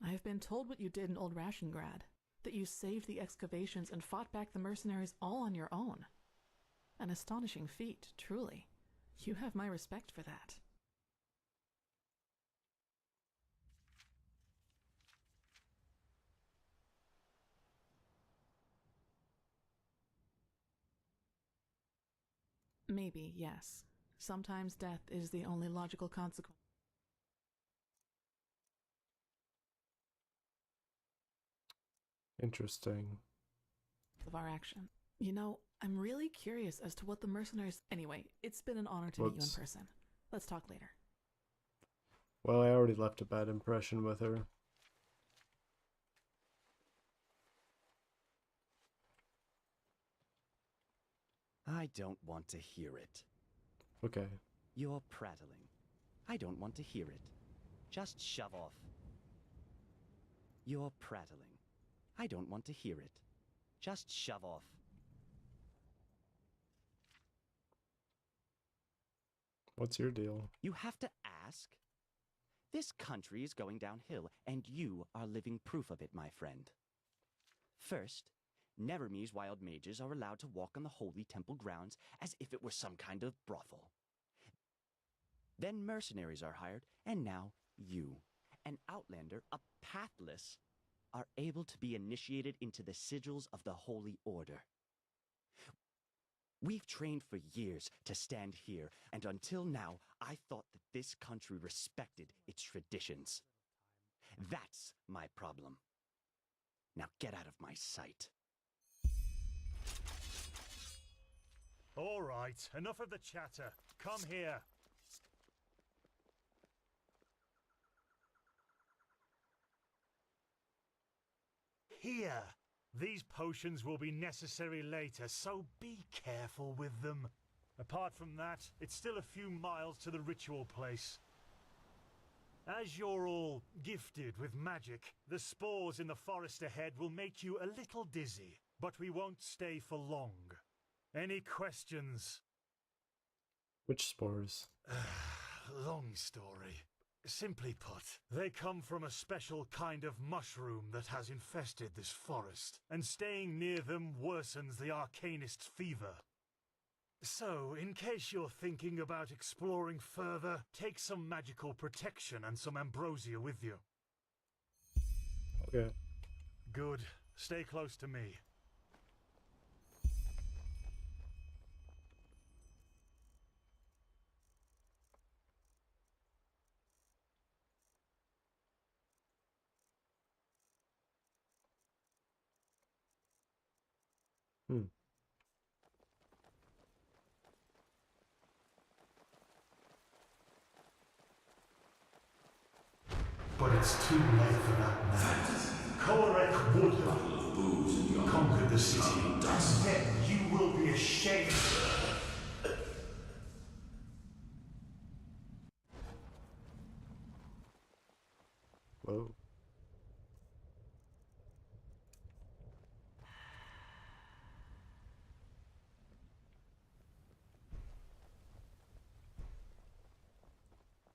I have been told what you did in Old Rashengrad, that you saved the excavations and fought back the mercenaries all on your own. An astonishing feat, truly. You have my respect for that. Maybe, yes. Sometimes death is the only logical consequence Interesting. of our action. You know, I'm really curious as to what the mercenaries... Anyway, it's been an honor to meet you in person. Let's talk later. Well, I already left a bad impression with her. I don't want to hear it. Okay. You're prattling. I don't want to hear it. Just shove off. You're prattling. I don't want to hear it. Just shove off. What's your deal? You have to ask? This country is going downhill, and you are living proof of it, my friend. First, Nereme's wild mages are allowed to walk on the holy temple grounds as if it were some kind of brothel. Then mercenaries are hired, and now you, an outlander, a pathless, are able to be initiated into the sigils of the Holy Order. We've trained for years to stand here, and until now, I thought that this country respected its traditions. That's my problem. Now get out of my sight. All right, enough of the chatter. Come here. Here. These potions will be necessary later, so be careful with them. Apart from that, it's still a few miles to the ritual place. As you're all gifted with magic, the spores in the forest ahead will make you a little dizzy, but we won't stay for long. Any questions? Which spores? Long story. Simply put, they come from a special kind of mushroom that has infested this forest, and staying near them worsens the arcanist's fever. So, in case you're thinking about exploring further, take some magical protection and some ambrosia with you. Okay. Good. Stay close to me. But it's too late for that now. Korek would have conquered the city, and then you will be ashamed. Whoa.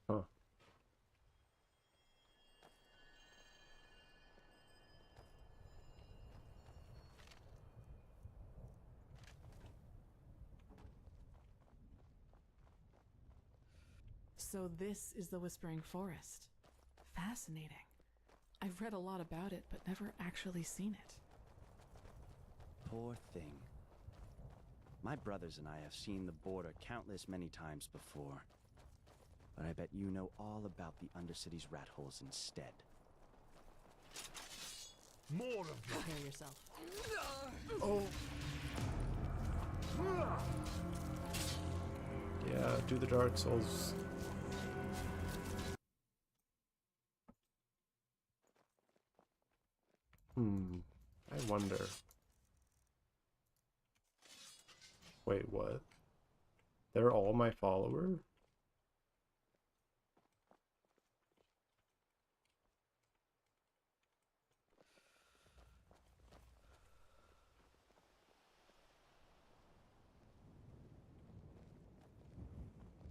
Huh. So this is the Whispering Forest. Fascinating. I've read a lot about it, but never actually seen it. Poor thing. My brothers and I have seen the border countless many times before. But I bet you know all about the Undercity's rat holes instead. More of them. Prepare yourself. Oh. Yeah, do the Dark Souls. I wonder. Wait, what? They're all my follower?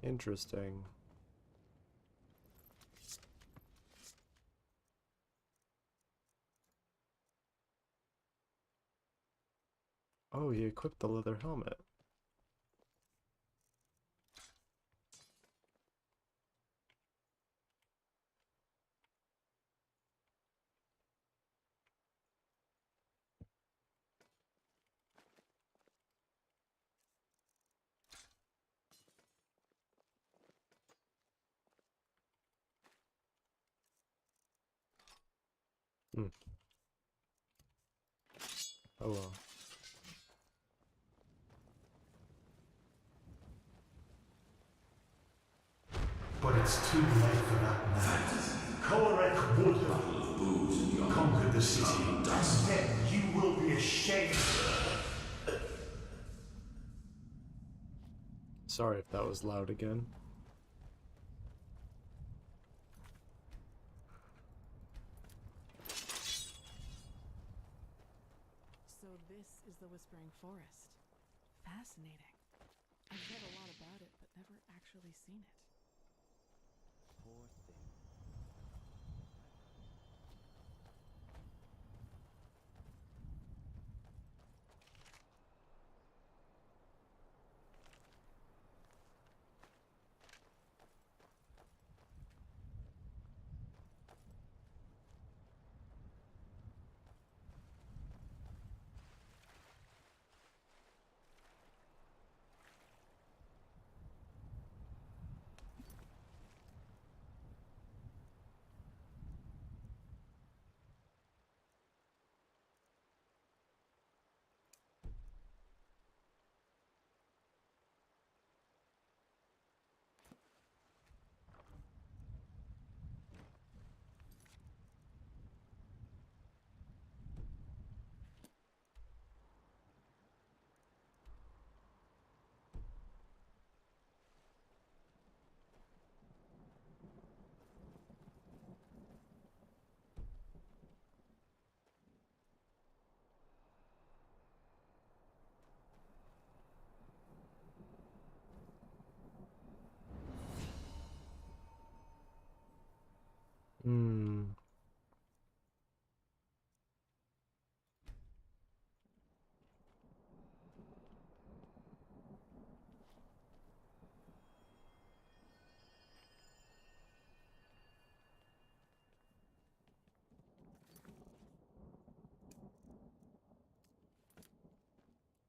Interesting. Oh, he equipped the leather helmet. Hmm. Oh well. But it's too late for that now. Korek would have conquered the city, and then you will be ashamed. Sorry if that was loud again. So this is the Whispering Forest. Fascinating. I've read a lot about it, but never actually seen it. Poor thing. Hmm.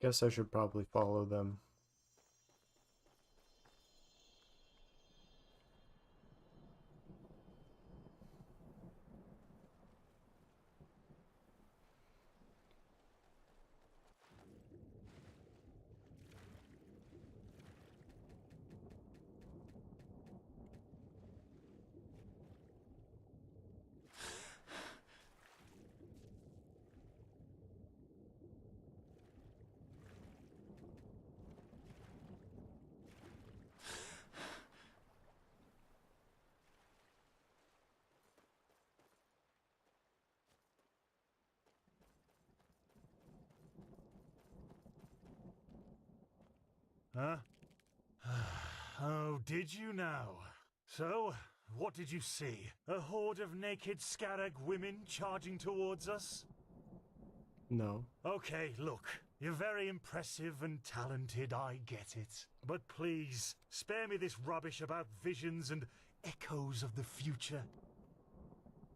Guess I should probably follow them. Huh? Oh, did you now? So, what did you see? A horde of naked Scarag women charging towards us? No. Okay, look. You're very impressive and talented, I get it. But please, spare me this rubbish about visions and echoes of the future.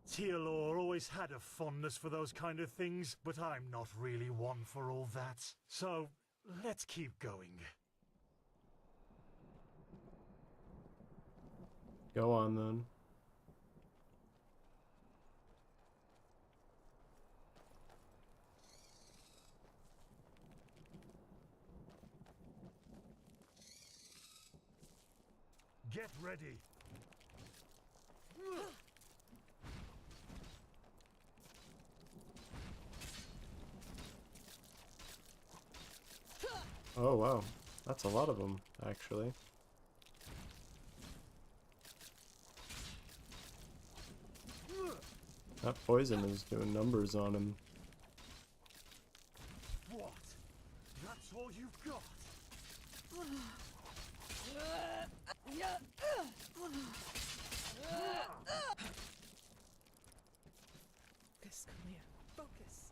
Tealor always had a fondness for those kind of things, but I'm not really one for all that. So, let's keep going. Go on then. Get ready. Oh wow, that's a lot of them, actually. That poison is doing numbers on him. What? That's all you've got? Focus, Kalia. Focus.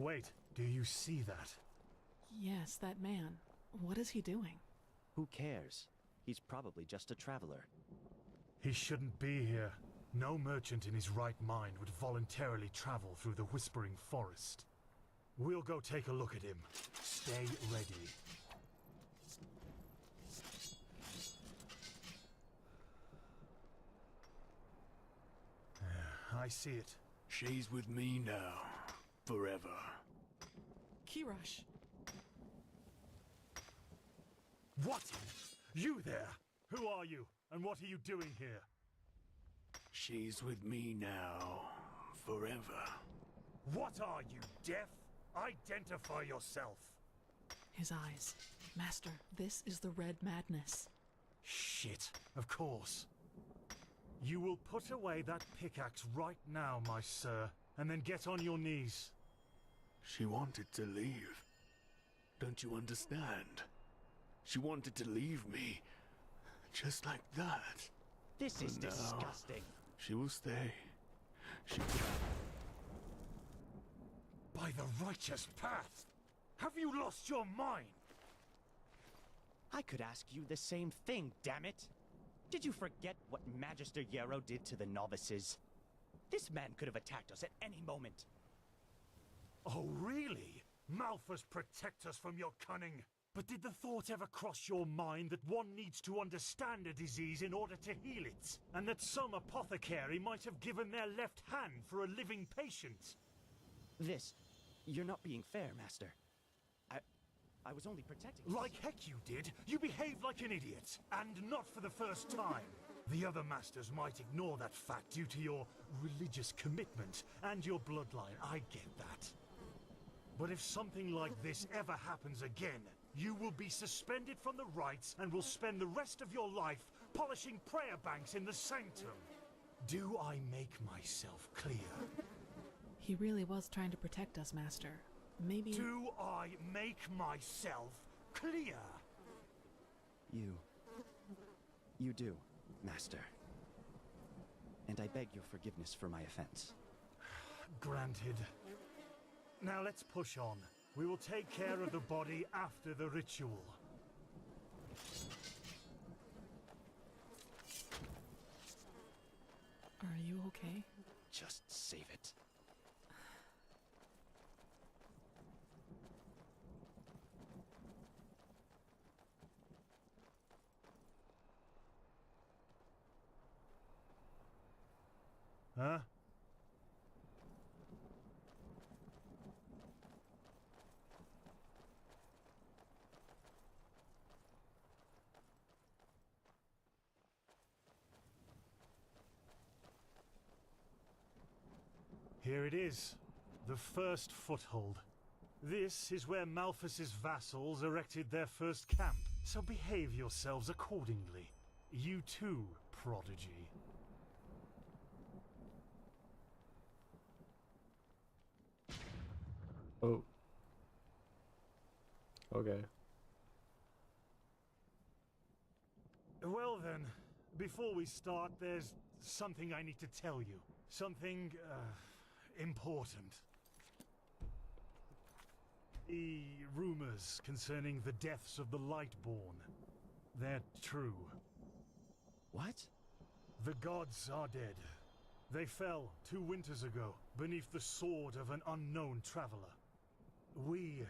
Wait, do you see that? Yes, that man. What is he doing? Who cares? He's probably just a traveler. He shouldn't be here. No merchant in his right mind would voluntarily travel through the Whispering Forest. We'll go take a look at him. Stay ready. I see it. She's with me now. Forever. Kirash! What? You there? Who are you? And what are you doing here? She's with me now. Forever. What are you, deaf? Identify yourself! His eyes. Master, this is the Red Madness. Shit, of course. You will put away that pickaxe right now, my sir, and then get on your knees. She wanted to leave. Don't you understand? She wanted to leave me. Just like that. This is But now, disgusting. She will stay. She... By the righteous path! Have you lost your mind? I could ask you the same thing, damn it! Did you forget what Magister Yarrow did to the novices? This man could have attacked us at any moment. Oh, really? Malphus protect us from your cunning. But did the thought ever cross your mind that one needs to understand a disease in order to heal it? And that some apothecary might have given their left hand for a living patient? You're not being fair, Master. I was only protecting... Like heck you did. You behaved like an idiot. And not for the first time. The other masters might ignore that fact due to your religious commitment and your bloodline. I get that. But if something like this ever happens again, you will be suspended from the rites and will spend the rest of your life polishing prayer banks in the sanctum. Do I make myself clear? He really was trying to protect us, Master. Maybe... Do I make myself clear? You do, Master. And I beg your forgiveness for my offense. Granted. Now let's push on. We will take care of the body after the ritual. Are you okay? Just save it. Huh? Here it is, the first foothold. This is where Malphus's vassals erected their first camp, so behave yourselves accordingly. You too, prodigy. Oh. Okay. Well then, before we start, there's something I need to tell you. Something, important. The rumors concerning the deaths of the Lightborn, they're true. What? The gods are dead. They fell 2 winters ago, beneath the sword of an unknown traveler. We,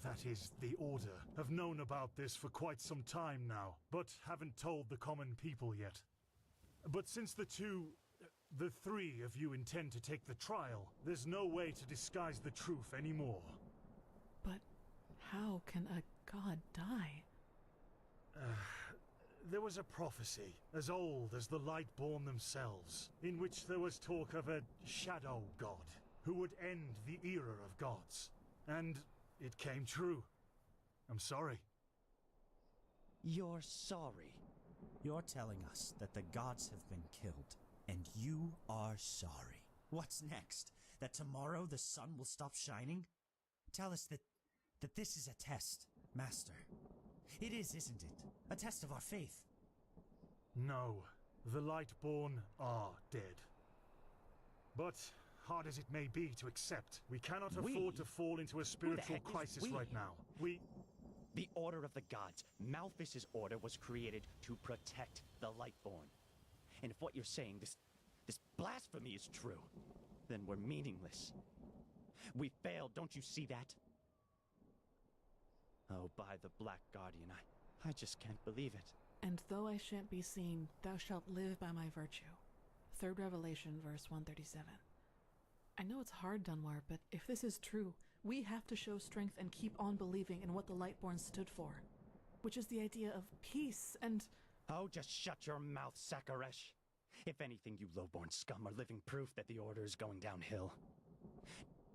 that is, the Order, have known about this for quite some time now, but haven't told the common people yet. But since the 3 of you intend to take the trial, there's no way to disguise the truth anymore. But how can a god die? There was a prophecy, as old as the Lightborn themselves, in which there was talk of a shadow god, who would end the era of gods. And it came true. I'm sorry. You're sorry? You're telling us that the gods have been killed, and you are sorry. What's next? That tomorrow the sun will stop shining? Tell us that this is a test, Master. It is, isn't it? A test of our faith. No, the Lightborn are dead. But hard as it may be to accept. We cannot We? afford to fall into a spiritual heck is crisis we? right now. The Order of the Gods. Malthus's order was created to protect the Lightborn. And if what you're saying, this blasphemy is true, then we're meaningless. We failed, don't you see that? Oh, by the Black Guardian, I just can't believe it. And though I shan't be seen, thou shalt live by my virtue. 3rd Revelation, verse 137. I know it's hard, Dunmar, but if this is true, we have to show strength and keep on believing in what the Lightborn stood for, which is the idea of peace and... Oh, just shut your mouth, Sakaresh. If anything, you lowborn scum are living proof that the Order is going downhill.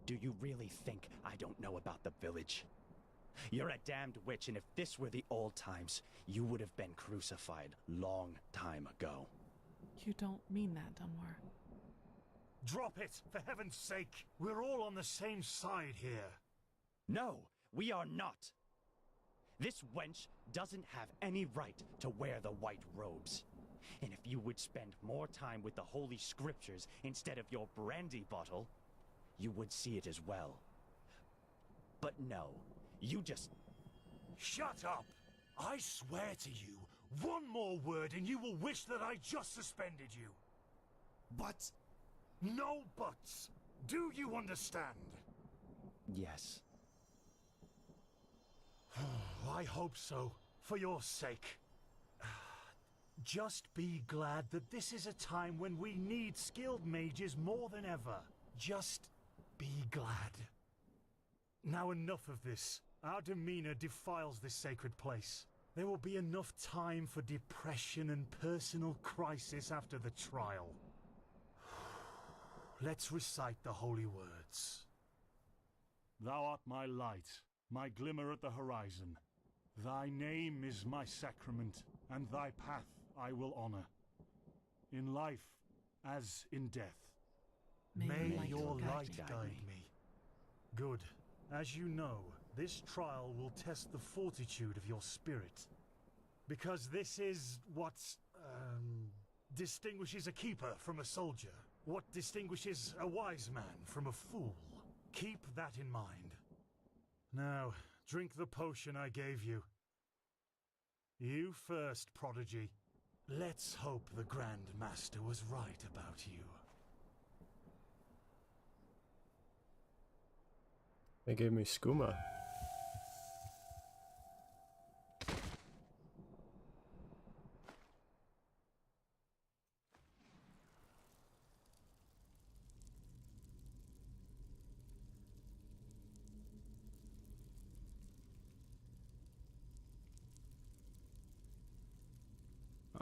Do you really think I don't know about the village? You're a damned witch, and if this were the old times, you would have been crucified long time ago. You don't mean that, Dunmar. Drop it, for heaven's sake! We're all on the same side here. No, we are not. This wench doesn't have any right to wear the white robes. And if you would spend more time with the Holy Scriptures instead of your brandy bottle, you would see it as well. But no, you just... Shut up! I swear to you, one more word and you will wish that I just suspended you. But... no buts! Do you understand? Yes. I hope so, for your sake. Just be glad that this is a time when we need skilled mages more than ever. Just be glad. Now enough of this. Our demeanor defiles this sacred place. There will be enough time for depression and personal crisis after the trial. Let's recite the holy words. Thou art my light, my glimmer at the horizon. Thy name is my sacrament, and thy path I will honor. In life as in death. May your light guide me. Good. As you know, this trial will test the fortitude of your spirit. Because this is what, distinguishes a keeper from a soldier. What distinguishes a wise man from a fool. Keep that in mind. Now, drink the potion I gave you. You first, Prodigy. Let's hope the Grand Master was right about you. They gave me skooma.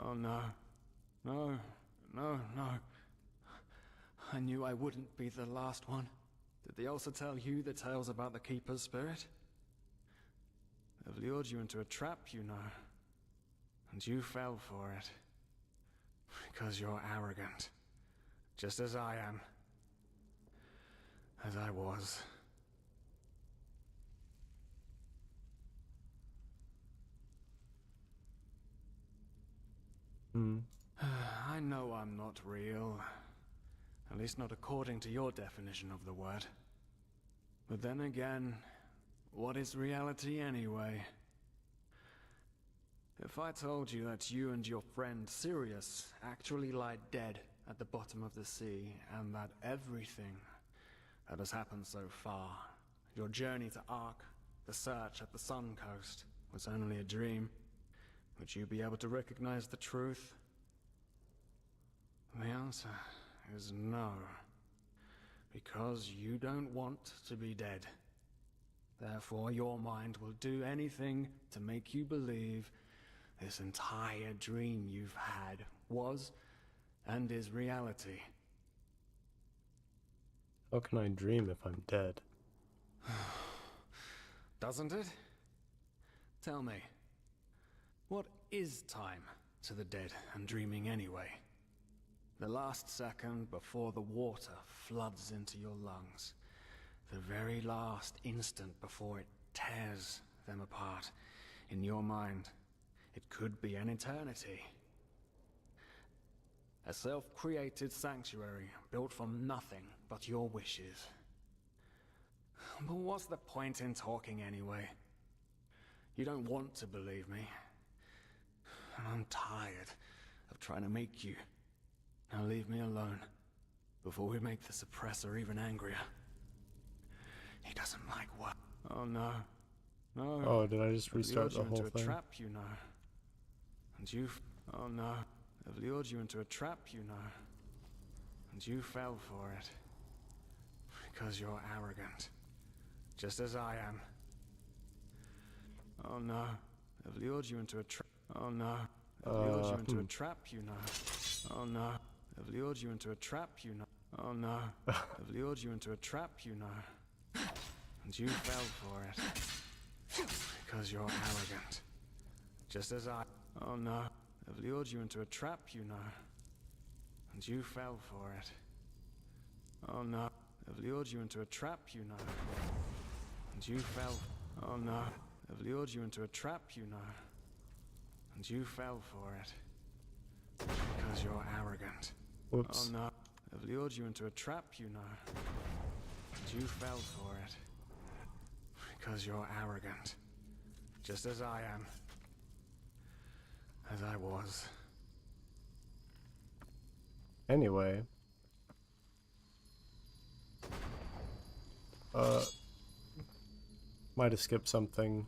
Oh no. No, no, no. I knew I wouldn't be the last one. Did they also tell you the tales about the Keeper's spirit? They've lured you into a trap, you know. And you fell for it. Because you're arrogant. Just as I am. As I was. I know I'm not real. At least not according to your definition of the word. But then again, what is reality anyway? If I told you that you and your friend Sirius actually lie dead at the bottom of the sea, and that everything that has happened so far, your journey to Ark, the search at the Sun Coast, was only a dream, would you be able to recognize the truth? The answer is no. Because you don't want to be dead. Therefore, your mind will do anything to make you believe this entire dream you've had was and is reality. How can I dream if I'm dead? Doesn't it? Tell me, what is time to the dead and dreaming anyway? The last second before the water floods into your lungs. The very last instant before it tears them apart in your mind. It could be an eternity. A self-created sanctuary built from nothing but your wishes. But what's the point in talking anyway? You don't want to believe me. And I'm tired of trying to make you. Now leave me alone before we make the suppressor even angrier. He doesn't like what? Oh no. No. Oh, did I just restart the I've lured you whole into thing? a trap, you know. And you... Oh no. I've lured you into a trap, you know. And you fell for it. Because you're arrogant. Just as I am. Oh no. I've lured you into a trap. Oh no. I've lured you into a trap, you know. Oh no. I've lured you into a trap, you know. Oh no. I've lured you into a trap, you know. And you fell for it. Because you're arrogant. Just as I... Oh no. I've lured you into a trap, you know. And you fell for it. Oh no. I've lured you into a trap, you know. And you fell... Oh no. I've lured you into a trap, you know. And you fell for it. Because you're arrogant. Whoops. Oh no. I've lured you into a trap, you know. And you fell for it. Because you're arrogant. Just as I am. As I was. Anyway. Might have skipped something.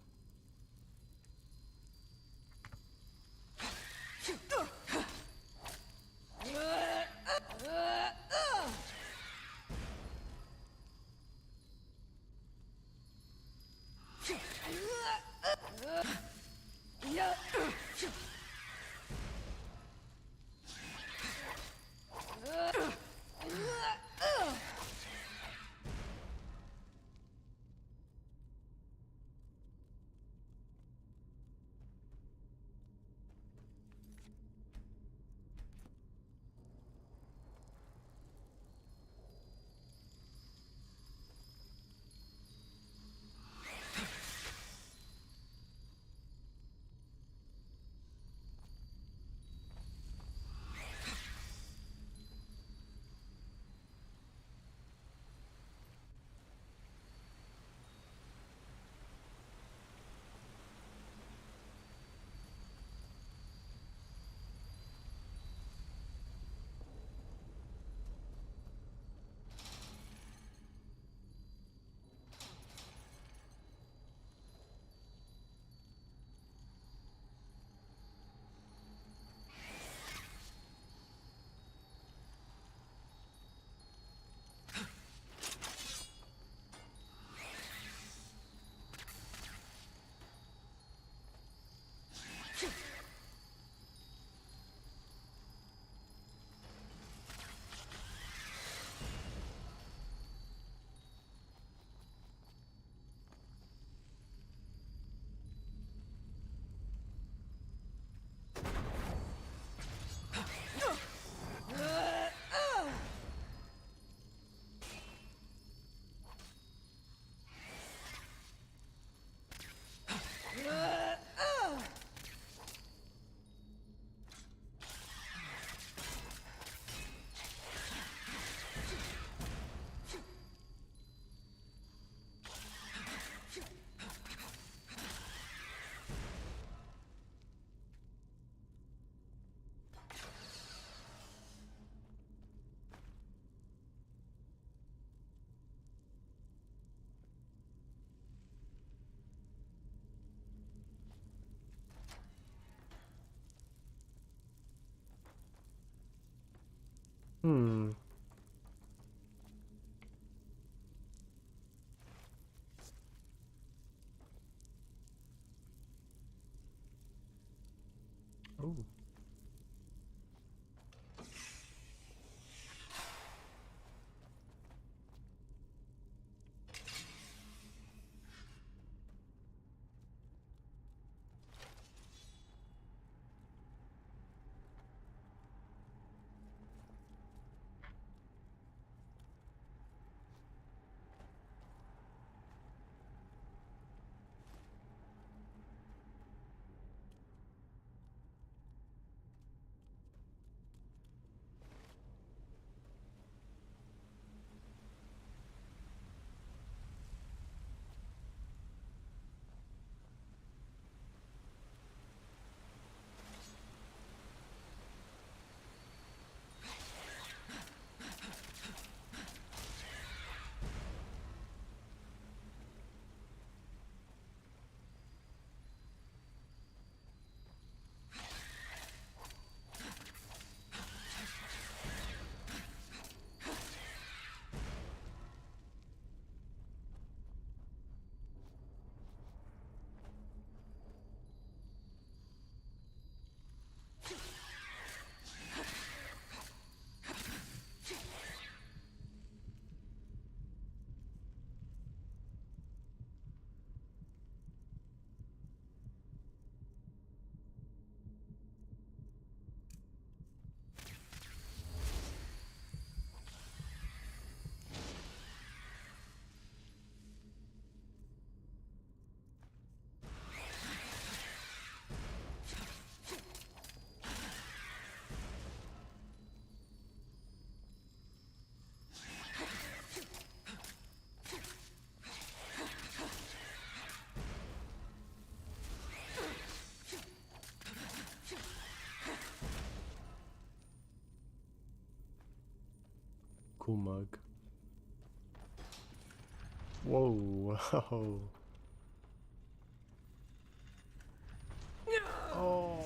Hmm. Oh. cool mug. Whoa, whoa. Oh.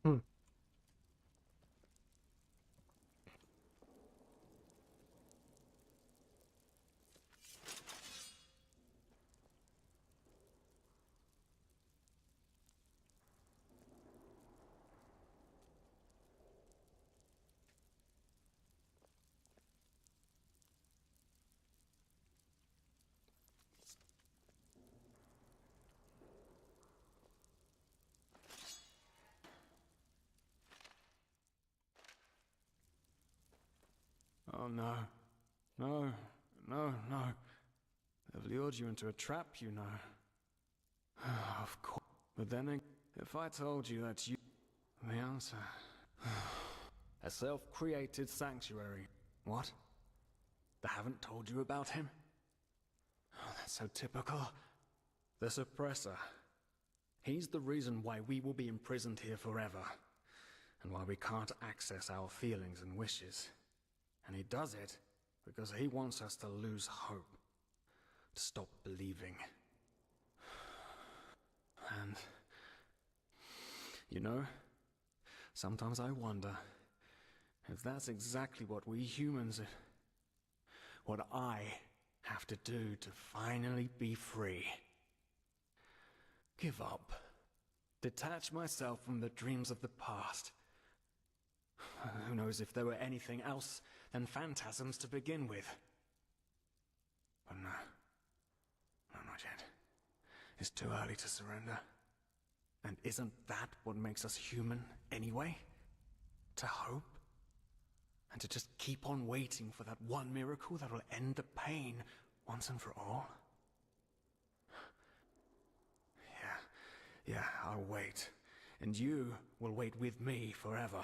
Hmm. Oh no. No, no, no. They've lured you into a trap, you know. Of course. But then, if I told you that you... The answer... A self-created sanctuary. What? They haven't told you about him? Oh, that's so typical. The suppressor. He's the reason why we will be imprisoned here forever. And why we can't access our feelings and wishes. And he does it because he wants us to lose hope. To stop believing. And... You know, sometimes I wonder if that's exactly what we humans... What I have to do to finally be free. Give up. Detach myself from the dreams of the past. Who knows if there were anything else than phantasms to begin with. But no. No, not yet. It's too early to surrender. And isn't that what makes us human anyway? To hope? And to just keep on waiting for that one miracle that will end the pain once and for all? Yeah, I'll wait. And you will wait with me forever.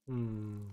Hmm.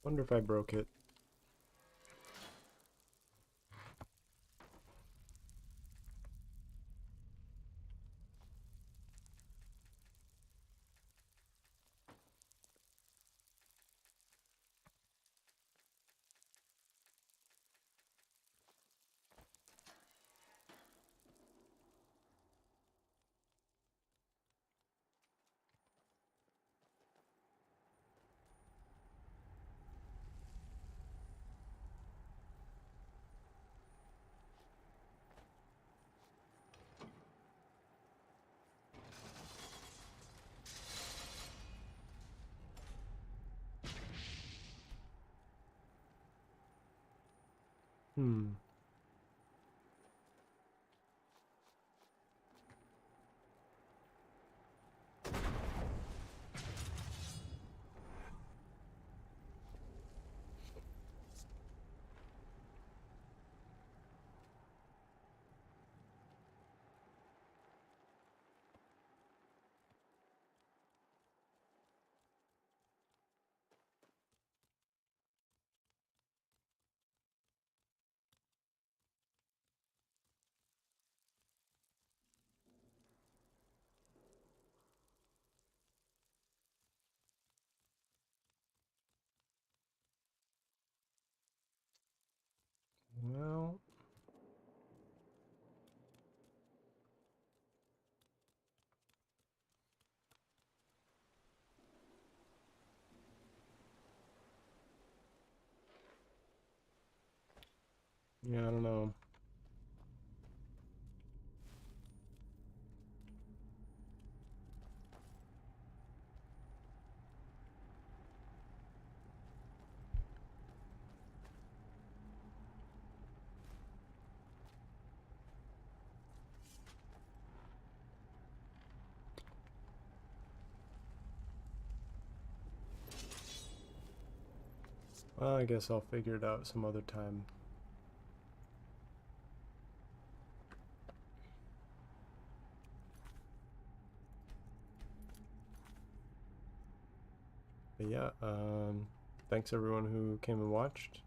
Wonder if I broke it. Hmm. Well, yeah, I don't know. Well, I guess I'll figure it out some other time. But yeah, thanks everyone who came and watched.